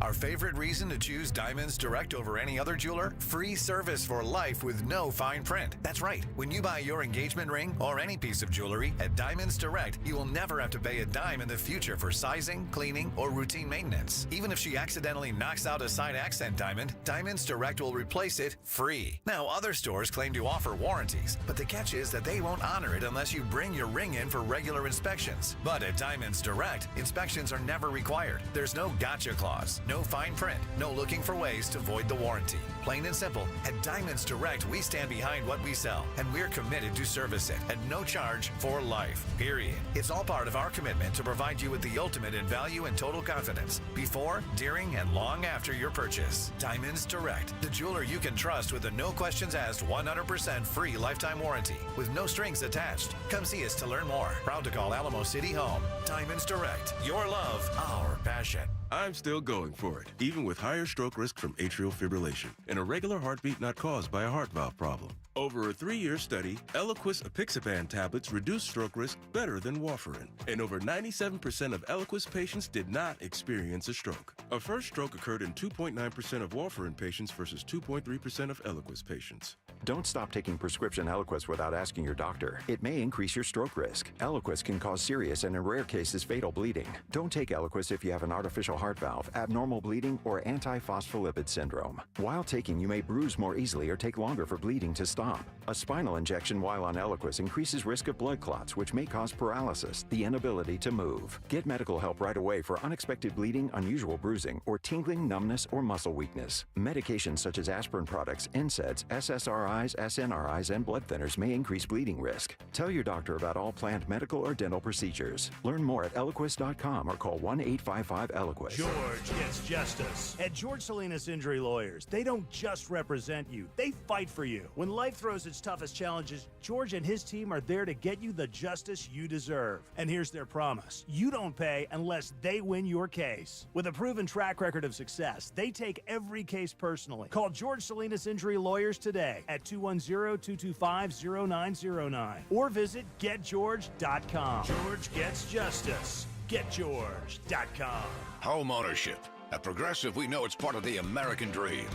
Our favorite reason to choose Diamonds Direct over any other jeweler? Free service for life with no fine print. That's right. When you buy your engagement ring or any piece of jewelry at Diamonds Direct, you will never have to pay a dime in the future for sizing, cleaning, or routine maintenance. Even if she accidentally knocks out a side accent diamond, Diamonds Direct will replace it free. Now, other stores claim to offer warranties, but the catch is that they won't honor it unless you bring your ring in for regular inspections. But at Diamonds Direct, inspections are never required. There's no gotcha clause. No fine print, no looking for ways to void the warranty. Plain and simple, at Diamonds Direct, we stand behind what we sell, and we're committed to service it at no charge for life, period. It's all part of our commitment to provide you with the ultimate in value and total confidence before, during, and long after your purchase. Diamonds Direct, the jeweler you can trust with a no questions asked 100% free lifetime warranty with no strings attached. Come see us to learn more. Proud to call Alamo City home. Diamonds Direct, your love, our passion. I'm still going for it, even with higher stroke risk from atrial fibrillation, an irregular heartbeat not caused by a heart valve problem. Over a 3-year study, Eliquis apixaban tablets reduced stroke risk better than warfarin, and over 97% of Eliquis patients did not experience a stroke. A first stroke occurred in 2.9% of warfarin patients versus 2.3% of Eliquis patients. Don't stop taking prescription Eliquis without asking your doctor. It may increase your stroke risk. Eliquis can cause serious and in rare cases fatal bleeding. Don't take Eliquis if you have an artificial heart valve, abnormal bleeding, or antiphospholipid syndrome. While taking, you may bruise more easily or take longer for bleeding to stop. A spinal injection while on Eliquis increases risk of blood clots, which may cause paralysis, the inability to move. Get medical help right away for unexpected bleeding, unusual bruising, or tingling, numbness, or muscle weakness. Medications such as aspirin products, NSAIDs, SSRIs, SSRIs, SNRIs, and blood thinners may increase bleeding risk. Tell your doctor about all planned medical or dental procedures. Learn more at Eliquis.com or call 1-855-ELIQUIS. George gets justice. At George Salinas Injury Lawyers, they don't just represent you, they fight for you. When life throws its toughest challenges, George and his team are there to get you the justice you deserve. And here's their promise: you don't pay unless they win your case. With a proven track record of success, they take every case personally. Call George Salinas Injury Lawyers today at 210-225-0909 or visit getgeorge.com. George gets justice. Getgeorge.com. Home ownership. At Progressive, we know it's part of the American dream.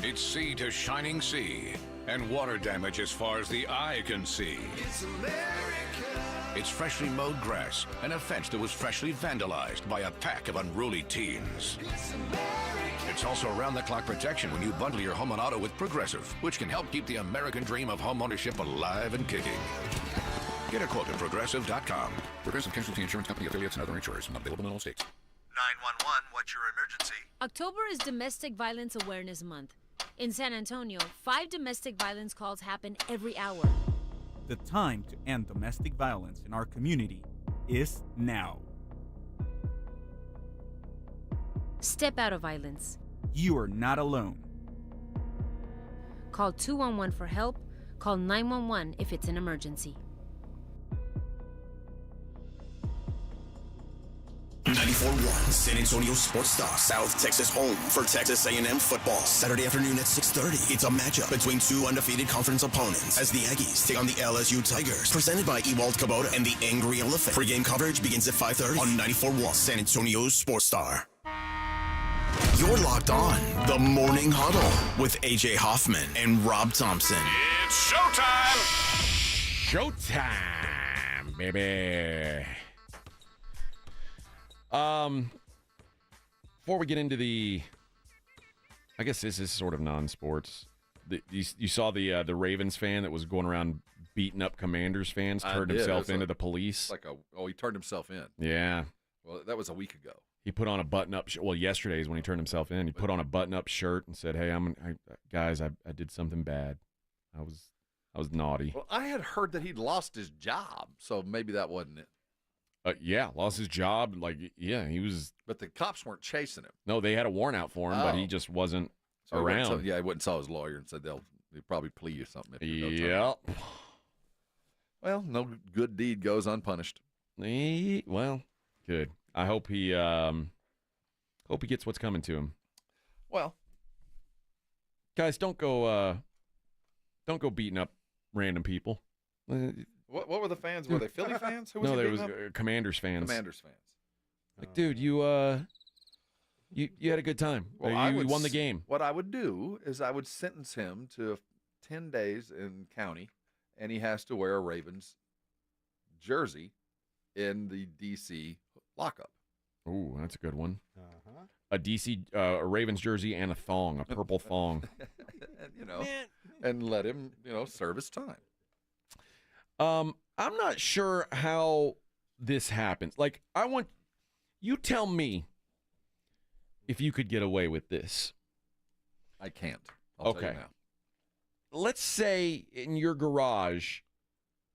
It's sea to shining sea and water damage as far as the eye can see. It's America. It's freshly mowed grass and a fence that was freshly vandalized by a pack of unruly teens. It's America. It's also round-the-clock protection when you bundle your home and auto with Progressive, which can help keep the American dream of home ownership alive and kicking. Get a quote at Progressive.com. Progressive Casualty Insurance Company, affiliates, and other insurers. Not available in all states. 911, what's your emergency? October is Domestic Violence Awareness Month. In San Antonio, 5 domestic violence calls happen every hour. The time to end domestic violence in our community is now. Step out of violence. You are not alone. Call 211 for help. Call 911 if it's an emergency. 94.1 San Antonio Sports Star, South Texas home for Texas A&M football. Saturday afternoon at 6:30. It's a matchup between 2 undefeated conference opponents as the Aggies take on the LSU Tigers. Presented by Ewald Kubota and the Angry Elephant. Pre-game coverage begins at 5:30 on 94.1 San Antonio Sports Star. You're locked on the Morning Huddle with AJ Hoffman and Rob Thompson. It's showtime! Showtime, baby. Before we get into I guess this is sort of non-sports. You saw the Ravens fan that was going around beating up Commanders fans, turned himself into the police. He turned himself in. Yeah. Well, that was a week ago. He put on a button-up shirt. Well, yesterday is when he turned himself in. He put on a button-up shirt and said, "Hey, guys, I did something bad. I was naughty." Well, I had heard that he'd lost his job, so maybe that wasn't it. Yeah, lost his job. He was. But the cops weren't chasing him. No, they had a warrant out for him, but he just wasn't around. He went and saw his lawyer and said they'll probably plea you something. Yep. Well, no good deed goes unpunished. Well, good. I hope he gets what's coming to him. Well, guys, don't go beating up random people. What were the fans? Were they Philly fans? Who was no, he there was up? Commanders fans. Commanders fans. Dude, you had a good time. Well, you won the game. What I would do is I would sentence him to 10 days in county, and he has to wear a Ravens jersey in the D.C. lockup. Ooh, that's a good one. A a Ravens jersey and a thong, a purple thong. and let him, serve his time. I'm not sure how this happens. You tell me if you could get away with this. I can't. I'll tell you now. Let's say in your garage,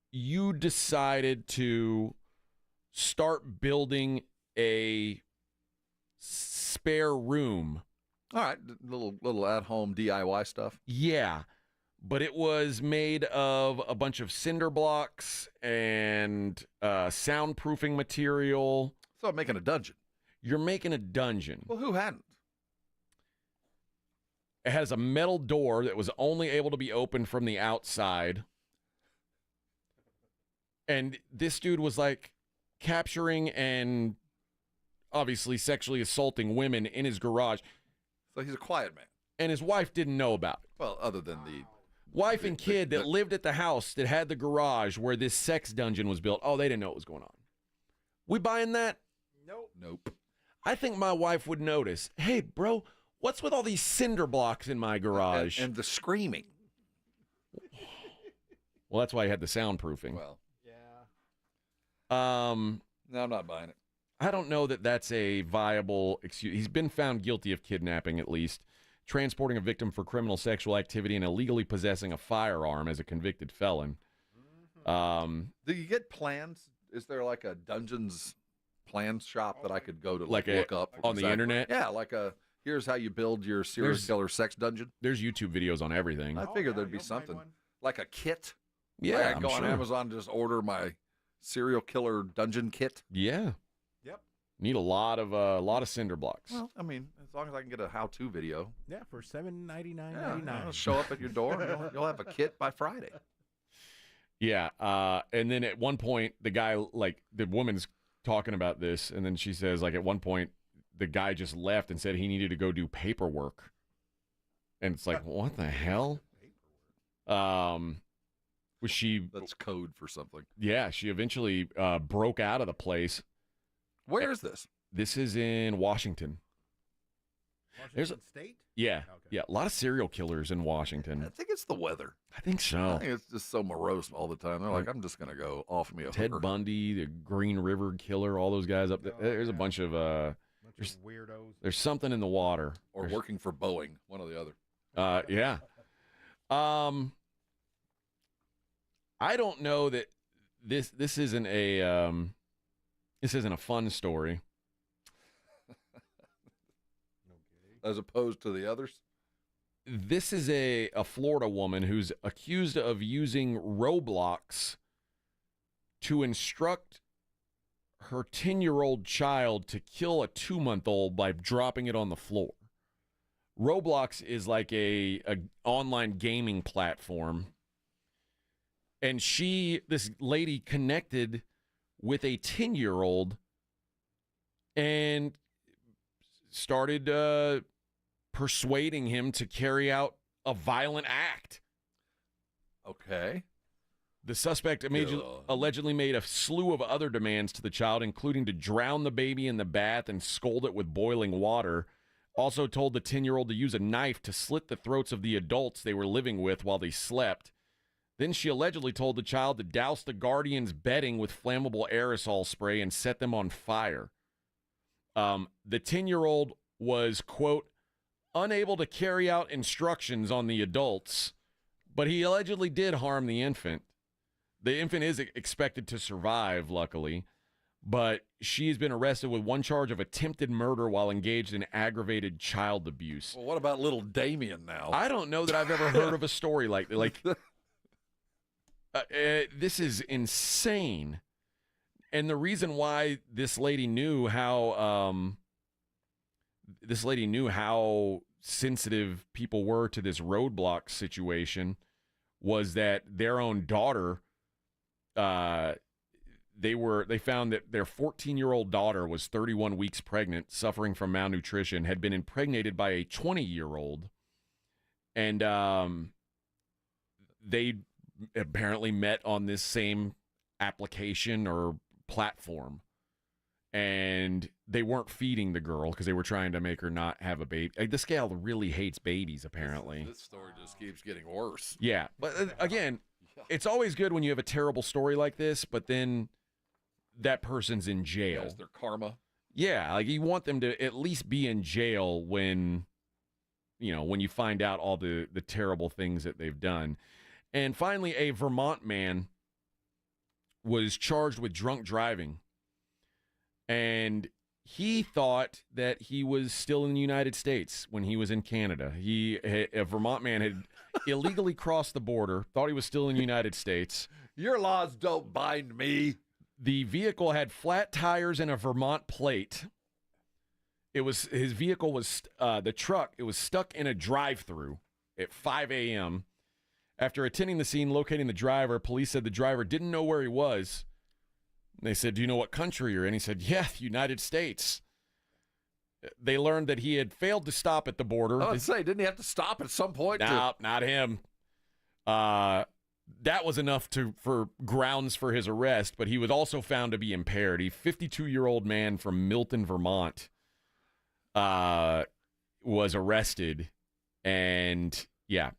you decided to start building a spare room. All right, little at-home DIY stuff. Yeah. But it was made of a bunch of cinder blocks and soundproofing material. So I'm making a dungeon. You're making a dungeon. Well, who hadn't? It has a metal door that was only able to be opened from the outside. And this dude was capturing and obviously sexually assaulting women in his garage. So he's a quiet man. And his wife didn't know about it. Well, other than the wife and kid that lived at the house that had the garage where this sex dungeon was built. Oh, they didn't know what was going on. We buying that? Nope. I think my wife would notice. Hey, bro, what's with all these cinder blocks in my garage? And the screaming. Well, that's why I had the soundproofing. Well, yeah. No, I'm not buying it. I don't know that that's a viable excuse. He's been found guilty of kidnapping, at least. transporting a victim for criminal sexual activity, and illegally possessing a firearm as a convicted felon. Do you get plans? Is there like a Dungeons plans shop that I could go to Like look up on the internet? Yeah, like here's how you build your serial killer sex dungeon. There's YouTube videos on everything. I figured there'd be something like a kit. Yeah, like I I'm go on sure. Amazon and just order my serial killer dungeon kit. Yeah. Yep. Need a lot of cinder blocks. Well, I mean, as long as I can get a how-to video. Yeah, for $7.99.99. I'll show up at your door. And you'll have a kit by Friday. Yeah, and then at one point, the woman's talking about this, and then she says, like, at one point, the guy just left and said he needed to go do paperwork. And it's like, what the hell? That's code for something. Yeah, she eventually broke out of the place. Where is this? This is in Washington. Washington State? Yeah, yeah, a lot of serial killers in Washington. I think it's the weather. I think so. I think it's just so morose all the time. They're like, I'm just going to go off me a Ted hooker. Bundy, the Green River Killer, all those guys up there. There's a bunch of weirdos. There's something in the water. Or working for Boeing, one or the other. Yeah. I don't know that this isn't a fun story. As opposed to the others? This is a Florida woman who's accused of using Roblox to instruct her 10-year-old child to kill a 2-month-old by dropping it on the floor. Roblox is like a online gaming platform. And this lady connected with a 10-year-old and started persuading him to carry out a violent act. Okay. The suspect allegedly made a slew of other demands to the child, including to drown the baby in the bath and scald it with boiling water. Also told the 10-year-old to use a knife to slit the throats of the adults they were living with while they slept. Then she allegedly told the child to douse the guardian's bedding with flammable aerosol spray and set them on fire. The 10-year-old was, quote, unable to carry out instructions on the adults, but he allegedly did harm the infant. The infant is expected to survive, luckily, but she's been arrested with one charge of attempted murder while engaged in aggravated child abuse. Well, what about little Damien now? I don't know that I've ever heard of a story like this is insane. And the reason why this lady knew how sensitive people were to this roadblock situation was that their own daughter, they found that their 14-year-old daughter was 31 weeks pregnant, suffering from malnutrition, had been impregnated by a 20-year-old, and they apparently met on this same application or platform, and they weren't feeding the girl because they were trying to make her not have a baby. This gal really hates babies, apparently. This story just keeps getting worse. Yeah, but again, it's always good when you have a terrible story like this, but then that person's in jail. That's their karma. Yeah, like you want them to at least be in jail when you find out all the terrible things that they've done. And finally, a Vermont man was charged with drunk driving, and he thought that he was still in the United States when he was in Canada. A Vermont man had illegally crossed the border, thought he was still in the United States. Your laws don't bind me. The vehicle had flat tires and a Vermont plate. His vehicle was the truck. It was stuck in a drive-through at 5 a.m. After attending the scene, locating the driver, police said the driver didn't know where he was. They said, "Do you know what country you're in?" He said, "Yeah, the United States." They learned that he had failed to stop at the border. I would say, didn't he have to stop at some point? No, not him. That was enough for grounds for his arrest, but he was also found to be impaired. A 52-year-old man from Milton, Vermont, was arrested, and yeah,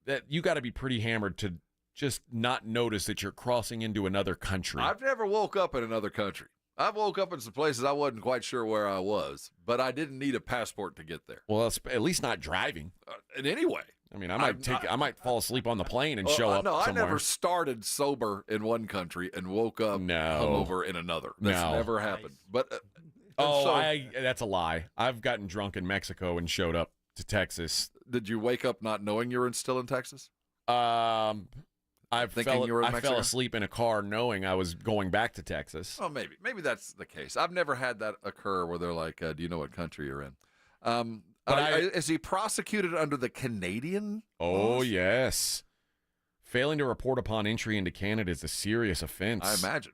that you got to be pretty hammered to just not notice that you're crossing into another country. I've never woke up in another country. I woke up in some places I wasn't quite sure where I was, but I didn't need a passport to get there. Well, it's at least not driving. In any way. I mean, I might fall asleep on the plane and show up No, somewhere. I never started sober in one country and woke up hungover in another. That's never happened. But that's a lie. I've gotten drunk in Mexico and showed up to Texas. Did you wake up not knowing you were still in Texas? I Mexico? fell asleep in a car knowing I was going back to Texas. Oh, maybe that's the case. I've never had that occur where they're like, "Do you know what country you're in?" Is he prosecuted under the Canadian? Oh, yes. Failing to report upon entry into Canada is a serious offense. I imagine.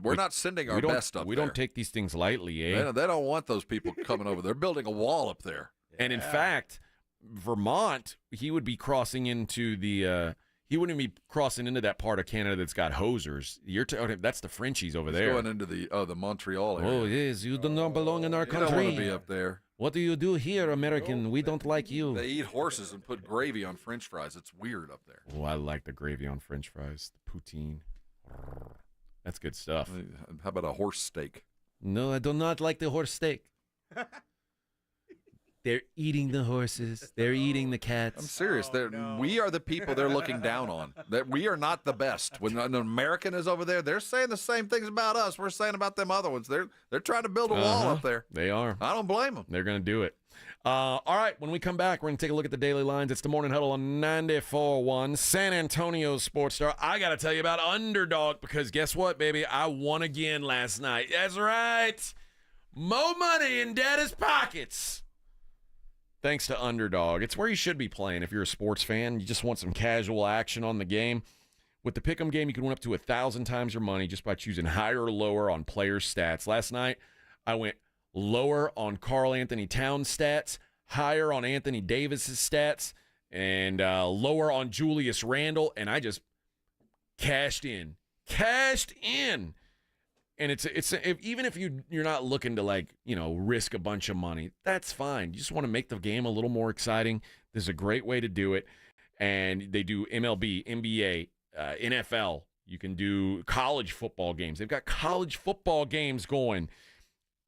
We're not sending our best up there. We don't take these things lightly, eh? They don't want those people coming over. They're building a wall up there. And in fact, Vermont, he would be crossing into the he wouldn't be crossing into that part of Canada that's got hosers. That's the Frenchies over there. Going into the Montreal area. Oh, yes. You do not belong in our country. You don't want to be up there. What do you do here, American? We don't like you. They eat horses and put gravy on French fries. It's weird up there. Oh, I like the gravy on French fries. The poutine. That's good stuff. How about a horse steak? No, I do not like the horse steak. They're eating the horses. They're eating the cats. I'm serious. We are the people they're looking down on. That we are not the best. When an American is over there, they're saying the same things about us we're saying about them other ones. They're trying to build a wall up there. They are. I don't blame them. They're going to do it. All right, when we come back, we're going to take a look at the daily lines. It's the Morning Huddle on 94.1 San Antonio Sports Star. I got to tell you about Underdog because guess what, baby? I won again last night. That's right. More money in Daddy's pockets. Thanks to Underdog. It's where you should be playing if you're a sports fan. You just want some casual action on the game. With the Pick'em game, you can win up to 1,000 times your money just by choosing higher or lower on player stats. Last night, I went lower on Karl Anthony Towns stats, higher on Anthony Davis's stats, and lower on Julius Randle, and I just cashed in. And even if you're not looking to risk a bunch of money, that's fine. You just want to make the game a little more exciting. This is a great way to do it. And they do MLB, NBA, NFL. You can do college football games. They've got college football games going.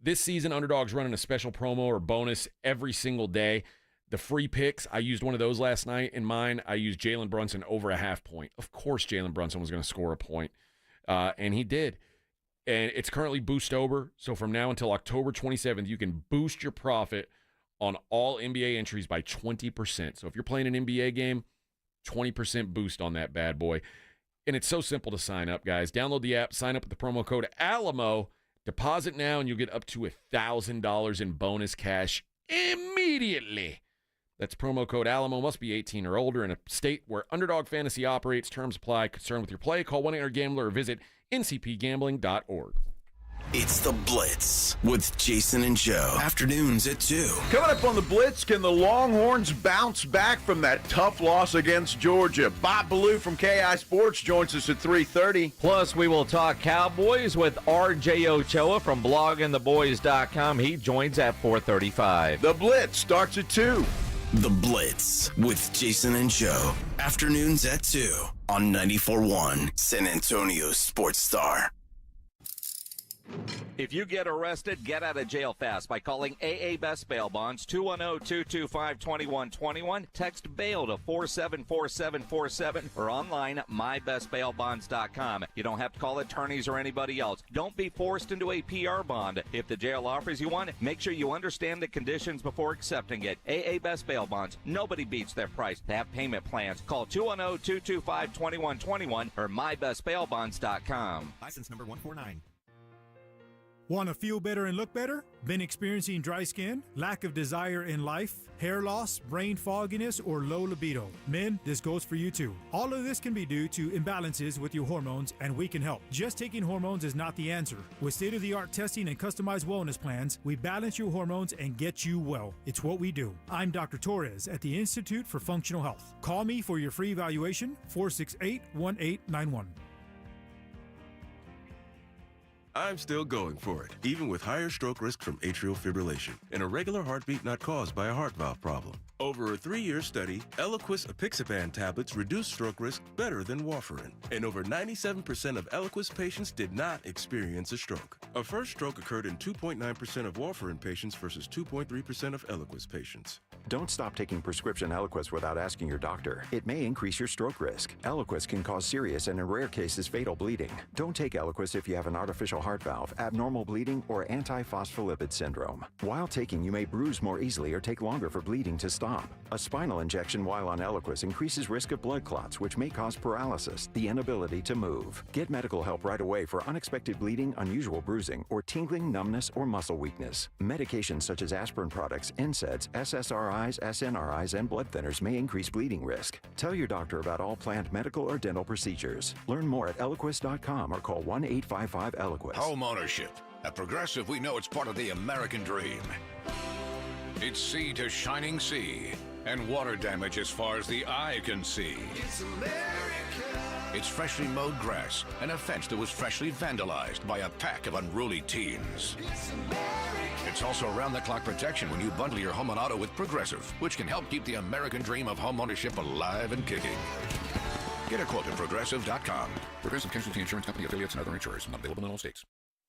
This season, Underdog's running a special promo or bonus every single day. The free picks, I used one of those last night in mine. I used Jalen Brunson over a half point. Of course, Jalen Brunson was going to score a point, and he did. And it's currently boost over. So from now until October 27th, you can boost your profit on all NBA entries by 20%. So if you're playing an NBA game, 20% boost on that bad boy. And it's so simple to sign up, guys. Download the app, sign up with the promo code ALAMO, deposit now, and you'll get up to $1,000 in bonus cash immediately. That's promo code ALAMO. Must be 18 or older in a state where Underdog Fantasy operates. Terms apply. Concerned with your play? Call 1-800-GAMBLER or visit ncpgambling.org. It's The Blitz with Jason and Joe. Afternoons at 2. Coming up on The Blitz, can the Longhorns bounce back from that tough loss against Georgia? Bob Ballou from KI Sports joins us at 3:30. Plus, we will talk Cowboys with R.J. Ochoa from bloggingtheboys.com. He joins at 4:35. The Blitz starts at 2. The Blitz with Jason and Joe. Afternoons at 2 on 94.1 San Antonio Sports Star. If you get arrested, get out of jail fast by calling AA Best Bail Bonds, 210-225-2121. Text bail to 474747 or online at mybestbailbonds.com. You don't have to call attorneys or anybody else. Don't be forced into a PR bond. If the jail offers you one, make sure you understand the conditions before accepting it. AA Best Bail Bonds. Nobody beats their price. They have payment plans. Call 210-225-2121 or mybestbailbonds.com. License number 149. Want to feel better and look better? Been experiencing dry skin, lack of desire in life, hair loss, brain fogginess, or low libido? Men, this goes for you too. All of this can be due to imbalances with your hormones, and we can help. Just taking hormones is not the answer. With state-of-the-art testing and customized wellness plans, we balance your hormones and get you well. It's what we do. I'm Dr. Torres at the Institute for Functional Health. Call me for your free evaluation, 468-1891. I'm still going for it, even with higher stroke risk from atrial fibrillation, an irregular heartbeat not caused by a heart valve problem. Over a 3-year study, Eliquis apixaban tablets reduced stroke risk better than warfarin, and over 97% of Eliquis patients did not experience a stroke. A first stroke occurred in 2.9% of warfarin patients versus 2.3% of Eliquis patients. Don't stop taking prescription Eliquis without asking your doctor. It may increase your stroke risk. Eliquis can cause serious and in rare cases fatal bleeding. Don't take Eliquis if you have an artificial heart valve, abnormal bleeding, or antiphospholipid syndrome. While taking, you may bruise more easily or take longer for bleeding to stop. A spinal injection while on Eliquis increases risk of blood clots, which may cause paralysis, the inability to move. Get medical help right away for unexpected bleeding, unusual bruising, or tingling, numbness, or muscle weakness. Medications such as aspirin products, NSAIDs, SSRIs, SNRIs, and blood thinners may increase bleeding risk. Tell your doctor about all planned medical or dental procedures. Learn more at Eliquis.com or call 1-855-ELIQUIS. Home ownership. At Progressive, we know it's part of the American dream. It's sea to shining sea, and water damage as far as the eye can see. It's America. It's freshly mowed grass and a fence that was freshly vandalized by a pack of unruly teens. It's America. It's also round-the-clock protection when you bundle your home and auto with Progressive, which can help keep the American dream of home ownership alive and kicking. Get a quote at Progressive.com. Progressive Casualty Insurance Company, affiliates, and other insurers. Not available in all states.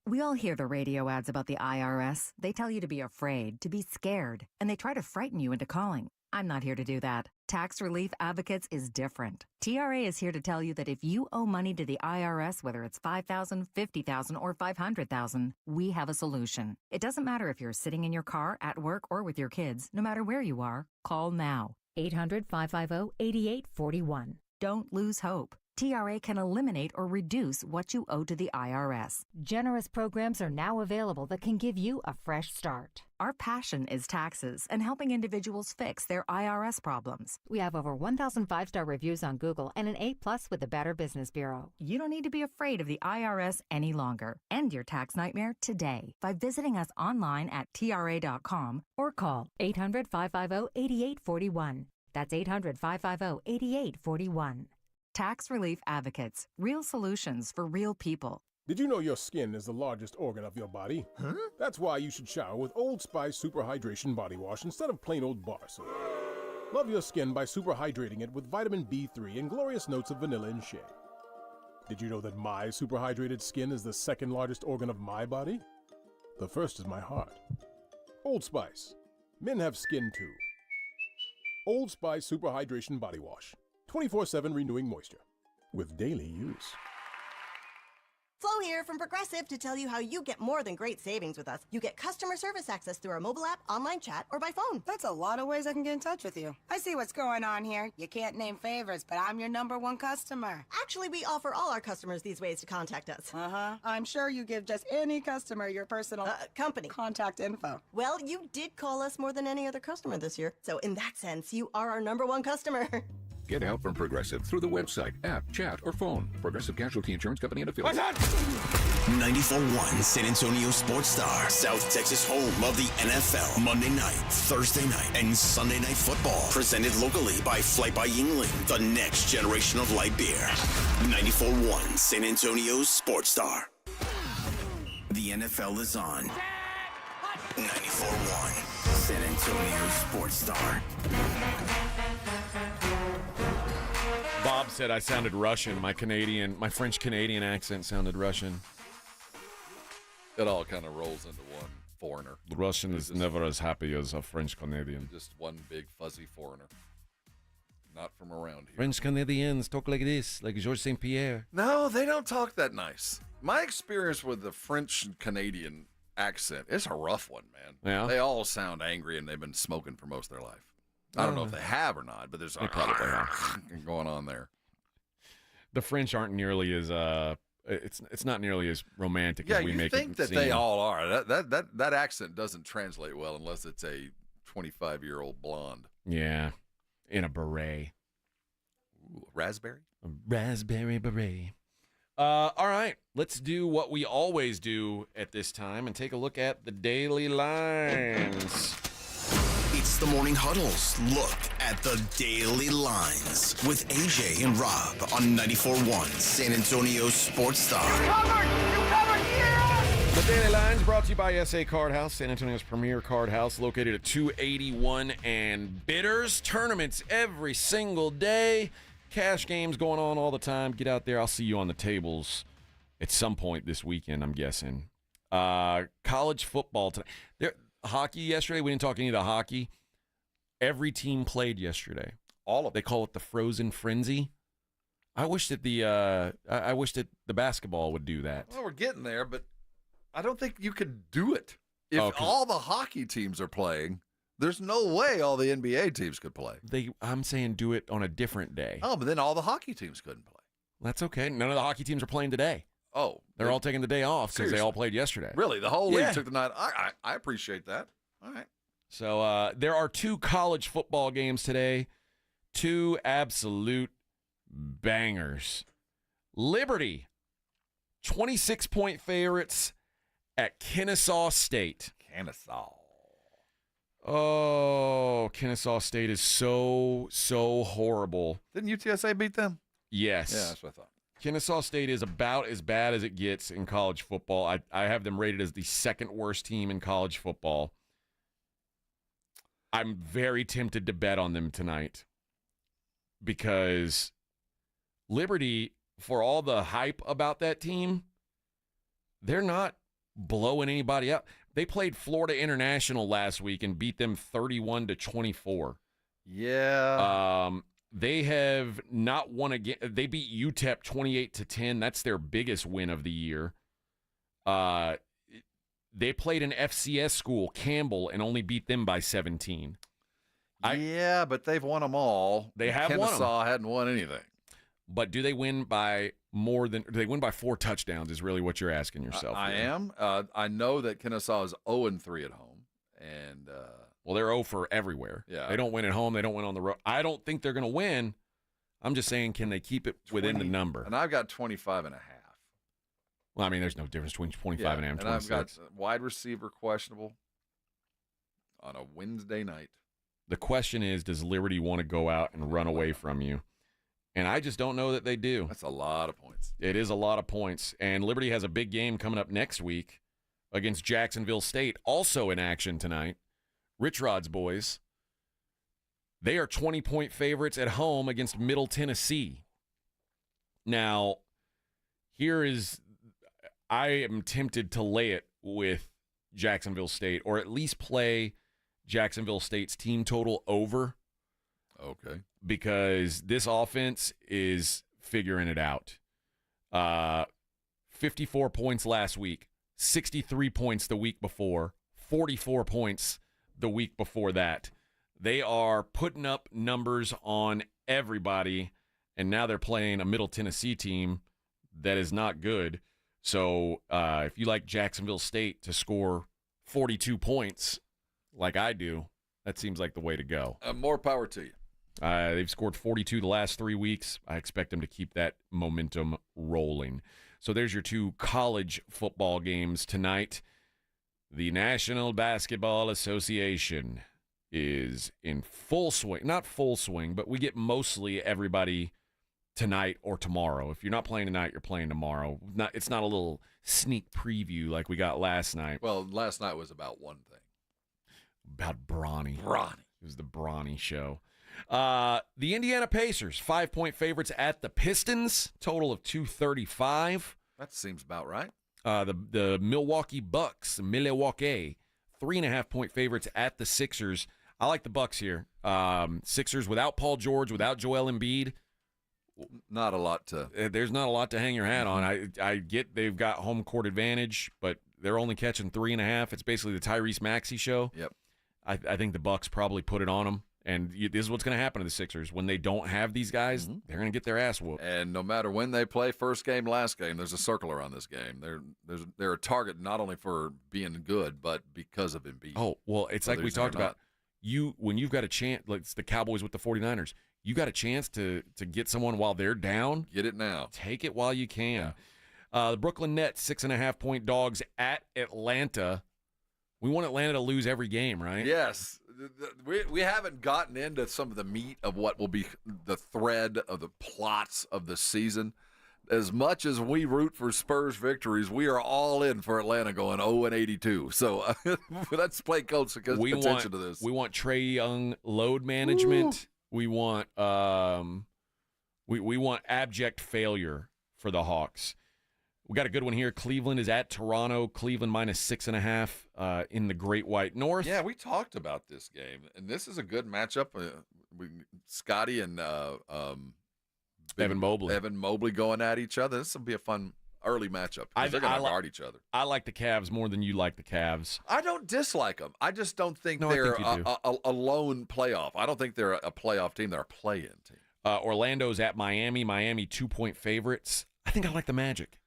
We all hear the radio ads about the IRS. They tell you to be afraid, to be scared, and they try to frighten you into calling. I'm not here to do that. Tax Relief Advocates is different. TRA is here to tell you that if you owe money to the IRS, whether it's $5,000, $50,000, or $500,000, we have a solution. It doesn't matter if you're sitting in your car, at work, or with your kids. No matter where you are, call now. 800-550-8841. Don't lose hope. TRA can eliminate or reduce what you owe to the IRS. Generous programs are now available that can give you a fresh start. Our passion is taxes and helping individuals fix their IRS problems. We have over 1,000 5-star reviews on Google and an A+ with the Better Business Bureau. You don't need to be afraid of the IRS any longer. End your tax nightmare today by visiting us online at TRA.com or call 800-550-8841. That's 800-550-8841. Tax Relief Advocates. Real solutions for real people. Did you know your skin is the largest organ of your body? Huh? That's why you should shower with Old Spice Super Hydration Body Wash instead of plain old bar soap. Love your skin by super hydrating it with vitamin B3 and glorious notes of vanilla and shea. Did you know that my super hydrated skin is the second largest organ of my body? The first is my heart. Old Spice. Men have skin too. Old Spice Super Hydration Body Wash. 24/7 renewing moisture with daily use. Flo here from Progressive to tell you how you get more than great savings with us. You get customer service access through our mobile app, online chat, or by phone. That's a lot of ways I can get in touch with you. I see what's going on here. You can't name favors, but I'm your #1 customer. Actually, we offer all our customers these ways to contact us. I'm sure you give just any customer your personal company contact info. Well, you did call us more than any other customer this year. So in that sense, you are our #1 customer. Get help from Progressive through the website, app, chat, or phone. Progressive Casualty Insurance Company and affiliates. 94.1 San Antonio Sports Star, South Texas home of the NFL. Monday night, Thursday night, and Sunday night football. Presented locally by Flight by Yingling, the next generation of light beer. 94.1 San Antonio Sports Star. The NFL is on. 94.1 San Antonio Sports Star. Bob said I sounded Russian. My French-Canadian accent sounded Russian. It all kind of rolls into one foreigner. The Russian is never as happy as a French-Canadian. Just one big fuzzy foreigner. Not from around here. French-Canadians talk like this, like Georges St. Pierre. No, they don't talk that nice. My experience with the French-Canadian accent, it's a rough one, man. Yeah? They all sound angry, and they've been smoking for most of their life. I don't know if they have or not, but there's going on there. The French aren't nearly as it's not nearly as romantic as we make it seem. Yeah, you think that they all are. That accent doesn't translate well unless it's a 25-year-old blonde. Yeah, in a beret. Ooh, raspberry? A raspberry beret. All right, let's do what we always do at this time and take a look at the daily lines. It's the Morning Huddle's look at the daily lines with AJ and Rob on 94.1 San Antonio Sports Star. You covered! Yeah! Daily Lines brought to you by SA Card House, San Antonio's premier card house, located at 281 and Bitters. Tournaments every single day. Cash games going on all the time. Get out there. I'll see you on the tables at some point this weekend, I'm guessing. College football tonight. Hockey yesterday. We didn't talk any of the hockey. Every team played yesterday. All of them. They call it the Frozen Frenzy. I wish that the basketball would do that. Well, we're getting there, but I don't think you could do it. If all the hockey teams are playing, there's no way all the NBA teams could play. I'm saying do it on a different day. Oh, but then all the hockey teams couldn't play. That's okay. None of the hockey teams are playing today. Oh. They're all taking the day off because they all played yesterday. Really? The whole league took the night. I appreciate that. All right. So there are 2 college football games today. 2 absolute bangers. Liberty, 26-point favorites at Kennesaw State. Kennesaw. Oh, Kennesaw State is so horrible. Didn't UTSA beat them? Yes. Yeah, that's what I thought. Kennesaw State is about as bad as it gets in college football. I have them rated as the 2nd worst team in college football. I'm very tempted to bet on them tonight because Liberty, for all the hype about that team, they're not blowing anybody up. They played Florida International last week and beat them 31-24. Yeah. They have not won again. They beat UTEP 28-10. That's their biggest win of the year. They played an FCS school, Campbell, and only beat them by 17. Yeah, but they've won them all. They have won them. Kennesaw hadn't won anything. But do they win by more than? Do they win by 4 touchdowns? Is really what you're asking yourself. I am. I know that Kennesaw is 0-3 at home, and well, they're 0 for everywhere. Yeah, they don't win at home. They don't win on the road. I don't think they're going to win. I'm just saying, can they keep it within the number? And I've got 25.5. Well, I mean, there's no difference between 25 and a half and 26. I've got wide receiver questionable on a Wednesday night. The question is, does Liberty want to go out and run away from you? And I just don't know that they do. That's a lot of points. It is a lot of points. And Liberty has a big game coming up next week against Jacksonville State, also in action tonight. Rich Rod's boys. They are 20-point favorites at home against Middle Tennessee. Now, I am tempted to lay it with Jacksonville State, or at least play Jacksonville State's team total over. Okay. Because this offense is figuring it out. 54 points last week, 63 points the week before, 44 points the week before that. They are putting up numbers on everybody, and now they're playing a Middle Tennessee team that is not good. So if you like Jacksonville State to score 42 points like I do, that seems like the way to go. More power to you. They've scored 42 the last 3 weeks. I expect them to keep that momentum rolling. So there's your 2 college football games tonight. The National Basketball Association is in full swing. Not full swing, but we get mostly everybody tonight or tomorrow. If you're not playing tonight, you're playing tomorrow. It's not a little sneak preview like we got last night. Well, last night was about one thing. About Bronny. Bronny. It was the Bronny show. The Indiana Pacers, 5-point favorites at the Pistons, total of 235. That seems about right. The Milwaukee Bucks, 3.5-point favorites at the Sixers. I like the Bucks here. Sixers without Paul George, without Joel Embiid. Not a lot to. There's not a lot to hang your hat on. I get they've got home court advantage, but they're only catching 3.5. It's basically the Tyrese Maxey show. Yep. I think the Bucks probably put it on them. And this is what's going to happen to the Sixers. When they don't have these guys, they're going to get their ass whooped. And no matter when they play, first game, last game, there's a circle around this game. They're a target not only for being good, but because of Embiid. Oh, well, it's like we talked about. When you've got a chance, like it's the Cowboys with the 49ers, you got a chance to get someone while they're down. Get it now. Take it while you can. Yeah. The Brooklyn Nets, 6.5-point dogs at Atlanta. We want Atlanta to lose every game, right? Yes. We haven't gotten into some of the meat of what will be the thread of the plots of the season. as much as we root for Spurs victories, we are all in for Atlanta going 0-82. So let's pay close attention to this. We want Trae Young load management. Ooh. We want we want abject failure for the Hawks. We got a good one here. Cleveland is at Toronto. Cleveland minus 6.5 in the Great White North. Yeah, we talked about this game, and this is a good matchup. Scotty and Evan Mobley. Evan Mobley going at each other. This will be a fun early matchup. They're going to guard each other. I like the Cavs more than you like the Cavs. I don't dislike them. I just don't think they're a lone playoff. I don't think they're a playoff team. They're a play-in team. Orlando's at Miami. Miami 2-point favorites. I think I like the Magic.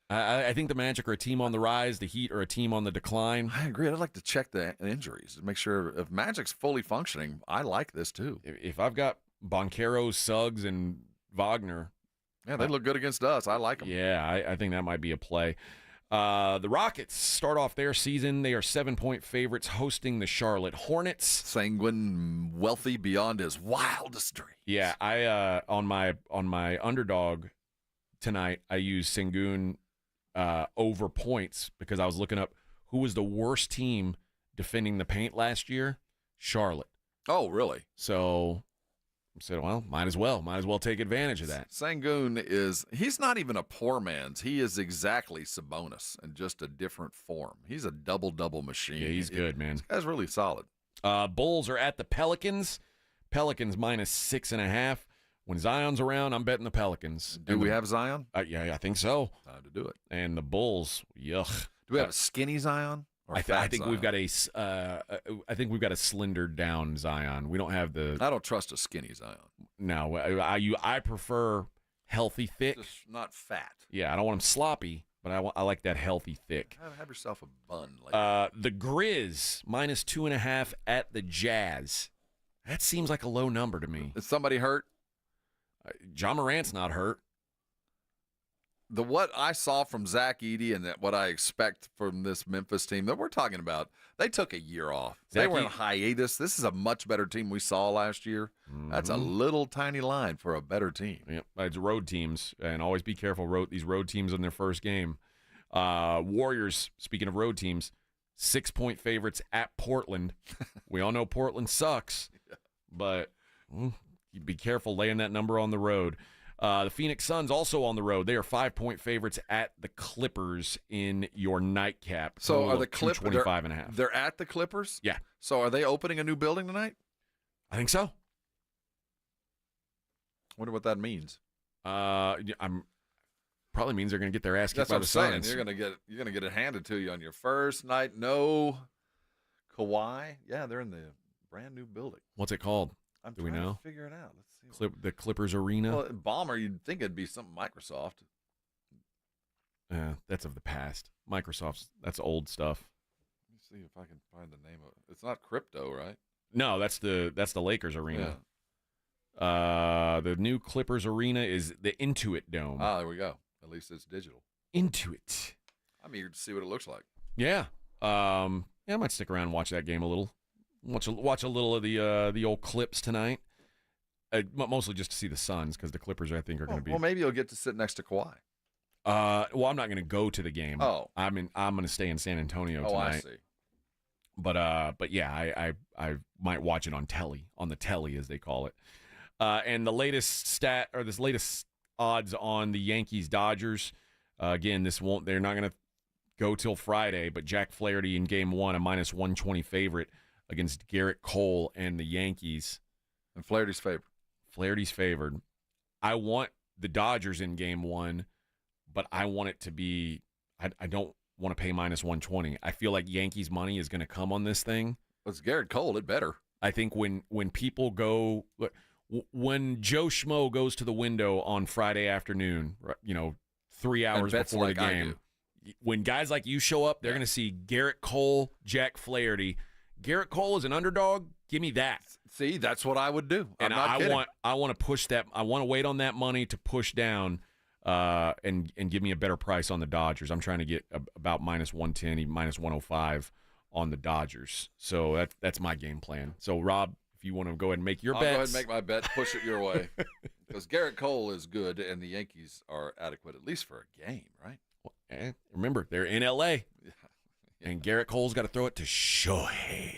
I think the Magic are a team on the rise. The Heat are a team on the decline. I agree. I'd like to check the injuries to make sure if Magic's fully functioning, I like this too. If I've got Boncaro, Suggs, and Wagner. Yeah, they look good against us. I like them. Yeah, I think that might be a play. The Rockets start off their season. They are 7-point favorites hosting the Charlotte Hornets. Sanguine, wealthy beyond his wildest dreams. Yeah, I on my underdog tonight, I used Sanguine over points because I was looking up who was the worst team defending the paint last year. Charlotte. Oh, really? So I said, well, might as well take advantage of that. Sanguine he's not even a poor man's. He is exactly Sabonis in just a different form. He's a double-double machine. Yeah, he's good, man. This guy's really solid. Bulls are at the Pelicans. Pelicans minus 6.5. When Zion's around, I'm betting the Pelicans. Do we have Zion? Yeah, I think so. Time to do it. And the Bulls, yuck. Do we have a skinny Zion? I think we've got I think we've got a slender down Zion. We don't have the. I don't trust a skinny Zion. No, I prefer healthy thick. Just not fat. Yeah, I don't want him sloppy, but I like that healthy thick. Have yourself a bun. The Grizz minus 2.5 at the Jazz. That seems like a low number to me. Is somebody hurt? John Morant's not hurt. What I saw from Zach Edey and what I expect from this Memphis team that we're talking about, they took a year off. They were in hiatus. This is a much better team we saw last year. Mm-hmm. That's a little tiny line for a better team. Yeah, it's road teams, and always be careful. These road teams in their first game. Warriors, speaking of road teams, 6-point favorites at Portland. We all know Portland sucks, but be careful laying that number on the road. The Phoenix Suns also on the road. They are 5-point favorites at the Clippers in your nightcap. So are the Clippers 25.5? They're at the Clippers? Yeah. So are they opening a new building tonight? I think so. Wonder what that means. Probably means they're going to get their ass kicked by the Suns. Suns. You're going to get it handed to you on your first night. No Kawhi. Yeah, they're in the brand new building. What's it called? Do we know? Figure it out. Let's see. The Clippers Arena. Well, Bomber, you'd think it'd be something Microsoft. That's of the past. That's old stuff. Let me see if I can find the name of it. It's not crypto, right? No, that's the Lakers Arena. Yeah. The new Clippers Arena is the Intuit Dome. Ah, there we go. At least it's digital. Intuit. I'm eager to see what it looks like. Yeah. I might stick around and watch that game a little. Watch a little of the old Clips tonight. Mostly just to see the Suns because the Clippers, I think, are going to be. Well, maybe you'll get to sit next to Kawhi. Well, I'm not going to go to the game. Oh, I'm going to stay in San Antonio tonight. Oh, I see. But yeah, I might watch it on the telly as they call it. And the latest this latest odds on the Yankees Dodgers. Again, they're not going to go till Friday. But Jack Flaherty in Game 1, a minus 120 favorite against Garrett Cole and the Yankees. And Flaherty's favored. I want the Dodgers in Game 1, but I want it to be I don't want to pay minus 120. I feel like Yankees money is going to come on this thing. Well, it's Garrett Cole. It better. I think when people go when Joe Schmo goes to the window on Friday afternoon, 3 hours before the game, when guys like you show up, they're going to see Garrett Cole, Jack Flaherty. Garrett Cole is an underdog. Give me that. See, that's what I would do. And I want to push that. I want to wait on that money to push down and give me a better price on the Dodgers. I'm trying to get about minus 110, minus 105 on the Dodgers. So that's my game plan. So, Rob, if you want to go ahead and make your bets. I'll go ahead and make my bet. Push it your way. Because Garrett Cole is good, and the Yankees are adequate, at least for a game, right? Well, remember, they're in L.A., and Garrett Cole's got to throw it to Shohei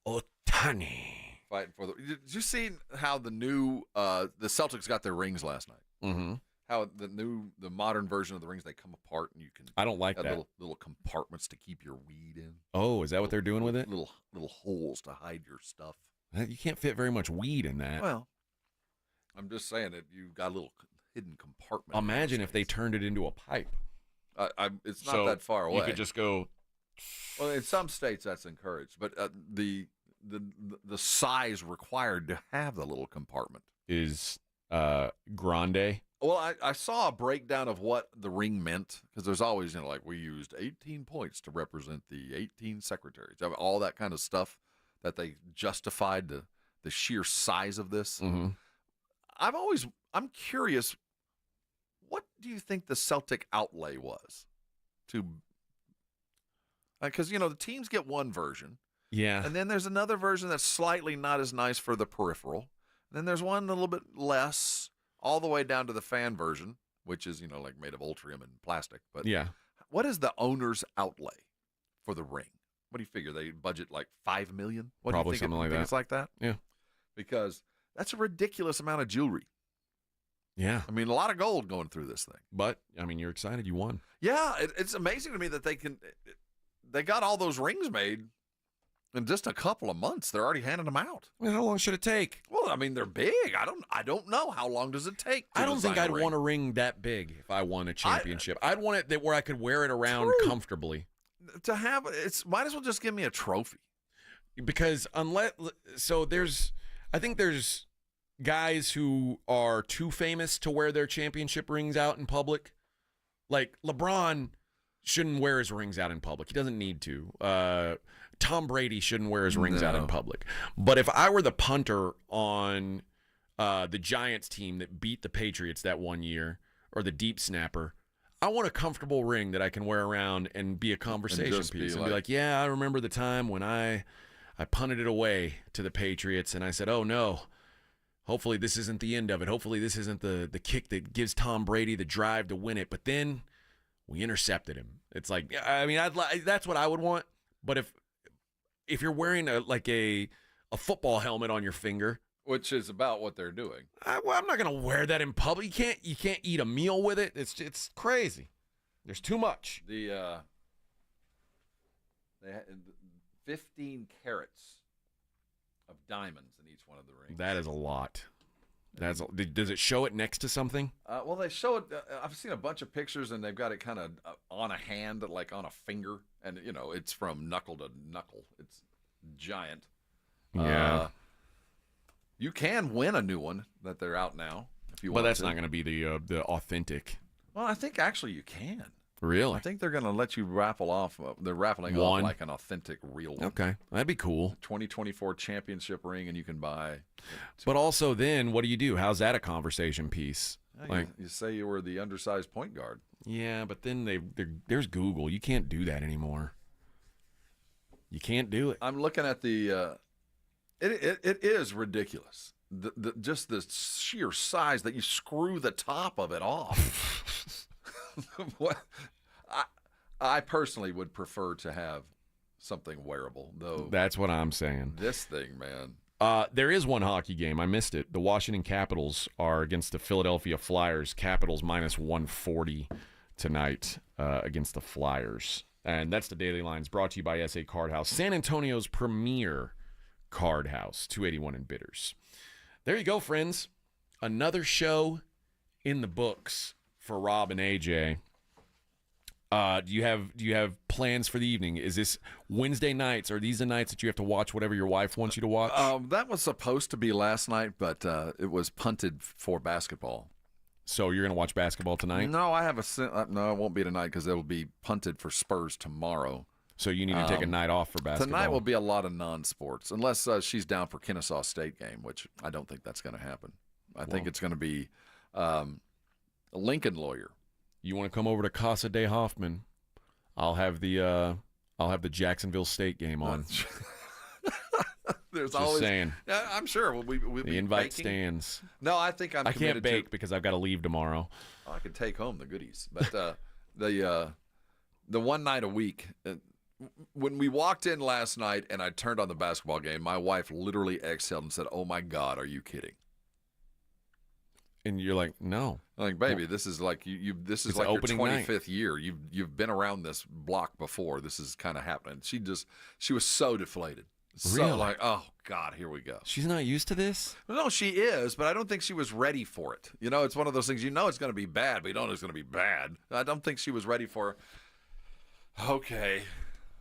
Ohtani. Fighting for the. Did you see how the new the Celtics got their rings last night? Mm-hmm. How the modern version of the rings, they come apart and you can. I don't like that. Little compartments to keep your weed in. Oh, is that what they're doing with it? Little holes to hide your stuff. You can't fit very much weed in that. Well, I'm just saying that you got a little hidden compartment. Imagine if they turned it into a pipe. It's not that far away. You could just go. Well, in some states that's encouraged, but the size required to have the little compartment is grande. Well, I saw a breakdown of what the ring meant, because there's always, like, we used 18 points to represent the 18 secretaries, all that kind of stuff that they justified the sheer size of this. Mm-hmm. I'm curious, what do you think the Celtic outlay was to? Because the teams get one version. Yeah. And then there's another version that's slightly not as nice for the peripheral. And then there's one a little bit less, all the way down to the fan version, which is, like made of ultrium and plastic. But yeah. What is the owner's outlay for the ring? What do you figure? They budget like $5 million? What Probably do you think something like that. It's like that? Yeah. Because that's a ridiculous amount of jewelry. Yeah. I mean, a lot of gold going through this thing. But, you're excited you won. Yeah. It's amazing to me that they got all those rings made in just a couple of months. They're already handing them out. Well, how long should it take? Well, I mean, they're big. I don't know. How long does it take? I don't think I'd want a ring that big if I won a championship. I'd want it where I could wear it around comfortably. To have might as well just give me a trophy. Because I think there's guys who are too famous to wear their championship rings out in public. Like LeBron shouldn't wear his rings out in public. He doesn't need to. Tom Brady shouldn't wear his rings out in public. But if I were the punter on the Giants team that beat the Patriots that one year, or the deep snapper, I want a comfortable ring that I can wear around and be a conversation piece. And be like, yeah, I remember the time when I punted it away to the Patriots, and I said, oh, no, hopefully this isn't the end of it. Hopefully this isn't the kick that gives Tom Brady the drive to win it. But then we intercepted him. It's like, I mean, that's what I would want. But if you're wearing a football helmet on your finger, which is about what they're doing, I'm not going to wear that in public. You can't eat a meal with it. It's crazy. There's too much. They had 15 carats of diamonds in each one of the rings. That is a lot. Does it show it next to something? Well, they show it. I've seen a bunch of pictures, and they've got it kind of on a hand, like on a finger, and it's from knuckle to knuckle. It's giant. Yeah. You can win a new one that they're out now if you want. Well, that's to. not going to be the authentic. Well, I think actually you can. Really? I think they're going to let you raffle off. They're raffling off like an authentic real one. Okay, that'd be cool. 2024 championship ring, and you can buy. But also, then what do? How's that a conversation piece? Yeah, you say you were the undersized point guard. Yeah, but then there's Google. You can't do that anymore. You can't do it. I'm looking at the. It is ridiculous. Just the sheer size that you screw the top of it off. What? I personally would prefer to have something wearable, though. That's what I'm saying. This thing, man. There is one hockey game. I missed it. The Washington Capitals are against the Philadelphia Flyers. Capitals minus 140 tonight against the Flyers. And that's the Daily Lines, brought to you by SA Card House, San Antonio's premier card house, 281 in Bitters. There you go, friends. Another show in the books for Rob and AJ. Do you have plans for the evening? Is this Wednesday nights? Are these the nights that you have to watch whatever your wife wants you to watch? That was supposed to be last night, but it was punted for basketball. So you're going to watch basketball tonight? No, no, it won't be tonight because it'll be punted for Spurs tomorrow. So you need to take a night off for basketball. Tonight will be a lot of non-sports, unless she's down for Kennesaw State game, which I don't think that's going to happen. I think it's going to be a Lincoln Lawyer. You want to come over to Casa de Hoffman? I'll have the Jacksonville State game on. There's Just always saying. I'm sure we'll The be invite baking. stands. No, I think I'm I can't committed bake to, because I've got to leave tomorrow. I can take home the goodies. But the one night a week, when we walked in last night and I turned on the basketball game, my wife literally exhaled and said, "Oh my God, are you kidding?" And you're like, no. I'm like, baby, this is like this is It's like your opening 25th night. year. You've been around this block before. This is kind of happening. She was so deflated. So Really? like, oh God, here we go. She's not used to this? No, she is, but I don't think she was ready for it. You know, it's one of those things, it's going to be bad, but you don't know it's going to be bad. I don't think she was ready for, okay,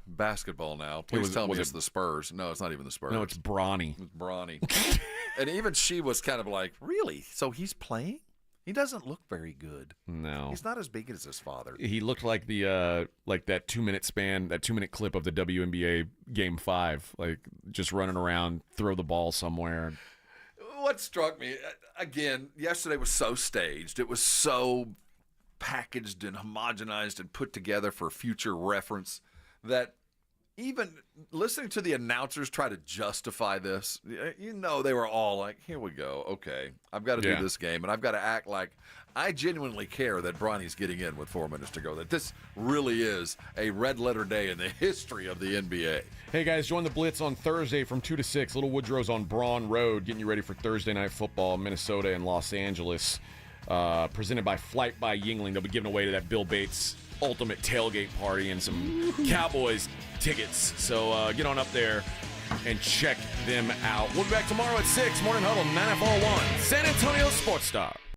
basketball now. Please tell me it's the Spurs. No, it's not even the Spurs. No, it's Bronny. It's Bronny. And even she was kind of like, really? So he's playing? He doesn't look very good. No. He's not as big as his father. He looked like the like that 2-minute span, that 2-minute clip of the WNBA Game 5, like just running around, throw the ball somewhere. What struck me, again, yesterday was so staged. It was so packaged and homogenized and put together for future reference that even listening to the announcers try to justify this, they were all like, here we go. Okay, I've got to do this game, and I've got to act like I genuinely care that Bronny's getting in with 4 minutes to go, that this really is a red-letter day in the history of the NBA. Hey, guys, join the Blitz on Thursday from 2 to 6. Little Woodrow's on Braun Road, getting you ready for Thursday Night Football in Minnesota and Los Angeles. Presented by Flight by Yingling. They'll be giving away to that Bill Bates ultimate tailgate party and some Cowboys tickets. So get on up there and check them out. We'll be back tomorrow at 6. Morning Huddle, 9 F01, San Antonio Sports Star.